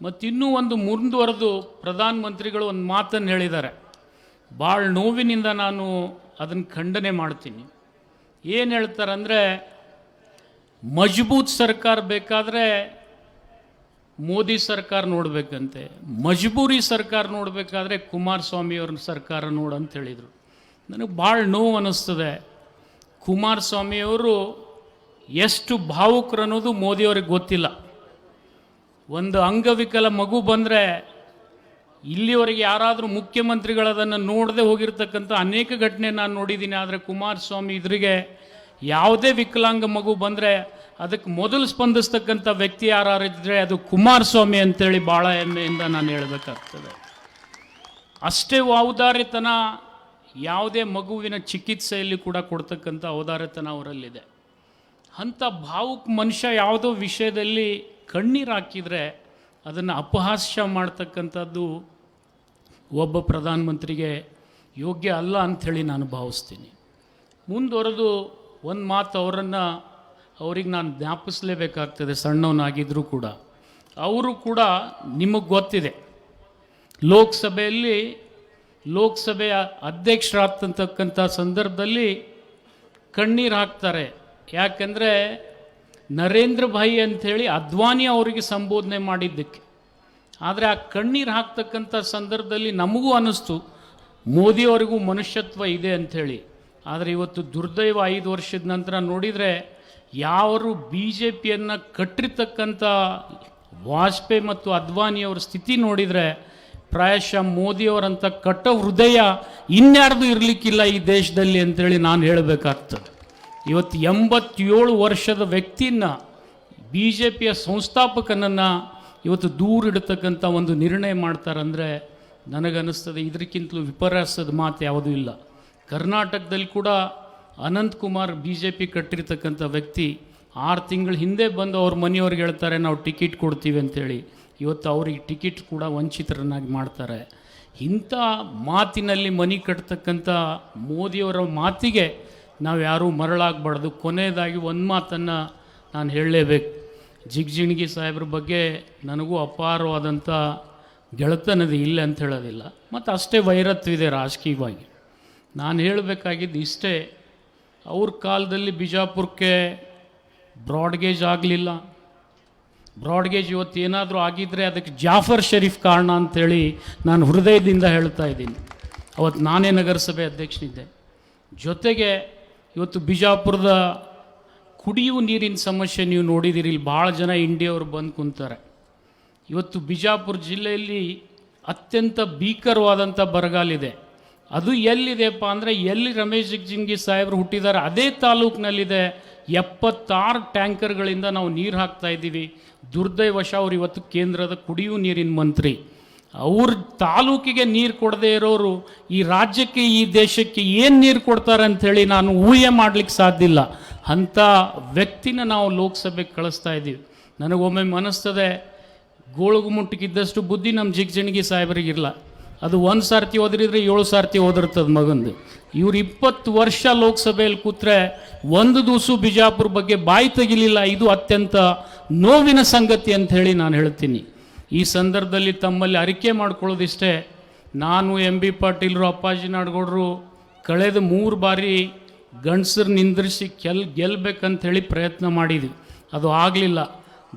ಮತ್ತು ಇನ್ನೂ ಒಂದು ಮುಂದುವರೆದು ಪ್ರಧಾನಮಂತ್ರಿಗಳು ಒಂದು ಮಾತನ್ನು ಹೇಳಿದ್ದಾರೆ, ಭಾಳ ನೋವಿನಿಂದ ನಾನು ಅದನ್ನು ಖಂಡನೆ ಮಾಡ್ತೀನಿ. ಏನು ಹೇಳ್ತಾರೆ ಅಂದರೆ, ಮಜಬೂತ್ ಸರ್ಕಾರ ಬೇಕಾದರೆ ಮೋದಿ ಸರ್ಕಾರ ನೋಡಬೇಕಂತೆ, ಮಜಬೂರಿ ಸರ್ಕಾರ ನೋಡಬೇಕಾದ್ರೆ ಕುಮಾರಸ್ವಾಮಿಯವ್ರ ಸರ್ಕಾರ ನೋಡಂತ ಹೇಳಿದರು. ನನಗೆ ಭಾಳ ನೋವು ಅನ್ನಿಸ್ತದೆ. ಕುಮಾರಸ್ವಾಮಿಯವರು ಎಷ್ಟು ಭಾವುಕರು ಅನ್ನೋದು ಮೋದಿಯವ್ರಿಗೆ ಗೊತ್ತಿಲ್ಲ. ಒಂದು ಅಂಗವಿಕಲ ಮಗು ಬಂದರೆ ಇಲ್ಲಿವರೆಗೆ ಯಾರಾದರೂ ಮುಖ್ಯಮಂತ್ರಿಗಳದನ್ನು ನೋಡದೆ ಹೋಗಿರ್ತಕ್ಕಂಥ ಅನೇಕ ಘಟನೆ ನಾನು ನೋಡಿದ್ದೀನಿ. ಆದರೆ ಕುಮಾರಸ್ವಾಮಿ ಇದ್ರಿಗೆ ಯಾವುದೇ ವಿಕಲಾಂಗ ಮಗು ಬಂದರೆ ಅದಕ್ಕೆ ಮೊದಲು ಸ್ಪಂದಿಸ್ತಕ್ಕಂಥ ವ್ಯಕ್ತಿ ಯಾರಿದ್ರೆ ಅದು ಕುಮಾರಸ್ವಾಮಿ ಅಂತೇಳಿ ಭಾಳ ಹೆಮ್ಮೆಯಿಂದ ನಾನು ಹೇಳಬೇಕಾಗ್ತದೆ. ಅಷ್ಟೇ ಔದಾರ್ಯತನ ಯಾವುದೇ ಮಗುವಿನ ಚಿಕಿತ್ಸೆಯಲ್ಲಿ ಕೂಡ ಕೊಡ್ತಕ್ಕಂಥ ಔದಾರ್ಯತನ ಅವರಲ್ಲಿದೆ. ಅಂಥ ಭಾವುಕ ಮನುಷ್ಯ ಯಾವುದೋ ವಿಷಯದಲ್ಲಿ ಕಣ್ಣೀರು ಹಾಕಿದರೆ ಅದನ್ನು ಅಪಹಾಸ್ಯ ಮಾಡ್ತಕ್ಕಂಥದ್ದು ಒಬ್ಬ ಪ್ರಧಾನಮಂತ್ರಿಗೆ ಯೋಗ್ಯ ಅಲ್ಲ ಅಂಥೇಳಿ ನಾನು ಭಾವಿಸ್ತೀನಿ. ಮುಂದುವರೆದು ಒಂದು ಮಾತು ಅವ್ರಿಗೆ ನಾನು ಜ್ಞಾಪಿಸಲೇಬೇಕಾಗ್ತದೆ, ಸಣ್ಣವನಾಗಿದ್ದರೂ ಕೂಡ. ಅವರು ಕೂಡ ನಿಮಗೆ ಗೊತ್ತಿದೆ, ಲೋಕಸಭೆಯ ಅಧ್ಯಕ್ಷರಾಗ್ತಕ್ಕಂಥ ಸಂದರ್ಭದಲ್ಲಿ ಕಣ್ಣೀರು ಹಾಕ್ತಾರೆ. ಯಾಕೆಂದರೆ ನರೇಂದ್ರ ಭಾಯಿ ಅಂಥೇಳಿ ಅದ್ವಾನಿ ಅವರಿಗೆ ಸಂಬೋಧನೆ ಮಾಡಿದ್ದಕ್ಕೆ. ಆದರೆ ಆ ಕಣ್ಣೀರು ಹಾಕ್ತಕ್ಕಂಥ ಸಂದರ್ಭದಲ್ಲಿ ನಮಗೂ ಅನ್ನಿಸ್ತು ಮೋದಿಯವರಿಗೂ ಮನುಷ್ಯತ್ವ ಇದೆ ಅಂಥೇಳಿ. ಆದರೆ ಇವತ್ತು ದುರ್ದೈವ 5 ವರ್ಷದ ನಂತರ ನೋಡಿದರೆ ಯಾರು BJPಯನ್ನು ಕಟ್ಟಿರ್ತಕ್ಕಂಥ ವಾಜಪೇಯಿ ಮತ್ತು ಅದ್ವಾನಿಯವರ ಸ್ಥಿತಿ ನೋಡಿದರೆ ಪ್ರಾಯಶಃ ಮೋದಿಯವರಂಥ ಕಟ್ಟ ಹೃದಯ ಇನ್ಯಾರ್ದು ಇರಲಿಕ್ಕಿಲ್ಲ ಈ ದೇಶದಲ್ಲಿ ಅಂಥೇಳಿ ನಾನು ಹೇಳಬೇಕಾಗ್ತದೆ. ಇವತ್ತು 87 ವರ್ಷದ ವ್ಯಕ್ತಿಯನ್ನು BJPಯ ಸಂಸ್ಥಾಪಕನನ್ನು ಇವತ್ತು ದೂರ ಇಡತಕ್ಕಂಥ ಒಂದು ನಿರ್ಣಯ ಮಾಡ್ತಾರಂದರೆ ನನಗನ್ನಿಸ್ತದೆ ಇದಕ್ಕಿಂತಲೂ ವಿಪರ್ಯಾಸದ ಮಾತು ಯಾವುದೂ ಇಲ್ಲ. ಕರ್ನಾಟಕದಲ್ಲಿ ಕೂಡ ಅನಂತಕುಮಾರ್ BJP ಕಟ್ಟಿರ್ತಕ್ಕಂಥ ವ್ಯಕ್ತಿ 6 ತಿಂಗಳ ಹಿಂದೆ ಬಂದು ಅವ್ರ ಮನೆಯವ್ರಿಗೆ ಹೇಳ್ತಾರೆ ನಾವು ಟಿಕೆಟ್ ಕೊಡ್ತೀವಿ ಅಂತೇಳಿ. ಇವತ್ತು ಅವ್ರಿಗೆ ಟಿಕೆಟ್ ಕೂಡ ವಂಚಿತರನ್ನಾಗಿ ಮಾಡ್ತಾರೆ. ಇಂಥ ಮಾತಿನಲ್ಲಿ ಮನೆ ಕಟ್ತಕ್ಕಂಥ ಮೋದಿಯವರ ಮಾತಿಗೆ ನಾವು ಯಾರೂ ಮರಳಾಗಬಾರ್ದು. ಕೊನೆಯದಾಗಿ ಒಂದು ಮಾತನ್ನು ನಾನು ಹೇಳಲೇಬೇಕು. ಜಿಗಜಿಣಗಿ ಸಾಹೇಬ್ರ ಬಗ್ಗೆ ನನಗೂ ಅಪಾರವಾದಂಥ ಗೆಳೆತನದ ಇಲ್ಲ ಅಂತ ಹೇಳೋದಿಲ್ಲ, ಮತ್ತು ಅಷ್ಟೇ ವೈರತ್ವವಿದೆ ರಾಜಕೀಯವಾಗಿ. ನಾನು ಹೇಳಬೇಕಾಗಿದ್ದು ಇಷ್ಟೇ, ಅವ್ರ ಕಾಲದಲ್ಲಿ ಬಿಜಾಪುರಕ್ಕೆ ಬ್ರಾಡ್ಗೇಜ್ ಆಗಲಿಲ್ಲ. ಬ್ರಾಡ್ಗೇಜ್ ಇವತ್ತು ಏನಾದರೂ ಆಗಿದ್ದರೆ ಅದಕ್ಕೆ ಜಾಫರ್ ಶರೀಫ್ ಕಾರಣ ಅಂಥೇಳಿ ನಾನು ಹೃದಯದಿಂದ ಹೇಳ್ತಾ ಇದ್ದೀನಿ. ಅವತ್ತು ನಾನೇ ನಗರಸಭೆ ಅಧ್ಯಕ್ಷನಿದ್ದೆ. ಜೊತೆಗೆ ಇವತ್ತು ಬಿಜಾಪುರದ ಕುಡಿಯುವ ನೀರಿನ ಸಮಸ್ಯೆ ನೀವು ನೋಡಿದ್ದೀರಿ, ಇಲ್ಲಿ ಭಾಳ ಜನ ಇಂಡಿಯವರು ಬಂದು ಕುಂತಾರೆ. ಇವತ್ತು ಬಿಜಾಪುರ ಜಿಲ್ಲೆಯಲ್ಲಿ ಅತ್ಯಂತ ಭೀಕರವಾದಂಥ ಬರಗಾಲಿದೆ. ಅದು ಎಲ್ಲಿದೆಪ್ಪ ಅಂದರೆ ಎಲ್ಲಿ ರಮೇಶ್ ಜಿಗಜಿಣಗಿ ಸಾಹೇಬರು ಹುಟ್ಟಿದ್ದಾರೆ ಅದೇ ತಾಲೂಕಿನಲ್ಲಿದೆ. 76 ಟ್ಯಾಂಕರ್ಗಳಿಂದ ನಾವು ನೀರು ಹಾಕ್ತಾ ಇದ್ದೀವಿ. ದುರ್ದೈವಶ ಅವರು ಇವತ್ತು ಕೇಂದ್ರದ ಕುಡಿಯುವ ನೀರಿನ ಮಂತ್ರಿ. ಅವ್ರ ತಾಲೂಕಿಗೆ ನೀರು ಕೊಡದೇ ಇರೋರು ಈ ರಾಜ್ಯಕ್ಕೆ ಈ ದೇಶಕ್ಕೆ ಏನು ನೀರು ಕೊಡ್ತಾರೆ ಅಂಥೇಳಿ ನಾನು ಊಹೆ ಮಾಡಲಿಕ್ಕೆ ಸಾಧ್ಯ ಇಲ್ಲ. ಅಂಥ ವ್ಯಕ್ತಿನ ನಾವು ಲೋಕಸಭೆಗೆ ಕಳಿಸ್ತಾ ಇದ್ದೀವಿ. ನನಗೊಮ್ಮೆ ಮನಸ್ತದೆ, ಗೋಳುಗುಮುಟ್ಟಿಗಿದ್ದಷ್ಟು ಬುದ್ಧಿ ನಮ್ಮ ಜಿಗಜಿಣಗಿ ಸಾಹೇಬರಿಗಿರಲ್ಲ. ಅದು 1 ಸಾರ್ತಿ ಓದಿರಿದ್ರೆ 7 ಸಾರ್ತಿ ಓದಿರ್ತದೆ ಮಗಂದು. ಇವ್ರು 20 ವರ್ಷ ಲೋಕಸಭೆಯಲ್ಲಿ ಕೂತ್ರೆ ಒಂದು ದಿವಸ ಬಿಜಾಪುರ ಬಗ್ಗೆ ಬಾಯಿ ತೆಗಿಲಿಲ್ಲ. ಇದು ಅತ್ಯಂತ ನೋವಿನ ಸಂಗತಿ ಅಂತ ಹೇಳಿ ನಾನು ಹೇಳ್ತೀನಿ. ಈ ಸಂದರ್ಭದಲ್ಲಿ ತಮ್ಮಲ್ಲಿ ಅರಿಕೆ ಮಾಡ್ಕೊಳ್ಳೋದಿಷ್ಟೇ, ನಾನು MB ಪಾಟೀಲರು, ಅಪ್ಪಾಜಿ ನಾಡಗೌಡರು ಕಳೆದ 3 ಬಾರಿ ಗಂಡಸರು ನಿಂದ್ರಿಸಿ ಗೆಲ್ಲಬೇಕಂಥೇಳಿ ಪ್ರಯತ್ನ ಮಾಡಿದ್ವಿ. ಅದು ಆಗಲಿಲ್ಲ.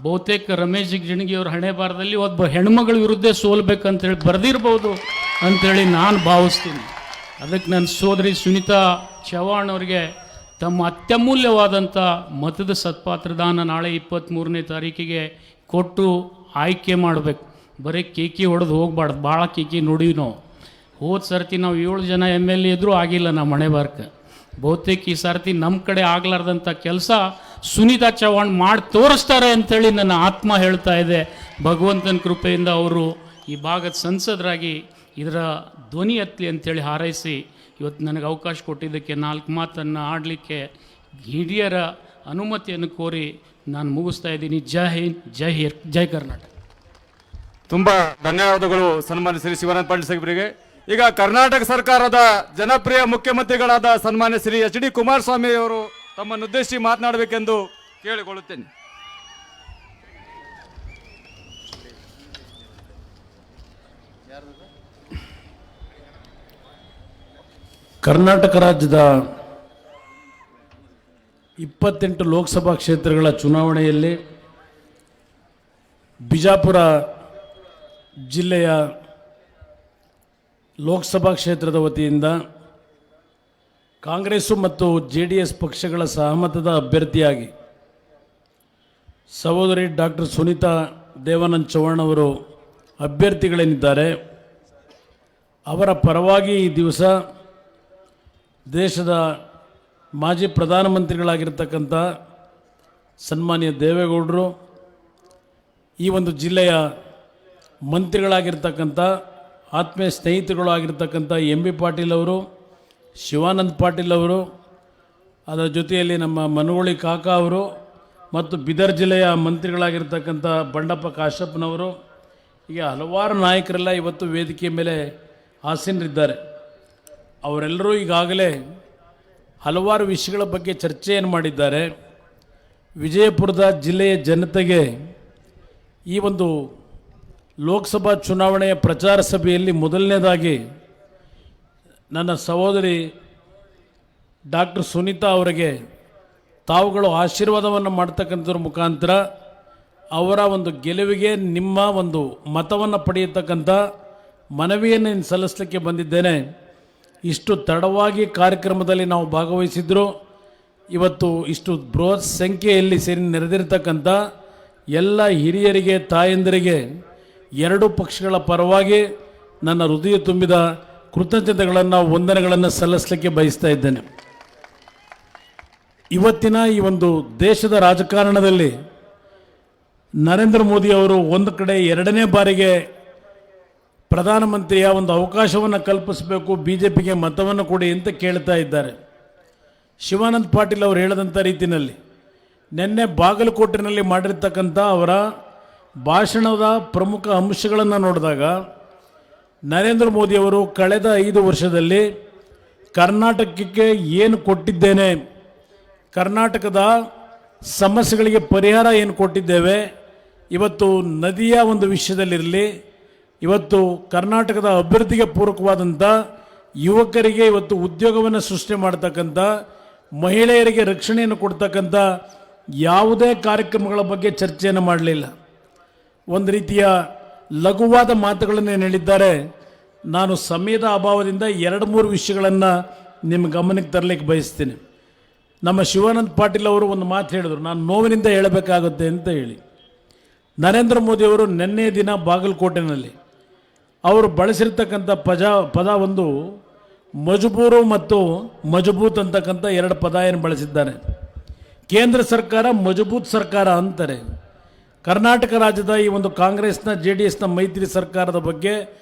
ಬಹುತೇಕ ರಮೇಶ್ ಜಿಗಜಿಣಗಿಯವ್ರ ಹಣೆ ಬಾರದಲ್ಲಿ ಒಬ್ಬ ಹೆಣ್ಮಗಳ ವಿರುದ್ಧ ಸೋಲ್ಬೇಕಂತೇಳಿ ಬರೆದಿರ್ಬೋದು ಅಂಥೇಳಿ ನಾನು ಭಾವಿಸ್ತೀನಿ. ಅದಕ್ಕೆ ನನ್ನ ಸೋದರಿ ಸುನೀತಾ ಚವ್ಹಾಣ್ ಅವರಿಗೆ ತಮ್ಮ ಅತ್ಯಮೂಲ್ಯವಾದಂಥ ಮತದ ಸತ್ಪಾತ್ರದಾನ ನಾಳೆ 23ನೇ ತಾರೀಕಿಗೆ ಕೊಟ್ಟು ಆಯ್ಕೆ ಮಾಡಬೇಕು. ಬರೀ ಕೇಕಿ ಹೊಡೆದು ಹೋಗ್ಬಾರ್ದು. ಭಾಳ ಕೇಕಿ ನೋಡಿವಿ ನಾವು. ಹೋದ ಸರ್ತಿ ನಾವು 7 ಜನ MLA ಇದ್ದರೂ ಆಗಿಲ್ಲ ನಮ್ಮ ಮನೆ ಬಾರ್ಕ. ಬಹುತೇಕ ಈ ಸರ್ತಿ ನಮ್ಮ ಕಡೆ ಆಗಲಾರ್ದಂಥ ಕೆಲಸ ಸುನೀತಾ ಚವ್ಹಾಣ್ ಮಾಡಿ ತೋರಿಸ್ತಾರೆ ಅಂಥೇಳಿ ನನ್ನ ಆತ್ಮ ಹೇಳ್ತಾ ಇದೆ. ಭಗವಂತನ ಕೃಪೆಯಿಂದ ಅವರು ಈ ಭಾಗದ ಸಂಸದರಾಗಿ ಇದರ ಧ್ವನಿ ಎತ್ತಲಿ ಅಂಥೇಳಿ ಹಾರೈಸಿ ಇವತ್ತು ನನಗೆ ಅವಕಾಶ ಕೊಟ್ಟಿದ್ದಕ್ಕೆ 4 ಮಾತನ್ನು ಆಡಲಿಕ್ಕೆ ಹಿರಿಯರ ಅನುಮತಿಯನ್ನು ಕೋರಿ ನಾನು ಮುಗಿಸ್ತಾ ಇದ್ದೀನಿ. ಜೈ ಹಿಂದ್, ಜೈ ಕರ್ನಾಟಕ. ತುಂಬ ಧನ್ಯವಾದಗಳು ಸನ್ಮಾನ್ಯ ಶ್ರೀ ಶಿವಾನಂದ ಪಾಟೀಲ್ ಸಾಹೇಬರಿಗೆ. ಈಗ ಕರ್ನಾಟಕ ಸರ್ಕಾರದ ಜನಪ್ರಿಯ ಮುಖ್ಯಮಂತ್ರಿಗಳಾದ ಸನ್ಮಾನ್ಯ ಶ್ರೀ HD ಕುಮಾರಸ್ವಾಮಿ ಅವರು ತಮ್ಮನ್ನು ಉದ್ದೇಶಿಸಿ ಮಾತನಾಡಬೇಕೆಂದು ಕೇಳಿಕೊಳ್ಳುತ್ತೇನೆ. ಕರ್ನಾಟಕ ರಾಜ್ಯದ 28 ಲೋಕಸಭಾ ಕ್ಷೇತ್ರಗಳ ಚುನಾವಣೆಯಲ್ಲಿ ಬಿಜಾಪುರ ಜಿಲ್ಲೆಯ ಲೋಕಸಭಾ ಕ್ಷೇತ್ರದ ವತಿಯಿಂದ ಕಾಂಗ್ರೆಸ್ಸು ಮತ್ತು JDS ಪಕ್ಷಗಳ ಸಹಮತದ ಅಭ್ಯರ್ಥಿಯಾಗಿ ಸಹೋದರಿ ಡಾಕ್ಟರ್ ಸುನೀತಾ ದೇವಾನಂದ್ ಚವ್ಹಾಣ್ ಅವರು ಅಭ್ಯರ್ಥಿಗಳೇನಿದ್ದಾರೆ ಅವರ ಪರವಾಗಿ ಈ ದಿವಸ ದೇಶದ ಮಾಜಿ ಪ್ರಧಾನಮಂತ್ರಿಗಳಾಗಿರ್ತಕ್ಕಂಥ ಸನ್ಮಾನ್ಯ ದೇವೇಗೌಡರು, ಈ ಒಂದು ಜಿಲ್ಲೆಯ ಮಂತ್ರಿಗಳಾಗಿರ್ತಕ್ಕಂಥ ಆತ್ಮೀಯ ಸ್ನೇಹಿತರುಗಳು ಆಗಿರ್ತಕ್ಕಂಥ MB ಪಾಟೀಲ್ ಅವರು, ಶಿವಾನಂದ್ ಪಾಟೀಲ್ ಅವರು, ಅದರ ಜೊತೆಯಲ್ಲಿ ನಮ್ಮ ಮನಗೋಳಿ ಕಾಕಾ ಅವರು ಮತ್ತು ಬೀದರ್ ಜಿಲ್ಲೆಯ ಮಂತ್ರಿಗಳಾಗಿರ್ತಕ್ಕಂಥ ಬಂಡಪ್ಪ ಕಾಶಪ್ಪನವರು, ಹೀಗೆ ಹಲವಾರು ನಾಯಕರೆಲ್ಲ ಇವತ್ತು ವೇದಿಕೆ ಮೇಲೆ ಆಸೀನರಿದ್ದಾರೆ. ಅವರೆಲ್ಲರೂ ಈಗಾಗಲೇ ಹಲವಾರು ವಿಷಯಗಳ ಬಗ್ಗೆ ಚರ್ಚೆಯನ್ನು ಮಾಡಿದ್ದಾರೆ. ವಿಜಯಪುರದ ಜಿಲ್ಲೆಯ ಜನತೆಗೆ ಈ ಒಂದು ಲೋಕಸಭಾ ಚುನಾವಣೆಯ ಪ್ರಚಾರ ಸಭೆಯಲ್ಲಿ ಮೊದಲನೇದಾಗಿ ನನ್ನ ಸಹೋದರಿ ಡಾಕ್ಟರ್ ಸುನೀತಾ ಅವರಿಗೆ ತಾವುಗಳು ಆಶೀರ್ವಾದವನ್ನು ಮಾಡ್ತಕ್ಕಂಥದ್ರ ಮುಖಾಂತರ ಅವರ ಒಂದು ಗೆಲುವಿಗೆ ನಿಮ್ಮ ಒಂದು ಮತವನ್ನು ಪಡೆಯತಕ್ಕಂಥ ಮನವಿಯನ್ನು ಸಲ್ಲಿಸಲಿಕ್ಕೆ ಬಂದಿದ್ದೇನೆ. ಇಷ್ಟು ತಡವಾಗಿ ಕಾರ್ಯಕ್ರಮದಲ್ಲಿ ನಾವು ಭಾಗವಹಿಸಿದ್ರು. ಇವತ್ತು ಇಷ್ಟು ಬೃಹತ್ ಸಂಖ್ಯೆಯಲ್ಲಿ ಸೇರಿ ನೆರೆದಿರ್ತಕ್ಕಂಥ ಎಲ್ಲ ಹಿರಿಯರಿಗೆ, ತಾಯಂದಿರಿಗೆ ಎರಡೂ ಪಕ್ಷಗಳ ಪರವಾಗಿ ನನ್ನ ಹೃದಯ ತುಂಬಿದ ಕೃತಜ್ಞತೆಗಳನ್ನು, ವಂದನೆಗಳನ್ನು ಸಲ್ಲಿಸಲಿಕ್ಕೆ ಬಯಸ್ತಾ ಇದ್ದೇನೆ. ಇವತ್ತಿನ ಈ ಒಂದು ದೇಶದ ರಾಜಕಾರಣದಲ್ಲಿ ನರೇಂದ್ರ ಮೋದಿ ಅವರು ಒಂದು ಕಡೆ ಎರಡನೇ ಬಾರಿಗೆ ಪ್ರಧಾನಮಂತ್ರಿಯ ಒಂದು ಅವಕಾಶವನ್ನು ಕಲ್ಪಿಸಬೇಕು, BJPಗೆ ಮತವನ್ನು ಕೊಡಿ ಅಂತ ಕೇಳ್ತಾ ಇದ್ದಾರೆ. ಶಿವಾನಂದ್ ಪಾಟೀಲ್ ಅವರು ಹೇಳಿದಂಥ ರೀತಿಯಲ್ಲಿ ನಿನ್ನೆ ಬಾಗಲಕೋಟೆನಲ್ಲಿ ಮಾಡಿರ್ತಕ್ಕಂಥ ಅವರ ಭಾಷಣದ ಪ್ರಮುಖ ಅಂಶಗಳನ್ನು ನೋಡಿದಾಗ ನರೇಂದ್ರ ಮೋದಿಯವರು ಕಳೆದ 5 ವರ್ಷದಲ್ಲಿ ಕರ್ನಾಟಕಕ್ಕೆ ಏನು ಕೊಟ್ಟಿದ್ದೇನೆ, ಕರ್ನಾಟಕದ ಸಮಸ್ಯೆಗಳಿಗೆ ಪರಿಹಾರ ಏನು ಕೊಟ್ಟಿದ್ದೇವೆ, ಇವತ್ತು ನದಿಯ ಒಂದು ವಿಷಯದಲ್ಲಿರಲಿ, ಇವತ್ತು ಕರ್ನಾಟಕದ ಅಭಿವೃದ್ಧಿಗೆ ಪೂರಕವಾದಂಥ ಯುವಕರಿಗೆ ಇವತ್ತು ಉದ್ಯೋಗವನ್ನು ಸೃಷ್ಟಿ ಮಾಡ್ತಕ್ಕಂಥ, ಮಹಿಳೆಯರಿಗೆ ರಕ್ಷಣೆಯನ್ನು ಕೊಡ್ತಕ್ಕಂಥ ಯಾವುದೇ ಕಾರ್ಯಕ್ರಮಗಳ ಬಗ್ಗೆ ಚರ್ಚೆಯನ್ನು ಮಾಡಲಿಲ್ಲ. ಒಂದು ರೀತಿಯ ಲಘುವಾದ ಮಾತುಗಳನ್ನು ಹೇಳಿದ್ದಾರೆ. ನಾನು ಸಮಯದ ಅಭಾವದಿಂದ 2-3 ವಿಷಯಗಳನ್ನು ನಿಮ್ಮ ಗಮನಕ್ಕೆ ತರಲಿಕ್ಕೆ ಬಯಸ್ತೀನಿ. ನಮ್ಮ ಶಿವಾನಂದ್ ಪಾಟೀಲ್ ಅವರು ಒಂದು ಮಾತು ಹೇಳಿದರು, ನಾನು ನೋವಿನಿಂದ ಹೇಳಬೇಕಾಗುತ್ತೆ ಅಂತ ಹೇಳಿ. ನರೇಂದ್ರ ಮೋದಿಯವರು ನಿನ್ನೆ ದಿನ ಬಾಗಲಕೋಟೆನಲ್ಲಿ ಅವರು ಬಳಸಿರ್ತಕ್ಕಂಥ ಪದ ಒಂದು ಮಜಬೂರು ಮತ್ತು ಮಜಬೂತ್ ಅಂತಕ್ಕಂಥ 2 ಪದ ಏನು ಬಳಸಿದ್ದಾರೆ. ಕೇಂದ್ರ ಸರ್ಕಾರ ಮಜಬೂತ್ ಸರ್ಕಾರ ಅಂತಾರೆ. ಕರ್ನಾಟಕ ರಾಜ್ಯದ ಈ ಒಂದು ಕಾಂಗ್ರೆಸ್ನ JDSನ ಮೈತ್ರಿ ಸರ್ಕಾರದ ಬಗ್ಗೆ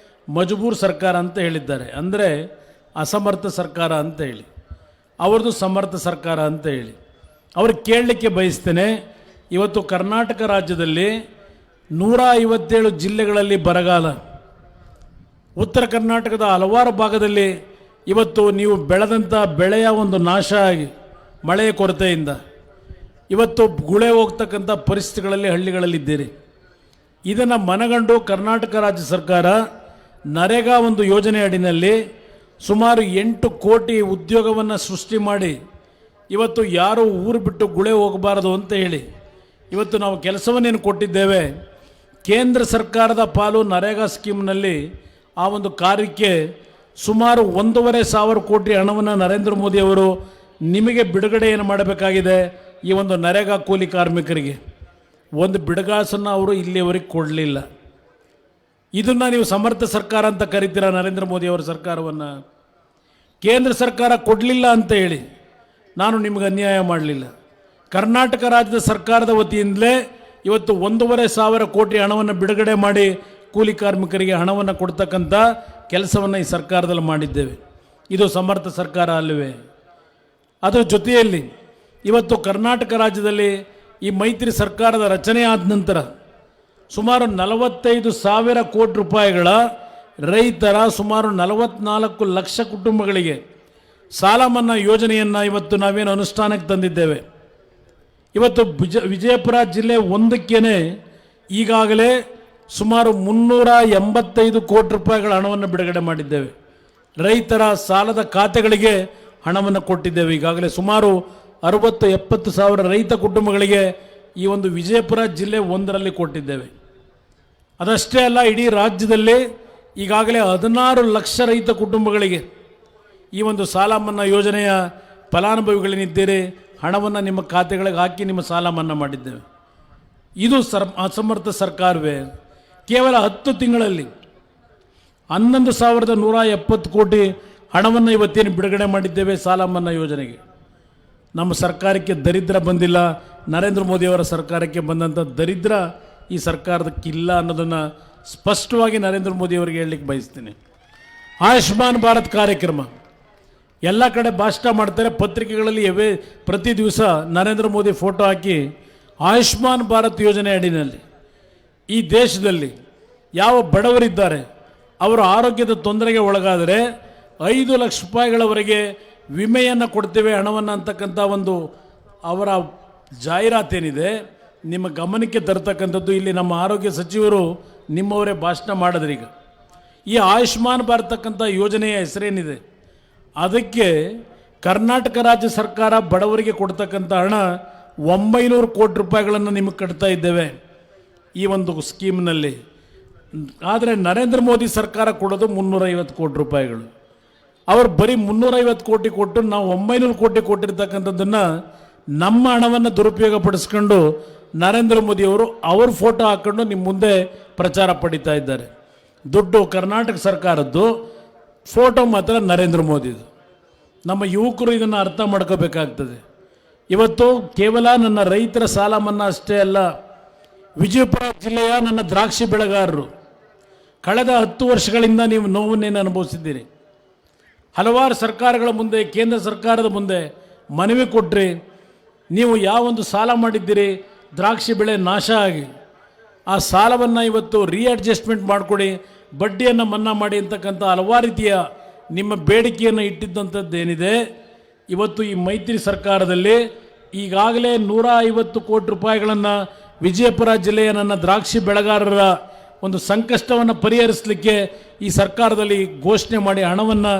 ಮಜಬೂರ್ ಸರ್ಕಾರ ಅಂತ ಹೇಳಿದ್ದಾರೆ. ಅಂದರೆ ಅಸಮರ್ಥ ಸರ್ಕಾರ ಅಂತ ಹೇಳಿ, ಅವ್ರದ್ದು ಸಮರ್ಥ ಸರ್ಕಾರ ಅಂತ ಹೇಳಿ. ಅವ್ರಿಗೆ ಕೇಳಲಿಕ್ಕೆ ಬಯಸ್ತೇನೆ, ಇವತ್ತು ಕರ್ನಾಟಕ ರಾಜ್ಯದಲ್ಲಿ 157 ಜಿಲ್ಲೆಗಳಲ್ಲಿ ಬರಗಾಲ, ಉತ್ತರ ಕರ್ನಾಟಕದ ಹಲವಾರು ಭಾಗದಲ್ಲಿ ಇವತ್ತು ನೀವು ಬೆಳೆದಂಥ ಬೆಳೆಯ ಒಂದು ನಾಶ ಆಗಿ ಮಳೆಯ ಕೊರತೆಯಿಂದ ಇವತ್ತು ಗುಳೆ ಹೋಗ್ತಕ್ಕಂಥ ಪರಿಸ್ಥಿತಿಗಳಲ್ಲಿ ಹಳ್ಳಿಗಳಲ್ಲಿದ್ದೀರಿ. ಇದನ್ನು ಮನಗಂಡು ಕರ್ನಾಟಕ ರಾಜ್ಯ ಸರ್ಕಾರ ನರೇಗಾ ಒಂದು ಯೋಜನೆ ಅಡಿನಲ್ಲಿ ಸುಮಾರು 8 ಕೋಟಿ ಉದ್ಯೋಗವನ್ನು ಸೃಷ್ಟಿ ಮಾಡಿ ಇವತ್ತು ಯಾರೂ ಊರು ಬಿಟ್ಟು ಗುಳೆ ಹೋಗಬಾರದು ಅಂತ ಹೇಳಿ ಇವತ್ತು ನಾವು ಕೆಲಸವನ್ನೇನು ಕೊಟ್ಟಿದ್ದೇವೆ. ಕೇಂದ್ರ ಸರ್ಕಾರದ ಪಾಲು ನರೇಗಾ ಸ್ಕೀಮ್ನಲ್ಲಿ ಆ ಒಂದು ಕಾರ್ಯಕ್ಕೆ ಸುಮಾರು 1,500 ಕೋಟಿ ಹಣವನ್ನು ನರೇಂದ್ರ ಮೋದಿಯವರು ನಿಮಗೆ ಬಿಡುಗಡೆಯನ್ನು ಮಾಡಬೇಕಾಗಿದೆ. ಈ ಒಂದು ನರೇಗಾ ಕೂಲಿ ಕಾರ್ಮಿಕರಿಗೆ ಒಂದು ಬಿಡುಗಾಸನ್ನು ಅವರು ಇಲ್ಲಿಯವರೆಗೆ ಕೊಡಲಿಲ್ಲ. ಇದನ್ನು ನೀವು ಸಮರ್ಥ ಸರ್ಕಾರ ಅಂತ ಕರಿತೀರಾ ನರೇಂದ್ರ ಮೋದಿಯವರ ಸರ್ಕಾರವನ್ನು? ಕೇಂದ್ರ ಸರ್ಕಾರ ಕೊಡಲಿಲ್ಲ ಅಂತ ಹೇಳಿ ನಾನು ನಿಮಗೆ ಅನ್ಯಾಯ ಮಾಡಲಿಲ್ಲ. ಕರ್ನಾಟಕ ರಾಜ್ಯದ ಸರ್ಕಾರದ ವತಿಯಿಂದಲೇ ಇವತ್ತು 1,500 ಕೋಟಿ ಹಣವನ್ನು ಬಿಡುಗಡೆ ಮಾಡಿ ಕೂಲಿ ಕಾರ್ಮಿಕರಿಗೆ ಹಣವನ್ನು ಕೊಡ್ತಕ್ಕಂಥ ಕೆಲಸವನ್ನು ಈ ಸರ್ಕಾರದಲ್ಲಿ ಮಾಡಿದ್ದೇವೆ. ಇದು ಸಮರ್ಥ ಸರ್ಕಾರ ಅಲ್ಲವೇ? ಅದರ ಜೊತೆಯಲ್ಲಿ ಇವತ್ತು ಕರ್ನಾಟಕ ರಾಜ್ಯದಲ್ಲಿ ಈ ಮೈತ್ರಿ ಸರ್ಕಾರದ ರಚನೆ ಆದ ನಂತರ ಸುಮಾರು 45,000 ಕೋಟಿ ರೂಪಾಯಿಗಳ ರೈತರ ಸುಮಾರು 44 ಲಕ್ಷ ಕುಟುಂಬಗಳಿಗೆ ಸಾಲ ಮನ್ನಾ ಯೋಜನೆಯನ್ನು ಇವತ್ತು ನಾವೇನು ಅನುಷ್ಠಾನಕ್ಕೆ ತಂದಿದ್ದೇವೆ. ಇವತ್ತು ವಿಜಯಪುರ ಜಿಲ್ಲೆ ಒಂದಕ್ಕೇನೆ ಈಗಾಗಲೇ ಸುಮಾರು 385 ಕೋಟಿ ರೂಪಾಯಿಗಳ ಹಣವನ್ನು ಬಿಡುಗಡೆ ಮಾಡಿದ್ದೇವೆ. ರೈತರ ಸಾಲದ ಖಾತೆಗಳಿಗೆ ಹಣವನ್ನು ಕೊಟ್ಟಿದ್ದೇವೆ. ಈಗಾಗಲೇ ಸುಮಾರು 60-70 ಸಾವಿರ ರೈತ ಕುಟುಂಬಗಳಿಗೆ ಈ ಒಂದು ವಿಜಯಪುರ ಜಿಲ್ಲೆ ಒಂದರಲ್ಲಿ ಕೊಟ್ಟಿದ್ದೇವೆ. ಅದಷ್ಟೇ ಅಲ್ಲ, ಇಡೀ ರಾಜ್ಯದಲ್ಲಿ ಈಗಾಗಲೇ 16 ಲಕ್ಷ ರೈತ ಕುಟುಂಬಗಳಿಗೆ ಈ ಒಂದು ಸಾಲ ಮನ್ನಾ ಯೋಜನೆಯ ಫಲಾನುಭವಿಗಳೇನಿದ್ದೀರಿ ಹಣವನ್ನು ನಿಮ್ಮ ಖಾತೆಗಳಿಗೆ ಹಾಕಿ ನಿಮ್ಮ ಸಾಲ ಮನ್ನಾ ಮಾಡಿದ್ದೇವೆ. ಇದು ಅಸಮರ್ಥ ಸರ್ಕಾರವೇ? ಕೇವಲ 10 ತಿಂಗಳಲ್ಲಿ 11,170 ಕೋಟಿ ಹಣವನ್ನು ಇವತ್ತೇನು ಬಿಡುಗಡೆ ಮಾಡಿದ್ದೇವೆ ಸಾಲ ಮನ್ನಾ ಯೋಜನೆಗೆ. ನಮ್ಮ ಸರ್ಕಾರಕ್ಕೆ ದರಿದ್ರ ಬಂದಿಲ್ಲ, ನರೇಂದ್ರ ಮೋದಿಯವರ ಸರ್ಕಾರಕ್ಕೆ ಬಂದಂಥ ದರಿದ್ರ ಈ ಸರ್ಕಾರದಕ್ಕಿಲ್ಲ ಅನ್ನೋದನ್ನು ಸ್ಪಷ್ಟವಾಗಿ ನರೇಂದ್ರ ಮೋದಿಯವರಿಗೆ ಹೇಳಲಿಕ್ಕೆ ಬಯಸ್ತೀನಿ. ಆಯುಷ್ಮಾನ್ ಭಾರತ್ ಕಾರ್ಯಕ್ರಮ ಎಲ್ಲ ಕಡೆ ಭಾಷಣ ಮಾಡ್ತಾರೆ, ಪತ್ರಿಕೆಗಳಲ್ಲಿ ಪ್ರತಿ ದಿವಸ ನರೇಂದ್ರ ಮೋದಿ ಫೋಟೋ ಹಾಕಿ ಆಯುಷ್ಮಾನ್ ಭಾರತ್ ಯೋಜನೆ ಅಡಿನಲ್ಲಿ ಈ ದೇಶದಲ್ಲಿ ಯಾವ ಬಡವರಿದ್ದಾರೆ ಅವರ ಆರೋಗ್ಯದ ತೊಂದರೆಗೆ ಒಳಗಾದರೆ 5 ಲಕ್ಷ ರೂಪಾಯಿಗಳವರೆಗೆ ವಿಮೆಯನ್ನು ಕೊಡ್ತೇವೆ ಹಣವನ್ನು ಅಂತಕ್ಕಂಥ ಒಂದು ಅವರ ಜಾಹೀರಾತೇನಿದೆ ನಿಮ್ಮ ಗಮನಕ್ಕೆ ತರ್ತಕ್ಕಂಥದ್ದು. ಇಲ್ಲಿ ನಮ್ಮ ಆರೋಗ್ಯ ಸಚಿವರು ನಿಮ್ಮವರೇ ಭಾಷಣ ಮಾಡಿದ್ರೀಗ. ಈ ಆಯುಷ್ಮಾನ್ ಭಾರತಕ್ಕಂಥ ಯೋಜನೆಯ ಹೆಸರೇನಿದೆ ಅದಕ್ಕೆ ಕರ್ನಾಟಕ ರಾಜ್ಯ ಸರ್ಕಾರ ಬಡವರಿಗೆ ಕೊಡ್ತಕ್ಕಂಥ ಹಣ 900 ಕೋಟಿ ರೂಪಾಯಿಗಳನ್ನು ನಿಮಗೆ ಕಟ್ತಾ ಇದ್ದೇವೆ ಈ ಒಂದು ಸ್ಕೀಮ್ನಲ್ಲಿ. ಆದರೆ ನರೇಂದ್ರ ಮೋದಿ ಸರ್ಕಾರ ಕೊಡೋದು 350 ಕೋಟಿ ರೂಪಾಯಿಗಳು. ಅವರು ಬರೀ 350 ಕೋಟಿ ಕೊಟ್ಟು ನಾವು 900 ಕೋಟಿ ಕೊಟ್ಟಿರ್ತಕ್ಕಂಥದ್ದನ್ನು ನಮ್ಮ ಹಣವನ್ನು ದುರುಪಯೋಗ ಪಡಿಸ್ಕೊಂಡು ನರೇಂದ್ರ ಮೋದಿಯವರು ಅವ್ರ ಫೋಟೋ ಹಾಕ್ಕೊಂಡು ನಿಮ್ಮ ಮುಂದೆ ಪ್ರಚಾರ ಪಡಿತಾ ಇದ್ದಾರೆ. ದುಡ್ಡು ಕರ್ನಾಟಕ ಸರ್ಕಾರದ್ದು, ಫೋಟೋ ಮಾತ್ರ ನರೇಂದ್ರ ಮೋದಿದು. ನಮ್ಮ ಯುವಕರು ಇದನ್ನು ಅರ್ಥ ಮಾಡ್ಕೋಬೇಕಾಗ್ತದೆ. ಇವತ್ತು ಕೇವಲ ನನ್ನ ರೈತರ ಸಾಲ ಮನ್ನಾ ಅಷ್ಟೇ ಅಲ್ಲ, ವಿಜಯಪುರ ಜಿಲ್ಲೆಯ ನನ್ನ ದ್ರಾಕ್ಷಿ ಬೆಳೆಗಾರರು ಕಳೆದ 10 ವರ್ಷಗಳಿಂದ ನೀವು ನೋವನ್ನೇನು ಅನುಭವಿಸಿದ್ದೀರಿ. ಹಲವಾರು ಸರ್ಕಾರಗಳ ಮುಂದೆ, ಕೇಂದ್ರ ಸರ್ಕಾರದ ಮುಂದೆ ಮನವಿ ಕೊಟ್ಟರೆ ನೀವು ಯಾವೊಂದು ಸಾಲ ಮಾಡಿದ್ದೀರಿ ದ್ರಾಕ್ಷಿ ಬೆಳೆ ನಾಶ ಆಗಿ ಆ ಸಾಲವನ್ನು ಇವತ್ತು ರೀಅಡ್ಜಸ್ಟ್ಮೆಂಟ್ ಮಾಡಿಕೊಡಿ, ಬಡ್ಡಿಯನ್ನು ಮನ್ನಾ ಮಾಡಿ ಅಂತಕ್ಕಂಥ ಹಲವಾರು ರೀತಿಯ ನಿಮ್ಮ ಬೇಡಿಕೆಯನ್ನು ಇಟ್ಟಿದ್ದಂಥದ್ದೇನಿದೆ, ಇವತ್ತು ಈ ಮೈತ್ರಿ ಸರ್ಕಾರದಲ್ಲಿ ಈಗಾಗಲೇ 150 ಕೋಟಿ ರೂಪಾಯಿಗಳನ್ನು ವಿಜಯಪುರ ಜಿಲ್ಲೆಯ ನನ್ನ ದ್ರಾಕ್ಷಿ ಬೆಳೆಗಾರರ ಒಂದು ಸಂಕಷ್ಟವನ್ನು ಪರಿಹರಿಸಲಿಕ್ಕೆ ಈ ಸರ್ಕಾರದಲ್ಲಿ ಘೋಷಣೆ ಮಾಡಿ ಹಣವನ್ನು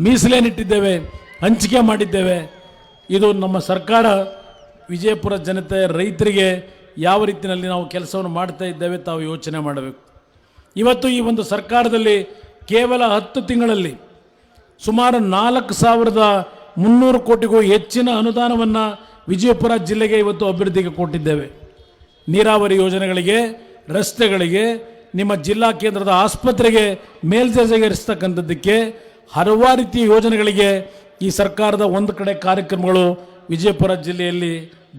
ಮೀಸಲೇನಿಟ್ಟಿದ್ದೇವೆ, ಹಂಚಿಕೆ ಮಾಡಿದ್ದೇವೆ. ಇದು ನಮ್ಮ ಸರ್ಕಾರ ವಿಜಯಪುರ ಜನತೆ ರೈತರಿಗೆ ಯಾವ ರೀತಿಯಲ್ಲಿ ನಾವು ಕೆಲಸವನ್ನು ಮಾಡ್ತಾ ಇದ್ದೇವೆ ತಾವು ಯೋಚನೆ ಮಾಡಬೇಕು. ಇವತ್ತು ಈ ಒಂದು ಸರ್ಕಾರದಲ್ಲಿ ಕೇವಲ 10 ತಿಂಗಳಲ್ಲಿ ಸುಮಾರು 4,300 ಕೋಟಿಗೂ ಹೆಚ್ಚಿನ ಅನುದಾನವನ್ನು ವಿಜಯಪುರ ಜಿಲ್ಲೆಗೆ ಇವತ್ತು ಅಭಿವೃದ್ಧಿಗೆ ಕೊಟ್ಟಿದ್ದೇವೆ. ನೀರಾವರಿ ಯೋಜನೆಗಳಿಗೆ, ರಸ್ತೆಗಳಿಗೆ, ನಿಮ್ಮ ಜಿಲ್ಲಾ ಕೇಂದ್ರದ ಆಸ್ಪತ್ರೆಗೆ ಮೇಲ್ದರ್ಜೆಗೇರಿಸ್ತಕ್ಕಂಥದ್ದಕ್ಕೆ ಹಲವಾರು ರೀತಿಯ ಯೋಜನೆಗಳಿಗೆ ಈ ಸರ್ಕಾರದ ಒಂದು ಕಡೆ ಕಾರ್ಯಕ್ರಮಗಳು ವಿಜಯಪುರ ಜಿಲ್ಲೆಯಲ್ಲಿ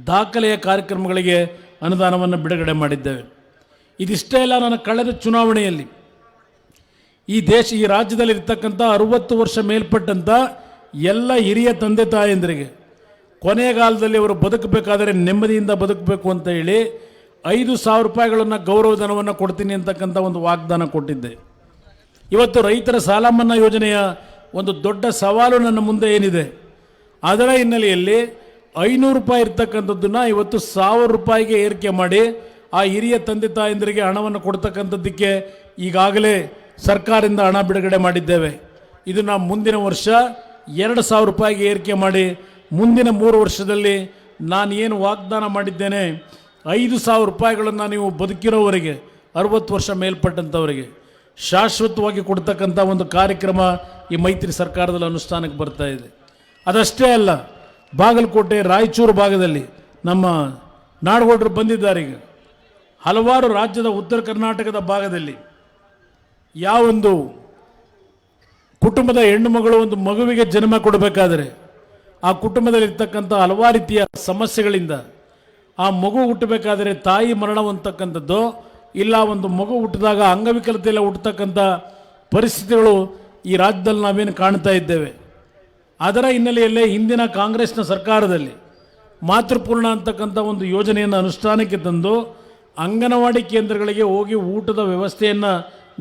ದಾಖಲೆಯ ಕಾರ್ಯಕ್ರಮಗಳಿಗೆ ಅನುದಾನವನ್ನು ಬಿಡುಗಡೆ ಮಾಡಿದ್ದೇವೆ. ಇದಿಷ್ಟೇ ಅಲ್ಲ, ನನ್ನ ಕಳೆದ ಚುನಾವಣೆಯಲ್ಲಿ ಈ ರಾಜ್ಯದಲ್ಲಿರ್ತಕ್ಕಂಥ 60 ವರ್ಷ ಮೇಲ್ಪಟ್ಟಂಥ ಎಲ್ಲ ಹಿರಿಯ ತಂದೆ ತಾಯಂದರಿಗೆ ಕೊನೆಗಾಲದಲ್ಲಿ ಅವರು ಬದುಕಬೇಕಾದರೆ ನೆಮ್ಮದಿಯಿಂದ ಬದುಕಬೇಕು ಅಂತ ಹೇಳಿ 5,000 ರೂಪಾಯಿಗಳನ್ನು ಗೌರವಧನವನ್ನು ಕೊಡ್ತೀನಿ ಅಂತಕ್ಕಂಥ ಒಂದು ವಾಗ್ದಾನ ಕೊಟ್ಟಿದ್ದೆ. ಇವತ್ತು ರೈತರ ಸಾಲ ಮನ್ನಾ ಯೋಜನೆಯ ಒಂದು ದೊಡ್ಡ ಸವಾಲು ನನ್ನ ಮುಂದೆ ಏನಿದೆ, ಅದರ ಹಿನ್ನೆಲೆಯಲ್ಲಿ 500 ರೂಪಾಯಿ ಇರ್ತಕ್ಕಂಥದ್ದನ್ನು ಇವತ್ತು 1,000 ರೂಪಾಯಿಗೆ ಏರಿಕೆ ಮಾಡಿ ಆ ಹಿರಿಯ ತಂದೆ ತಾಯಂದರಿಗೆ ಹಣವನ್ನು ಕೊಡ್ತಕ್ಕಂಥದ್ದಕ್ಕೆ ಈಗಾಗಲೇ ಸರ್ಕಾರದಿಂದ ಹಣ ಬಿಡುಗಡೆ ಮಾಡಿದ್ದೇವೆ. ಇದನ್ನು ಮುಂದಿನ ವರ್ಷ 2,000 ರೂಪಾಯಿಗೆ ಏರಿಕೆ ಮಾಡಿ ಮುಂದಿನ 3 ವರ್ಷದಲ್ಲಿ ನಾನು ಏನು ವಾಗ್ದಾನ ಮಾಡಿದ್ದೇನೆ 5,000 ರೂಪಾಯಿಗಳನ್ನು ನೀವು ಬದುಕಿರೋವರೆಗೆ 60 ವರ್ಷ ಮೇಲ್ಪಟ್ಟಂಥವರಿಗೆ ಶಾಶ್ವತವಾಗಿ ಕೊಡ್ತಕ್ಕಂಥ ಒಂದು ಕಾರ್ಯಕ್ರಮ ಈ ಮೈತ್ರಿ ಸರ್ಕಾರದಲ್ಲಿ ಅನುಷ್ಠಾನಕ್ಕೆ ಬರ್ತಾ ಇದೆ. ಅದಷ್ಟೇ ಅಲ್ಲ, ಬಾಗಲಕೋಟೆ, ರಾಯಚೂರು ಭಾಗದಲ್ಲಿ ನಮ್ಮ ನಾಡಗೌಡರು ಬಂದಿದ್ದಾರೆ. ಈಗ ಹಲವಾರು ರಾಜ್ಯದ ಉತ್ತರ ಕರ್ನಾಟಕದ ಭಾಗದಲ್ಲಿ ಯಾವೊಂದು ಕುಟುಂಬದ ಹೆಣ್ಣು ಮಗಳು ಒಂದು ಮಗುವಿಗೆ ಜನ್ಮ ಕೊಡಬೇಕಾದರೆ ಆ ಕುಟುಂಬದಲ್ಲಿರ್ತಕ್ಕಂಥ ಹಲವಾರು ರೀತಿಯ ಸಮಸ್ಯೆಗಳಿಂದ ಆ ಮಗು ಹುಟ್ಟಬೇಕಾದರೆ ತಾಯಿ ಮರಣ ಹೊಂದತಕ್ಕಂಥದ್ದು, ಇಲ್ಲ ಒಂದು ಮಗು ಹುಟ್ಟಿದಾಗ ಅಂಗವಿಕಲತೆಯಲ್ಲಿ ಹುಟ್ಟತಕ್ಕಂಥ ಪರಿಸ್ಥಿತಿಗಳು ಈ ರಾಜ್ಯದಲ್ಲಿ ನಾವೇನು ಕಾಣ್ತಾ ಇದ್ದೇವೆ. ಅದರ ಹಿನ್ನೆಲೆಯಲ್ಲೇ ಹಿಂದಿನ ಕಾಂಗ್ರೆಸ್ನ ಸರ್ಕಾರದಲ್ಲಿ ಮಾತೃಪೂರ್ಣ ಅಂತಕ್ಕಂಥ ಒಂದು ಯೋಜನೆಯನ್ನು ಅನುಷ್ಠಾನಕ್ಕೆ ತಂದು ಅಂಗನವಾಡಿ ಕೇಂದ್ರಗಳಿಗೆ ಹೋಗಿ ಊಟದ ವ್ಯವಸ್ಥೆಯನ್ನು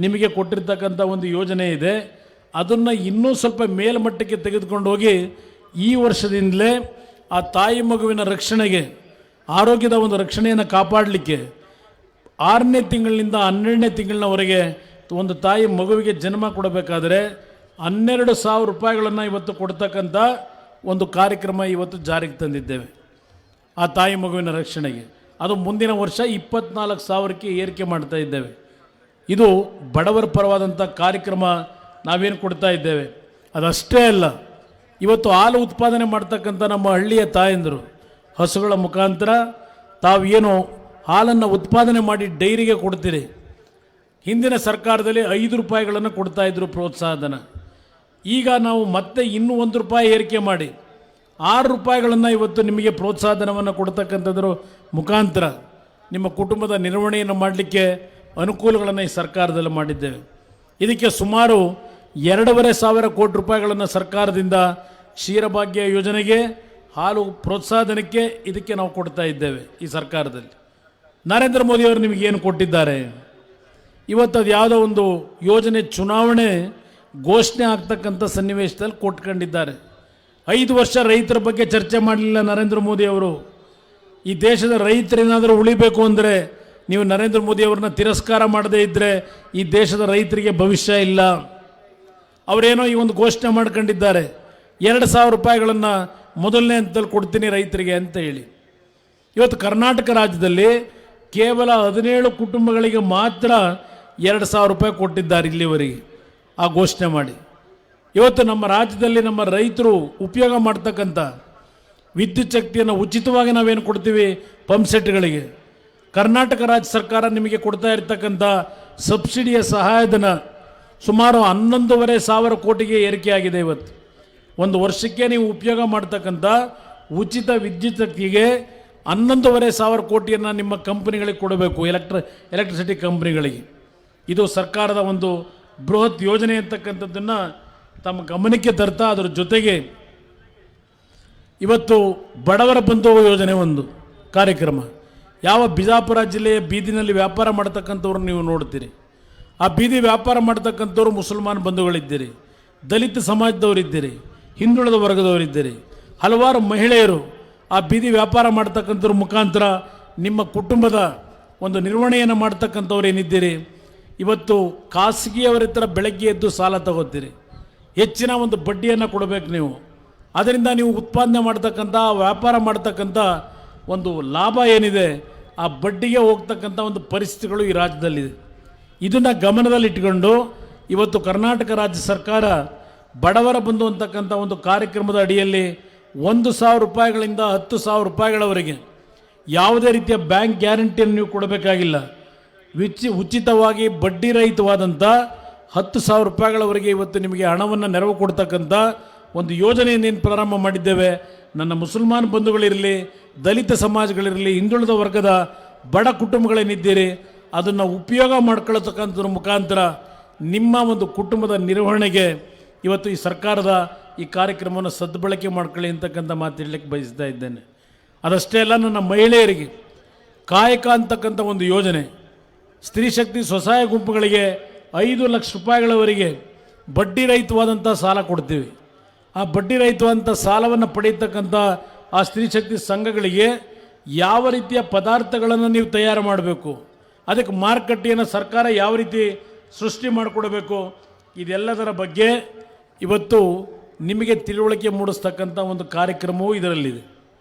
ನಿಮಗೆ ಕೊಟ್ಟಿರ್ತಕ್ಕಂಥ ಒಂದು ಯೋಜನೆ ಇದೆ. ಅದನ್ನು ಇನ್ನೂ ಸ್ವಲ್ಪ ಮೇಲ್ಮಟ್ಟಕ್ಕೆ ತೆಗೆದುಕೊಂಡು ಹೋಗಿ ಈ ವರ್ಷದಿಂದಲೇ ಆ ತಾಯಿ ಮಗುವಿನ ರಕ್ಷಣೆಗೆ, ಆರೋಗ್ಯದ ಒಂದು ರಕ್ಷಣೆಯನ್ನು ಕಾಪಾಡಲಿಕ್ಕೆ 6ನೇ ತಿಂಗಳಿನಿಂದ 12ನೇ ತಿಂಗಳಿನವರೆಗೆ ಒಂದು ತಾಯಿ ಮಗುವಿಗೆ ಜನ್ಮ ಕೊಡಬೇಕಾದರೆ 12,000 ರೂಪಾಯಿಗಳನ್ನು ಇವತ್ತು ಕೊಡ್ತಕ್ಕಂಥ ಒಂದು ಕಾರ್ಯಕ್ರಮ ಇವತ್ತು ಜಾರಿಗೆ ತಂದಿದ್ದೇವೆ ಆ ತಾಯಿ ಮಗುವಿನ ರಕ್ಷಣೆಗೆ. ಅದು ಮುಂದಿನ ವರ್ಷ 24,000ಕ್ಕೆ ಏರಿಕೆ ಮಾಡ್ತಾ ಇದ್ದೇವೆ. ಇದು ಬಡವರ ಪರವಾದಂಥ ಕಾರ್ಯಕ್ರಮ ನಾವೇನು ಕೊಡ್ತಾ ಇದ್ದೇವೆ. ಅದಷ್ಟೇ ಅಲ್ಲ, ಇವತ್ತು ಹಾಲು ಉತ್ಪಾದನೆ ಮಾಡ್ತಕ್ಕಂಥ ನಮ್ಮ ಹಳ್ಳಿಯ ತಾಯಂದರು ಹಸುಗಳ ಮುಖಾಂತರ ತಾವು ಏನು ಹಾಲನ್ನು ಉತ್ಪಾದನೆ ಮಾಡಿ ಡೈರಿಗೆ ಕೊಡ್ತೀರಿ. ಹಿಂದಿನ ಸರ್ಕಾರದಲ್ಲಿ 5 ರೂಪಾಯಿಗಳನ್ನು ಕೊಡ್ತಾಯಿದ್ರು ಪ್ರೋತ್ಸಾಹಧನ. ಈಗ ನಾವು ಮತ್ತೆ ಇನ್ನೂ 1 ರೂಪಾಯಿ ಏರಿಕೆ ಮಾಡಿ 6 ರೂಪಾಯಿಗಳನ್ನು ಇವತ್ತು ನಿಮಗೆ ಪ್ರೋತ್ಸಾಹಧನವನ್ನು ಕೊಡ್ತಕ್ಕಂಥದ್ರ ಮುಖಾಂತರ ನಿಮ್ಮ ಕುಟುಂಬದ ನಿರ್ವಹಣೆಯನ್ನು ಮಾಡಲಿಕ್ಕೆ ಅನುಕೂಲಗಳನ್ನು ಈ ಸರ್ಕಾರದಲ್ಲಿ ಮಾಡಿದ್ದೇವೆ. ಇದಕ್ಕೆ ಸುಮಾರು 2,500 ಕೋಟಿ ರೂಪಾಯಿಗಳನ್ನು ಸರ್ಕಾರದಿಂದ ಕ್ಷೀರಭಾಗ್ಯ ಯೋಜನೆಗೆ, ಹಾಲು ಪ್ರೋತ್ಸಾಹಧನಕ್ಕೆ, ಇದಕ್ಕೆ ನಾವು ಕೊಡ್ತಾ ಇದ್ದೇವೆ ಈ ಸರ್ಕಾರದಲ್ಲಿ. ನರೇಂದ್ರ ಮೋದಿಯವರು ನಿಮಗೇನು ಕೊಟ್ಟಿದ್ದಾರೆ? ಇವತ್ತು ಅದು ಯಾವುದೋ ಒಂದು ಯೋಜನೆ ಚುನಾವಣೆ ಘೋಷಣೆ ಆಗ್ತಕ್ಕಂಥ ಸನ್ನಿವೇಶದಲ್ಲಿ ಕೊಟ್ಕೊಂಡಿದ್ದಾರೆ. 5 ವರ್ಷ ರೈತರ ಬಗ್ಗೆ ಚರ್ಚೆ ಮಾಡಲಿಲ್ಲ ನರೇಂದ್ರ ಮೋದಿಯವರು. ಈ ದೇಶದ ರೈತರೇನಾದರೂ ಉಳಿಬೇಕು ಅಂದರೆ ನೀವು ನರೇಂದ್ರ ಮೋದಿಯವ್ರನ್ನ ತಿರಸ್ಕಾರ ಮಾಡದೇ ಇದ್ದರೆ ಈ ದೇಶದ ರೈತರಿಗೆ ಭವಿಷ್ಯ ಇಲ್ಲ. ಅವರೇನೋ ಈ ಒಂದು ಘೋಷಣೆ ಮಾಡ್ಕೊಂಡಿದ್ದಾರೆ, 2,000 ರೂಪಾಯಿಗಳನ್ನು ಮೊದಲನೇ ಹಂತದಲ್ಲಿ ಕೊಡ್ತೀನಿ ರೈತರಿಗೆ ಅಂತ ಹೇಳಿ. ಇವತ್ತು ಕರ್ನಾಟಕ ರಾಜ್ಯದಲ್ಲಿ ಕೇವಲ 17 ಕುಟುಂಬಗಳಿಗೆ ಮಾತ್ರ 2,000 ರೂಪಾಯಿ ಕೊಟ್ಟಿದ್ದಾರೆ ಇಲ್ಲಿವರೆಗೆ ಆ ಘೋಷಣೆ ಮಾಡಿ. ಇವತ್ತು ನಮ್ಮ ರಾಜ್ಯದಲ್ಲಿ ನಮ್ಮ ರೈತರು ಉಪಯೋಗ ಮಾಡ್ತಕ್ಕಂಥ ವಿದ್ಯುತ್ ಶಕ್ತಿಯನ್ನು ಉಚಿತವಾಗಿ ನಾವೇನು ಕೊಡ್ತೀವಿ ಪಂಪ್ ಸೆಟ್ಗಳಿಗೆ, ಕರ್ನಾಟಕ ರಾಜ್ಯ ಸರ್ಕಾರ ನಿಮಗೆ ಕೊಡ್ತಾ ಇರ್ತಕ್ಕಂಥ ಸಬ್ಸಿಡಿಯ ಸಹಾಯಧನ ಸುಮಾರು 11,500 ಕೋಟಿಗೆ ಏರಿಕೆಯಾಗಿದೆ. ಇವತ್ತು ಒಂದು ವರ್ಷಕ್ಕೆ ನೀವು ಉಪಯೋಗ ಮಾಡ್ತಕ್ಕಂಥ ಉಚಿತ ವಿದ್ಯುತ್ ಶಕ್ತಿಗೆ 11,500 ಕೋಟಿಯನ್ನು ನಿಮ್ಮ ಕಂಪನಿಗಳಿಗೆ ಕೊಡಬೇಕು, ಎಲೆಕ್ಟ್ರಿಸಿಟಿ ಕಂಪ್ನಿಗಳಿಗೆ. ಇದು ಸರ್ಕಾರದ ಒಂದು ಬೃಹತ್ ಯೋಜನೆ ಅಂತಕ್ಕಂಥದ್ದನ್ನು ತಮ್ಮ ಗಮನಕ್ಕೆ ತರ್ತಾ, ಅದರ ಜೊತೆಗೆ ಇವತ್ತು ಬಡವರ ಬಂಧು ಯೋಜನೆ ಒಂದು ಕಾರ್ಯಕ್ರಮ. ಯಾವ ಬಿಜಾಪುರ ಜಿಲ್ಲೆಯ ಬೀದಿನಲ್ಲಿ ವ್ಯಾಪಾರ ಮಾಡ್ತಕ್ಕಂಥವ್ರು ನೀವು ನೋಡ್ತೀರಿ, ಆ ಬೀದಿ ವ್ಯಾಪಾರ ಮಾಡ್ತಕ್ಕಂಥವ್ರು ಮುಸಲ್ಮಾನ್ ಬಂಧುಗಳಿದ್ದೀರಿ, ದಲಿತ ಸಮಾಜದವರಿದ್ದೀರಿ, ಹಿಂದುಳಿದ ವರ್ಗದವರಿದ್ದೀರಿ, ಹಲವಾರು ಮಹಿಳೆಯರು ಆ ಬೀದಿ ವ್ಯಾಪಾರ ಮಾಡ್ತಕ್ಕಂಥವ್ರ ಮುಖಾಂತರ ನಿಮ್ಮ ಕುಟುಂಬದ ಒಂದು ನಿರ್ವಹಣೆಯನ್ನು ಮಾಡ್ತಕ್ಕಂಥವ್ರು ಏನಿದ್ದೀರಿ. ಇವತ್ತು ಖಾಸಗಿಯವರ ಹತ್ರ ಬೆಳಗ್ಗೆ ಎದ್ದು ಸಾಲ ತಗೋತೀರಿ, ಹೆಚ್ಚಿನ ಒಂದು ಬಡ್ಡಿಯನ್ನು ಕೊಡಬೇಕು ನೀವು. ಅದರಿಂದ ನೀವು ಉತ್ಪಾದನೆ ಮಾಡ್ತಕ್ಕಂಥ ವ್ಯಾಪಾರ ಮಾಡ್ತಕ್ಕಂಥ ಒಂದು ಲಾಭ ಏನಿದೆ ಆ ಬಡ್ಡಿಗೆ ಹೋಗ್ತಕ್ಕಂಥ ಒಂದು ಪರಿಸ್ಥಿತಿಗಳು ಈ ರಾಜ್ಯದಲ್ಲಿದೆ. ಇದನ್ನು ಗಮನದಲ್ಲಿಟ್ಟುಕೊಂಡು ಇವತ್ತು ಕರ್ನಾಟಕ ರಾಜ್ಯ ಸರ್ಕಾರ ಬಡವರ ಬಂಧು ಅಂತಕ್ಕಂಥ ಒಂದು ಕಾರ್ಯಕ್ರಮದ ಅಡಿಯಲ್ಲಿ 1,000 ರೂಪಾಯಿಗಳಿಂದ 10,000 ರೂಪಾಯಿಗಳವರೆಗೆ ಯಾವುದೇ ರೀತಿಯ ಬ್ಯಾಂಕ್ ಗ್ಯಾರಂಟಿಯನ್ನು ನೀವು ಕೊಡಬೇಕಾಗಿಲ್ಲ. ಉಚಿತವಾಗಿ ಬಡ್ಡಿ ರಹಿತವಾದಂಥ 10,000 ರೂಪಾಯಿಗಳವರೆಗೆ ಇವತ್ತು ನಿಮಗೆ ಹಣವನ್ನು ನೆರವು ಕೊಡ್ತಕ್ಕಂಥ ಒಂದು ಯೋಜನೆಯನ್ನೇನು ಪ್ರಾರಂಭ ಮಾಡಿದ್ದೇವೆ. ನನ್ನ ಮುಸಲ್ಮಾನ್ ಬಂಧುಗಳಿರಲಿ, ದಲಿತ ಸಮಾಜಗಳಿರಲಿ, ಹಿಂದುಳಿದ ವರ್ಗದ ಬಡ ಕುಟುಂಬಗಳೇನಿದ್ದೀರಿ ಅದನ್ನು ಉಪಯೋಗ ಮಾಡ್ಕೊಳ್ತಕ್ಕಂಥದ್ರ ಮುಖಾಂತರ ನಿಮ್ಮ ಒಂದು ಕುಟುಂಬದ ನಿರ್ವಹಣೆಗೆ ಇವತ್ತು ಈ ಸರ್ಕಾರದ ಈ ಕಾರ್ಯಕ್ರಮವನ್ನು ಸದ್ಬಳಕೆ ಮಾಡ್ಕೊಳ್ಳಿ ಅಂತಕ್ಕಂಥ ಮಾತು ಹೇಳಲಿಕ್ಕೆ ಬಯಸ್ತಾ ಇದ್ದೇನೆ. ಅದಷ್ಟೇ ಅಲ್ಲ, ನನ್ನ ಮಹಿಳೆಯರಿಗೆ ಕಾಯಕ ಅಂತಕ್ಕಂಥ ಒಂದು ಯೋಜನೆ, ಸ್ತ್ರೀ ಶಕ್ತಿ ಸ್ವಸಹಾಯ ಗುಂಪುಗಳಿಗೆ 5 ಲಕ್ಷ ರೂಪಾಯಿಗಳವರೆಗೆ ಬಡ್ಡಿ ರಹಿತವಾದಂಥ ಸಾಲ ಕೊಡ್ತೀವಿ. ಆ ಬಡ್ಡಿ ರಹಿತವಾದಂಥ ಸಾಲವನ್ನು ಪಡೆಯತಕ್ಕಂಥ ಆ ಸ್ತ್ರೀ ಶಕ್ತಿ ಸಂಘಗಳಿಗೆ ಯಾವ ರೀತಿಯ ಪದಾರ್ಥಗಳನ್ನು ನೀವು ತಯಾರು ಮಾಡಬೇಕು, ಅದಕ್ಕೆ ಮಾರುಕಟ್ಟೆಯನ್ನು ಸರ್ಕಾರ ಯಾವ ರೀತಿ ಸೃಷ್ಟಿ ಮಾಡಿಕೊಡಬೇಕು, ಇದೆಲ್ಲದರ ಬಗ್ಗೆ ಇವತ್ತು ನಿಮಗೆ ತಿಳುವಳಿಕೆ ಮೂಡಿಸ್ತಕ್ಕಂಥ ಒಂದು ಕಾರ್ಯಕ್ರಮವೂ ಇದರಲ್ಲಿದೆ.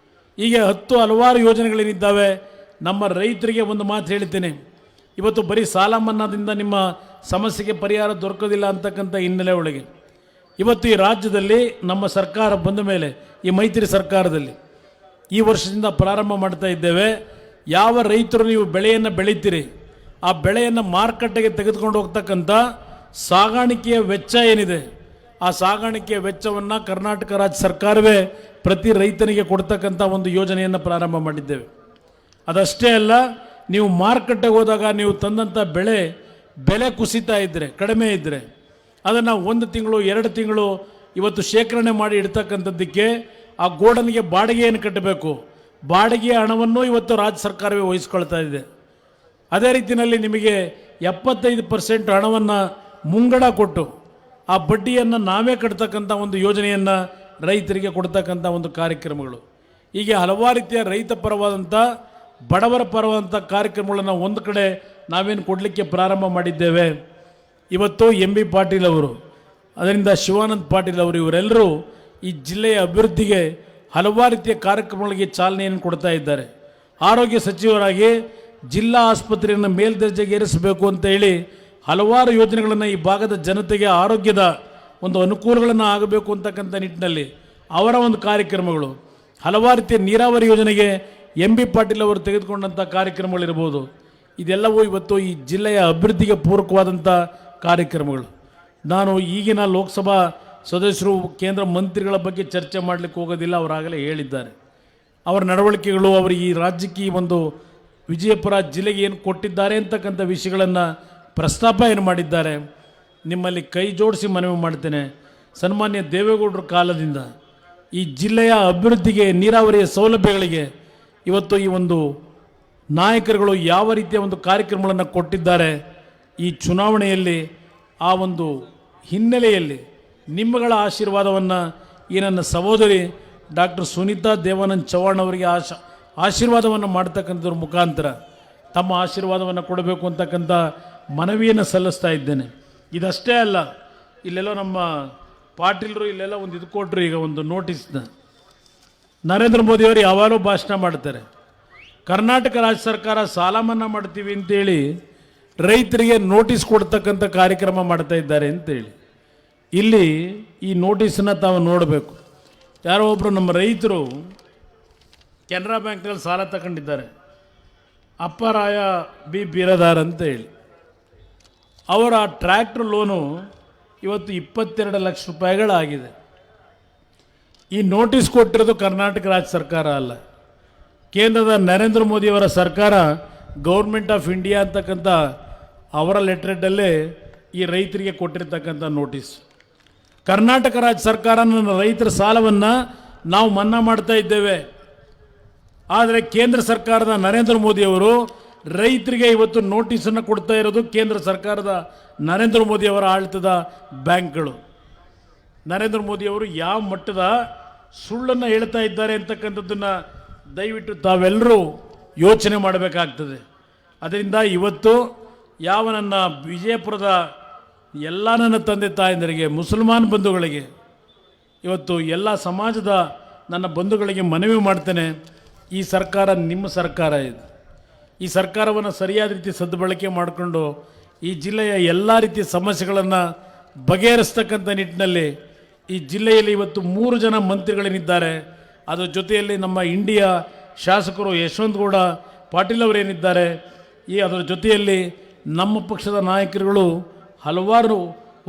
ಹೀಗೆ ಹಲವಾರು ಯೋಜನೆಗಳೇನಿದ್ದಾವೆ. ನಮ್ಮ ರೈತರಿಗೆ ಒಂದು ಮಾತು ಹೇಳ್ತೇನೆ, ಇವತ್ತು ಬರೀ ಸಾಲ ಮನ್ನಾದಿಂದ ನಿಮ್ಮ ಸಮಸ್ಯೆಗೆ ಪರಿಹಾರ ದೊರಕೋದಿಲ್ಲ ಅಂತಕ್ಕಂಥ ಹಿನ್ನೆಲೆ ಒಳಗೆ ಇವತ್ತು ಈ ರಾಜ್ಯದಲ್ಲಿ ನಮ್ಮ ಸರ್ಕಾರ ಬಂದ ಮೇಲೆ, ಈ ಮೈತ್ರಿ ಸರ್ಕಾರದಲ್ಲಿ ಈ ವರ್ಷದಿಂದ ಪ್ರಾರಂಭ ಮಾಡ್ತಾ ಇದ್ದೇವೆ. ಯಾವ ರೈತರು ನೀವು ಬೆಳೆಯನ್ನು ಬೆಳೀತೀರಿ ಆ ಬೆಳೆಯನ್ನು ಮಾರುಕಟ್ಟೆಗೆ ತೆಗೆದುಕೊಂಡು ಹೋಗ್ತಕ್ಕಂಥ ಸಾಗಾಣಿಕೆಯ ವೆಚ್ಚ ಏನಿದೆ ಆ ಸಾಗಾಣಿಕೆಯ ವೆಚ್ಚವನ್ನು ಕರ್ನಾಟಕ ರಾಜ್ಯ ಸರ್ಕಾರವೇ ಪ್ರತಿ ರೈತನಿಗೆ ಕೊಡ್ತಕ್ಕಂಥ ಒಂದು ಯೋಜನೆಯನ್ನು ಪ್ರಾರಂಭ ಮಾಡಿದ್ದೇವೆ. ಅದಷ್ಟೇ ಅಲ್ಲ, ನೀವು ಮಾರುಕಟ್ಟೆಗೆ ಹೋದಾಗ ನೀವು ತಂದಂಥ ಬೆಲೆ ಕುಸಿತಾ ಇದ್ದರೆ, ಕಡಿಮೆ ಇದ್ದರೆ ಅದನ್ನು 1 ತಿಂಗಳು 2 ತಿಂಗಳು ಇವತ್ತು ಶೇಖರಣೆ ಮಾಡಿ ಇಡ್ತಕ್ಕಂಥದ್ದಕ್ಕೆ ಆ ಗೋಡನಿಗೆ ಬಾಡಿಗೆಯನ್ನು ಕಟ್ಟಬೇಕು. ಬಾಡಿಗೆಯ ಹಣವನ್ನು ಇವತ್ತು ರಾಜ್ಯ ಸರ್ಕಾರವೇ ವಹಿಸ್ಕೊಳ್ತಾ ಇದೆ. ಅದೇ ರೀತಿಯಲ್ಲಿ ನಿಮಗೆ 75% ಹಣವನ್ನು ಮುಂಗಡ ಕೊಟ್ಟು ಆ ಬಡ್ಡಿಯನ್ನು ನಾವೇ ಕಟ್ತಕ್ಕಂಥ ಒಂದು ಯೋಜನೆಯನ್ನು ರೈತರಿಗೆ ಕೊಡ್ತಕ್ಕಂಥ ಒಂದು ಕಾರ್ಯಕ್ರಮಗಳು. ಹೀಗೆ ಹಲವಾರು ರೀತಿಯ ರೈತ ಪರವಾದಂಥ ಬಡವರ ಪರವಾದಂಥ ಕಾರ್ಯಕ್ರಮಗಳನ್ನು ಒಂದು ಕಡೆ ನಾವೇನು ಕೊಡಲಿಕ್ಕೆ ಪ್ರಾರಂಭ ಮಾಡಿದ್ದೇವೆ. ಇವತ್ತು MB ಪಾಟೀಲ್ ಅವರು, ಅದರಿಂದ ಶಿವಾನಂದ್ ಪಾಟೀಲ್ ಅವರು, ಇವರೆಲ್ಲರೂ ಈ ಜಿಲ್ಲೆಯ ಅಭಿವೃದ್ಧಿಗೆ ಹಲವಾರು ರೀತಿಯ ಕಾರ್ಯಕ್ರಮಗಳಿಗೆ ಚಾಲನೆಯನ್ನು ಕೊಡ್ತಾ ಇದ್ದಾರೆ. ಆರೋಗ್ಯ ಸಚಿವರಾಗಿ ಜಿಲ್ಲಾ ಆಸ್ಪತ್ರೆಯನ್ನು ಮೇಲ್ದರ್ಜೆಗೇರಿಸಬೇಕು ಅಂತ ಹೇಳಿ ಹಲವಾರು ಯೋಜನೆಗಳನ್ನು ಈ ಭಾಗದ ಜನತೆಗೆ ಆರೋಗ್ಯದ ಒಂದು ಅನುಕೂಲಗಳನ್ನು ಆಗಬೇಕು ಅಂತಕ್ಕಂಥ ನಿಟ್ಟಿನಲ್ಲಿ ಅವರ ಒಂದು ಕಾರ್ಯಕ್ರಮಗಳು, ಹಲವಾರು ರೀತಿಯ ನೀರಾವರಿ ಯೋಜನೆಗೆ MB ಪಾಟೀಲ್ ಅವರು ತೆಗೆದುಕೊಂಡಂಥ ಕಾರ್ಯಕ್ರಮಗಳಿರ್ಬೋದು. ಇದೆಲ್ಲವೂ ಇವತ್ತು ಈ ಜಿಲ್ಲೆಯ ಅಭಿವೃದ್ಧಿಗೆ ಪೂರಕವಾದಂಥ ಕಾರ್ಯಕ್ರಮಗಳು. ನಾನು ಈಗಿನ ಲೋಕಸಭಾ ಸದಸ್ಯರು ಕೇಂದ್ರ ಮಂತ್ರಿಗಳ ಬಗ್ಗೆ ಚರ್ಚೆ ಮಾಡಲಿಕ್ಕೆ ಹೋಗೋದಿಲ್ಲ, ಅವರಾಗಲೇ ಹೇಳಿದ್ದಾರೆ. ಅವರ ನಡವಳಿಕೆಗಳು, ಅವರು ಈ ರಾಜ್ಯಕ್ಕೆ ಈ ಒಂದು ವಿಜಯಪುರ ಜಿಲ್ಲೆಗೆ ಏನು ಕೊಟ್ಟಿದ್ದಾರೆ ಅಂತಕ್ಕಂಥ ವಿಷಯಗಳನ್ನು ಪ್ರಸ್ತಾಪ ಏನು ಮಾಡಿದ್ದಾರೆ. ನಿಮ್ಮಲ್ಲಿ ಕೈ ಜೋಡಿಸಿ ಮನವಿ ಮಾಡ್ತೇನೆ, ಸನ್ಮಾನ್ಯ ದೇವೇಗೌಡರ ಕಾಲದಿಂದ ಈ ಜಿಲ್ಲೆಯ ಅಭಿವೃದ್ಧಿಗೆ, ನೀರಾವರಿಯ ಸೌಲಭ್ಯಗಳಿಗೆ ಇವತ್ತು ಈ ಒಂದು ನಾಯಕರುಗಳು ಯಾವ ರೀತಿಯ ಒಂದು ಕಾರ್ಯಕ್ರಮಗಳನ್ನು ಕೊಟ್ಟಿದ್ದಾರೆ. ಈ ಚುನಾವಣೆಯಲ್ಲಿ ಆ ಒಂದು ಹಿನ್ನೆಲೆಯಲ್ಲಿ ನಿಮ್ಮಗಳ ಆಶೀರ್ವಾದವನ್ನು ಈ ನನ್ನ ಸಹೋದರಿ ಡಾಕ್ಟರ್ ಸುನೀತಾ ದೇವಾನಂದ್ ಚವ್ಹಾಣ್ ಅವರಿಗೆ ಆಶೀರ್ವಾದವನ್ನು ಮಾಡ್ತಕ್ಕಂಥದ್ರ ಮುಖಾಂತರ ತಮ್ಮ ಆಶೀರ್ವಾದವನ್ನು ಕೊಡಬೇಕು ಅಂತಕ್ಕಂಥ ಮನವಿಯನ್ನು ಸಲ್ಲಿಸ್ತಾ ಇದ್ದೇನೆ. ಇದಷ್ಟೇ ಅಲ್ಲ, ಇಲ್ಲೆಲ್ಲೋ ನಮ್ಮ ಪಾಟೀಲರು ಇಲ್ಲೆಲ್ಲ ಒಂದು ಇದು ಕೊಟ್ಟರು, ಈಗ ಒಂದು ನೋಟಿಸ್ನ. ನರೇಂದ್ರ ಮೋದಿಯವರು ಯಾವಾಗಲೂ ಭಾಷಣ ಮಾಡ್ತಾರೆ, ಕರ್ನಾಟಕ ರಾಜ್ಯ ಸರ್ಕಾರ ಸಾಲ ಮನ್ನಾ ಮಾಡ್ತೀವಿ ಅಂತೇಳಿ ರೈತರಿಗೆ ನೋಟಿಸ್ ಕೊಡ್ತಕ್ಕಂಥ ಕಾರ್ಯಕ್ರಮ ಮಾಡ್ತಾ ಇದ್ದಾರೆ ಅಂತೇಳಿ. ಇಲ್ಲಿ ಈ ನೋಟಿಸನ್ನು ತಾವು ನೋಡಬೇಕು. ಯಾರೋ ಒಬ್ಬರು ನಮ್ಮ ರೈತರು ಕೆನರಾ ಬ್ಯಾಂಕ್ನಲ್ಲಿ ಸಾಲ ತಗೊಂಡಿದ್ದಾರೆ, ಅಪ್ಪರಾಯ ಬಿ ಬಿರದಾರ್ ಅಂತ ಹೇಳಿ. ಅವರ ಟ್ರ್ಯಾಕ್ಟರ್ ಲೋನು ಇವತ್ತು 22 ಲಕ್ಷ ರೂಪಾಯಿಗಳಾಗಿದೆ. ಈ ನೋಟಿಸ್ ಕೊಟ್ಟಿರೋದು ಕರ್ನಾಟಕ ರಾಜ್ಯ ಸರ್ಕಾರ ಅಲ್ಲ, ಕೇಂದ್ರದ ನರೇಂದ್ರ ಮೋದಿಯವರ ಸರ್ಕಾರ, ಗೌರ್ಮೆಂಟ್ ಆಫ್ ಇಂಡಿಯಾ ಅಂತಕ್ಕಂಥ ಅವರ ಲೆಟ್ರೇಟಲ್ಲೇ ಈ ರೈತರಿಗೆ ಕೊಟ್ಟಿರ್ತಕ್ಕಂಥ ನೋಟಿಸ್. ಕರ್ನಾಟಕ ರಾಜ್ಯ ಸರ್ಕಾರ ನನ್ನ ರೈತರ ಸಾಲವನ್ನು ನಾವು ಮನ್ನಾ ಮಾಡ್ತಾ ಇದ್ದೇವೆ, ಆದರೆ ಕೇಂದ್ರ ಸರ್ಕಾರದ ನರೇಂದ್ರ ಮೋದಿಯವರು ರೈತರಿಗೆ ಇವತ್ತು ನೋಟಿಸನ್ನು ಕೊಡ್ತಾ ಇರೋದು ಕೇಂದ್ರ ಸರ್ಕಾರದ ನರೇಂದ್ರ ಮೋದಿಯವರ ಆಡಳಿತದ ಬ್ಯಾಂಕ್ಗಳು. ನರೇಂದ್ರ ಮೋದಿಯವರು ಯಾವ ಮಟ್ಟದ ಸುಳ್ಳನ್ನು ಹೇಳ್ತಾ ಇದ್ದಾರೆ ಅಂತಕ್ಕಂಥದ್ದನ್ನು ದಯವಿಟ್ಟು ತಾವೆಲ್ಲರೂ ಯೋಚನೆ ಮಾಡಬೇಕಾಗ್ತದೆ. ಅದರಿಂದ ಇವತ್ತು ಯಾವ ನನ್ನ ವಿಜಯಪುರದ ಎಲ್ಲ ನನ್ನ ತಂದೆ ತಾಯಂದರಿಗೆ, ಮುಸಲ್ಮಾನ್ ಬಂಧುಗಳಿಗೆ, ಇವತ್ತು ಎಲ್ಲ ಸಮಾಜದ ನನ್ನ ಬಂಧುಗಳಿಗೆ ಮನವಿ ಮಾಡ್ತೇನೆ, ಈ ಸರ್ಕಾರ ನಿಮ್ಮ ಸರ್ಕಾರ ಇದು. ಈ ಸರ್ಕಾರವನ್ನು ಸರಿಯಾದ ರೀತಿ ಸದ್ಬಳಕೆ ಮಾಡಿಕೊಂಡು ಈ ಜಿಲ್ಲೆಯ ಎಲ್ಲ ರೀತಿಯ ಸಮಸ್ಯೆಗಳನ್ನು ಬಗೆಹರಿಸ್ತಕ್ಕಂಥ ನಿಟ್ಟಿನಲ್ಲಿ ಈ ಜಿಲ್ಲೆಯಲ್ಲಿ ಇವತ್ತು 3 ಜನ ಮಂತ್ರಿಗಳೇನಿದ್ದಾರೆ, ಅದರ ಜೊತೆಯಲ್ಲಿ ನಮ್ಮ ಇಂಡಿಯಾ ಶಾಸಕರು ಯಶವಂತಗೌಡ ಪಾಟೀಲ್ ಅವರೇನಿದ್ದಾರೆ, ಅದರ ಜೊತೆಯಲ್ಲಿ ನಮ್ಮ ಪಕ್ಷದ ನಾಯಕರುಗಳು ಹಲವಾರು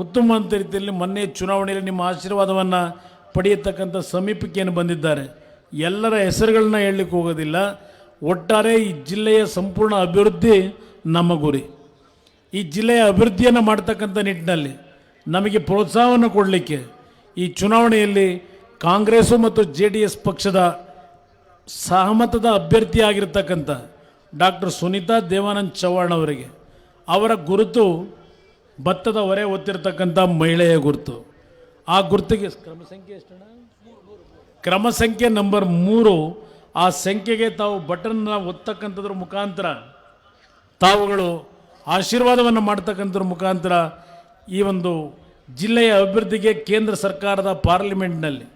ಉತ್ತಮ ರೀತಿಯಲ್ಲಿ ಮೊನ್ನೆ ಚುನಾವಣೆಯಲ್ಲಿ ನಿಮ್ಮ ಆಶೀರ್ವಾದವನ್ನು ಪಡೆಯತಕ್ಕಂಥ ಸಮೀಪಕ್ಕೆ ಬಂದಿದ್ದಾರೆ. ಎಲ್ಲರ ಹೆಸರುಗಳನ್ನ ಹೇಳಲಿಕ್ಕೆ ಹೋಗೋದಿಲ್ಲ. ಒಟ್ಟಾರೆ ಈ ಜಿಲ್ಲೆಯ ಸಂಪೂರ್ಣ ಅಭಿವೃದ್ಧಿ ನಮ್ಮ ಗುರಿ. ಈ ಜಿಲ್ಲೆಯ ಅಭಿವೃದ್ಧಿಯನ್ನು ಮಾಡ್ತಕ್ಕಂಥ ನಿಟ್ಟಿನಲ್ಲಿ ನಮಗೆ ಪ್ರೋತ್ಸಾಹವನ್ನು ಕೊಡಲಿಕ್ಕೆ ಈ ಚುನಾವಣೆಯಲ್ಲಿ ಕಾಂಗ್ರೆಸ್ಸು ಮತ್ತು JDS ಪಕ್ಷದ ಸಹಮತದ ಅಭ್ಯರ್ಥಿಯಾಗಿರ್ತಕ್ಕಂಥ ಡಾಕ್ಟರ್ ಸುನೀತಾ ದೇವಾನಂದ್ ಚವ್ಹಾಣ್ ಅವರಿಗೆ ಅವರ ಗುರುತು ಭತ್ತದ ಹೊರೆ ಹೊತ್ತಿರ್ತಕ್ಕಂಥ ಮಹಿಳೆಯ ಗುರುತು. ಆ ಗುರುತಿಗೆ ಕ್ರಮ ಸಂಖ್ಯೆ ನಂಬರ್ 3, ಆ ಸಂಖ್ಯೆಗೆ ತಾವು ಬಟನ್ನ ಒತ್ತಕ್ಕಂಥದ್ರ ಮುಖಾಂತರ ತಾವುಗಳು ಆಶೀರ್ವಾದವನ್ನು ಮಾಡ್ತಕ್ಕಂಥದ್ರ ಮುಖಾಂತರ ಈ ಒಂದು ಜಿಲ್ಲೆಯ ಅಭಿವೃದ್ಧಿಗೆ ಕೇಂದ್ರ ಸರ್ಕಾರದ ಪಾರ್ಲಿಮೆಂಟ್ನಲ್ಲಿ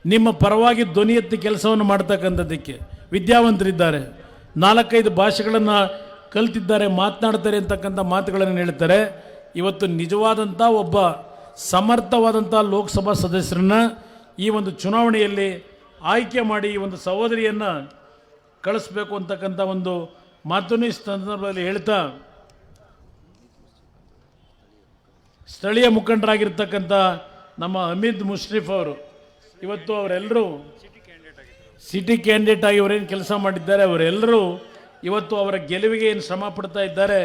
ನಿಮ್ಮ ಪರವಾಗಿ ಧ್ವನಿ ಎತ್ತಿ ಕೆಲಸವನ್ನು ಮಾಡ್ತಕ್ಕಂಥದ್ದಕ್ಕೆ ವಿದ್ಯಾವಂತರಿದ್ದಾರೆ, 4-5 ಭಾಷೆಗಳನ್ನು ಕಲ್ತಿದ್ದಾರೆ, ಮಾತನಾಡ್ತಾರೆ ಅಂತಕ್ಕಂಥ ಮಾತುಗಳನ್ನು ಹೇಳ್ತಾರೆ. ಇವತ್ತು ನಿಜವಾದಂಥ ಒಬ್ಬ ಸಮರ್ಥವಾದಂಥ ಲೋಕಸಭಾ ಸದಸ್ಯರನ್ನು ಈ ಒಂದು ಚುನಾವಣೆಯಲ್ಲಿ ಆಯ್ಕೆ ಮಾಡಿ ಈ ಒಂದು ಸಹೋದರಿಯನ್ನು ಕಳಿಸ್ಬೇಕು ಅಂತಕ್ಕಂಥ ಒಂದು ಮಾತನ್ನು ಈ ಸಂದರ್ಭದಲ್ಲಿ ಹೇಳ್ತಾ, ಸ್ಥಳೀಯ ಮುಖಂಡರಾಗಿರ್ತಕ್ಕಂಥ ನಮ್ಮ ಹಮೀದ್ ಮುಷ್ರಿಫ್ ಅವರು ಇವತ್ತು ಅವರೆಲ್ಲರೂ ಸಿಟಿ ಕ್ಯಾಂಡಿಡೇಟ್ ಆಗಿ ಅವರೇನು ಕೆಲಸ ಮಾಡಿದ್ದಾರೆ, ಅವರೆಲ್ಲರೂ ಇವತ್ತು ಅವರ ಗೆಲುವಿಗೆ ಏನು ಶ್ರಮ ಪಡ್ತಾ ಇದ್ದಾರೆ.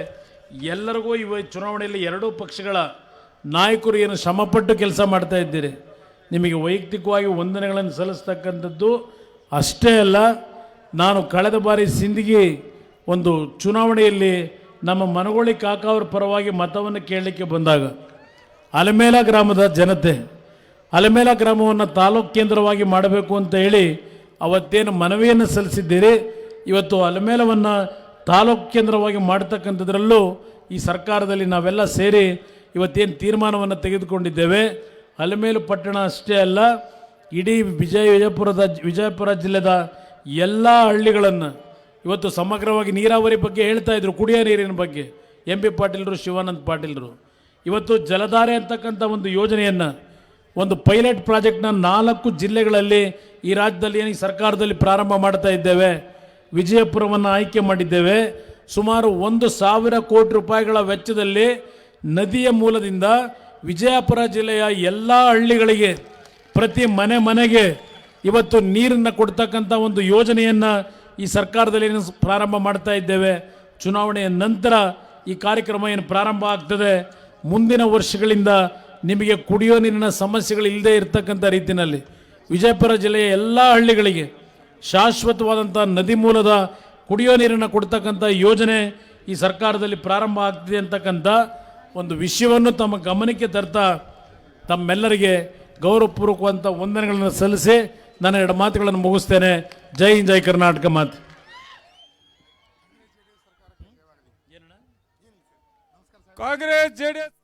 ಎಲ್ಲರಿಗೂ ಚುನಾವಣೆಯಲ್ಲಿ 2 ಪಕ್ಷಗಳ ನಾಯಕರು ಏನು ಶ್ರಮಪಟ್ಟು ಕೆಲಸ ಮಾಡ್ತಾ ಇದ್ದೀರಿ, ನಿಮಗೆ ವೈಯಕ್ತಿಕವಾಗಿ ವಂದನೆಗಳನ್ನು ಸಲ್ಲಿಸ್ತಕ್ಕಂಥದ್ದು ಅಷ್ಟೇ ಅಲ್ಲ. ನಾನು ಕಳೆದ ಬಾರಿ ಸಿಂದಗಿ ಒಂದು ಚುನಾವಣೆಯಲ್ಲಿ ನಮ್ಮ ಮನಗೋಳಿ ಕಾಕ ಅವರ ಪರವಾಗಿ ಮತವನ್ನು ಕೇಳಲಿಕ್ಕೆ ಬಂದಾಗ ಅಲಮೇಲ ಗ್ರಾಮದ ಜನತೆ ಅಲಮೇಲ ಗ್ರಾಮವನ್ನು ತಾಲೂಕು ಕೇಂದ್ರವಾಗಿ ಮಾಡಬೇಕು ಅಂತ ಹೇಳಿ ಅವತ್ತೇನು ಮನವಿಯನ್ನು ಸಲ್ಲಿಸಿದ್ದೀರಿ, ಇವತ್ತು ಅಲಮೇಲವನ್ನು ತಾಲೂಕು ಕೇಂದ್ರವಾಗಿ ಮಾಡ್ತಕ್ಕಂಥದ್ರಲ್ಲೂ ಈ ಸರ್ಕಾರದಲ್ಲಿ ನಾವೆಲ್ಲ ಸೇರಿ ಇವತ್ತೇನು ತೀರ್ಮಾನವನ್ನು ತೆಗೆದುಕೊಂಡಿದ್ದೇವೆ. ಅಲಮೇಲು ಪಟ್ಟಣ ಅಷ್ಟೇ ಅಲ್ಲ, ಇಡೀ ವಿಜಯಪುರ ಜಿಲ್ಲೆದ ಎಲ್ಲ ಹಳ್ಳಿಗಳನ್ನು ಇವತ್ತು ಸಮಗ್ರವಾಗಿ ನೀರಾವರಿ ಬಗ್ಗೆ ಹೇಳ್ತಾ ಇದ್ರು, ಕುಡಿಯೋ ನೀರಿನ ಬಗ್ಗೆ MP ಪಾಟೀಲರು, ಶಿವಾನಂದ್ ಪಾಟೀಲರು. ಇವತ್ತು ಜಲಧಾರೆ ಅಂತಕ್ಕಂಥ ಒಂದು ಯೋಜನೆಯನ್ನು, ಒಂದು ಪೈಲಟ್ ಪ್ರಾಜೆಕ್ಟ್ನ 4 ಜಿಲ್ಲೆಗಳಲ್ಲಿ ಈ ರಾಜ್ಯದಲ್ಲಿ ಏನು ಸರ್ಕಾರದಲ್ಲಿ ಪ್ರಾರಂಭ ಮಾಡ್ತಾ ಇದ್ದೇವೆ. ವಿಜಯಪುರವನ್ನು ಆಯ್ಕೆ ಮಾಡಿದ್ದೇವೆ. ಸುಮಾರು 1,000 ಕೋಟಿ ರೂಪಾಯಿಗಳ ವೆಚ್ಚದಲ್ಲಿ ನದಿಯ ಮೂಲದಿಂದ ವಿಜಯಪುರ ಜಿಲ್ಲೆಯ ಎಲ್ಲ ಹಳ್ಳಿಗಳಿಗೆ ಪ್ರತಿ ಮನೆಗೆ ಇವತ್ತು ನೀರನ್ನು ಕೊಡ್ತಕ್ಕಂಥ ಒಂದು ಯೋಜನೆಯನ್ನು ಈ ಸರ್ಕಾರದಲ್ಲಿ ಪ್ರಾರಂಭ ಮಾಡ್ತಾ ಇದ್ದೇವೆ. ಚುನಾವಣೆಯ ನಂತರ ಈ ಕಾರ್ಯಕ್ರಮ ಏನು ಪ್ರಾರಂಭ ಆಗ್ತದೆ, ಮುಂದಿನ ವರ್ಷಗಳಿಂದ ನಿಮಗೆ ಕುಡಿಯೋ ನೀರಿನ ಸಮಸ್ಯೆಗಳು ಇಲ್ಲದೆ ಇರತಕ್ಕಂಥ ರೀತಿಯಲ್ಲಿ ವಿಜಯಪುರ ಜಿಲ್ಲೆಯ ಎಲ್ಲ ಹಳ್ಳಿಗಳಿಗೆ ಶಾಶ್ವತವಾದಂಥ ನದಿ ಮೂಲದ ಕುಡಿಯೋ ನೀರನ್ನು ಕೊಡ್ತಕ್ಕಂಥ ಯೋಜನೆ ಈ ಸರ್ಕಾರದಲ್ಲಿ ಪ್ರಾರಂಭ ಆಗ್ತಿದೆ ಅಂತಕ್ಕಂಥ ಒಂದು ವಿಷಯವನ್ನು ತಮ್ಮ ಗಮನಕ್ಕೆ ತರ್ತಾ ತಮ್ಮೆಲ್ಲರಿಗೆ ಗೌರವಪೂರ್ವಕವಂತ ವಂದನೆಗಳನ್ನು ಸಲ್ಲಿಸಿ ನನ್ನ ಎರಡು ಮಾತುಗಳನ್ನು ಮುಗಿಸ್ತೇನೆ. ಜೈ ಹಿಂದ್, ಜೈ ಕರ್ನಾಟಕ ಮಾತು. ಕಾಂಗ್ರೆಸ್ ಜೆಡಿಎಸ್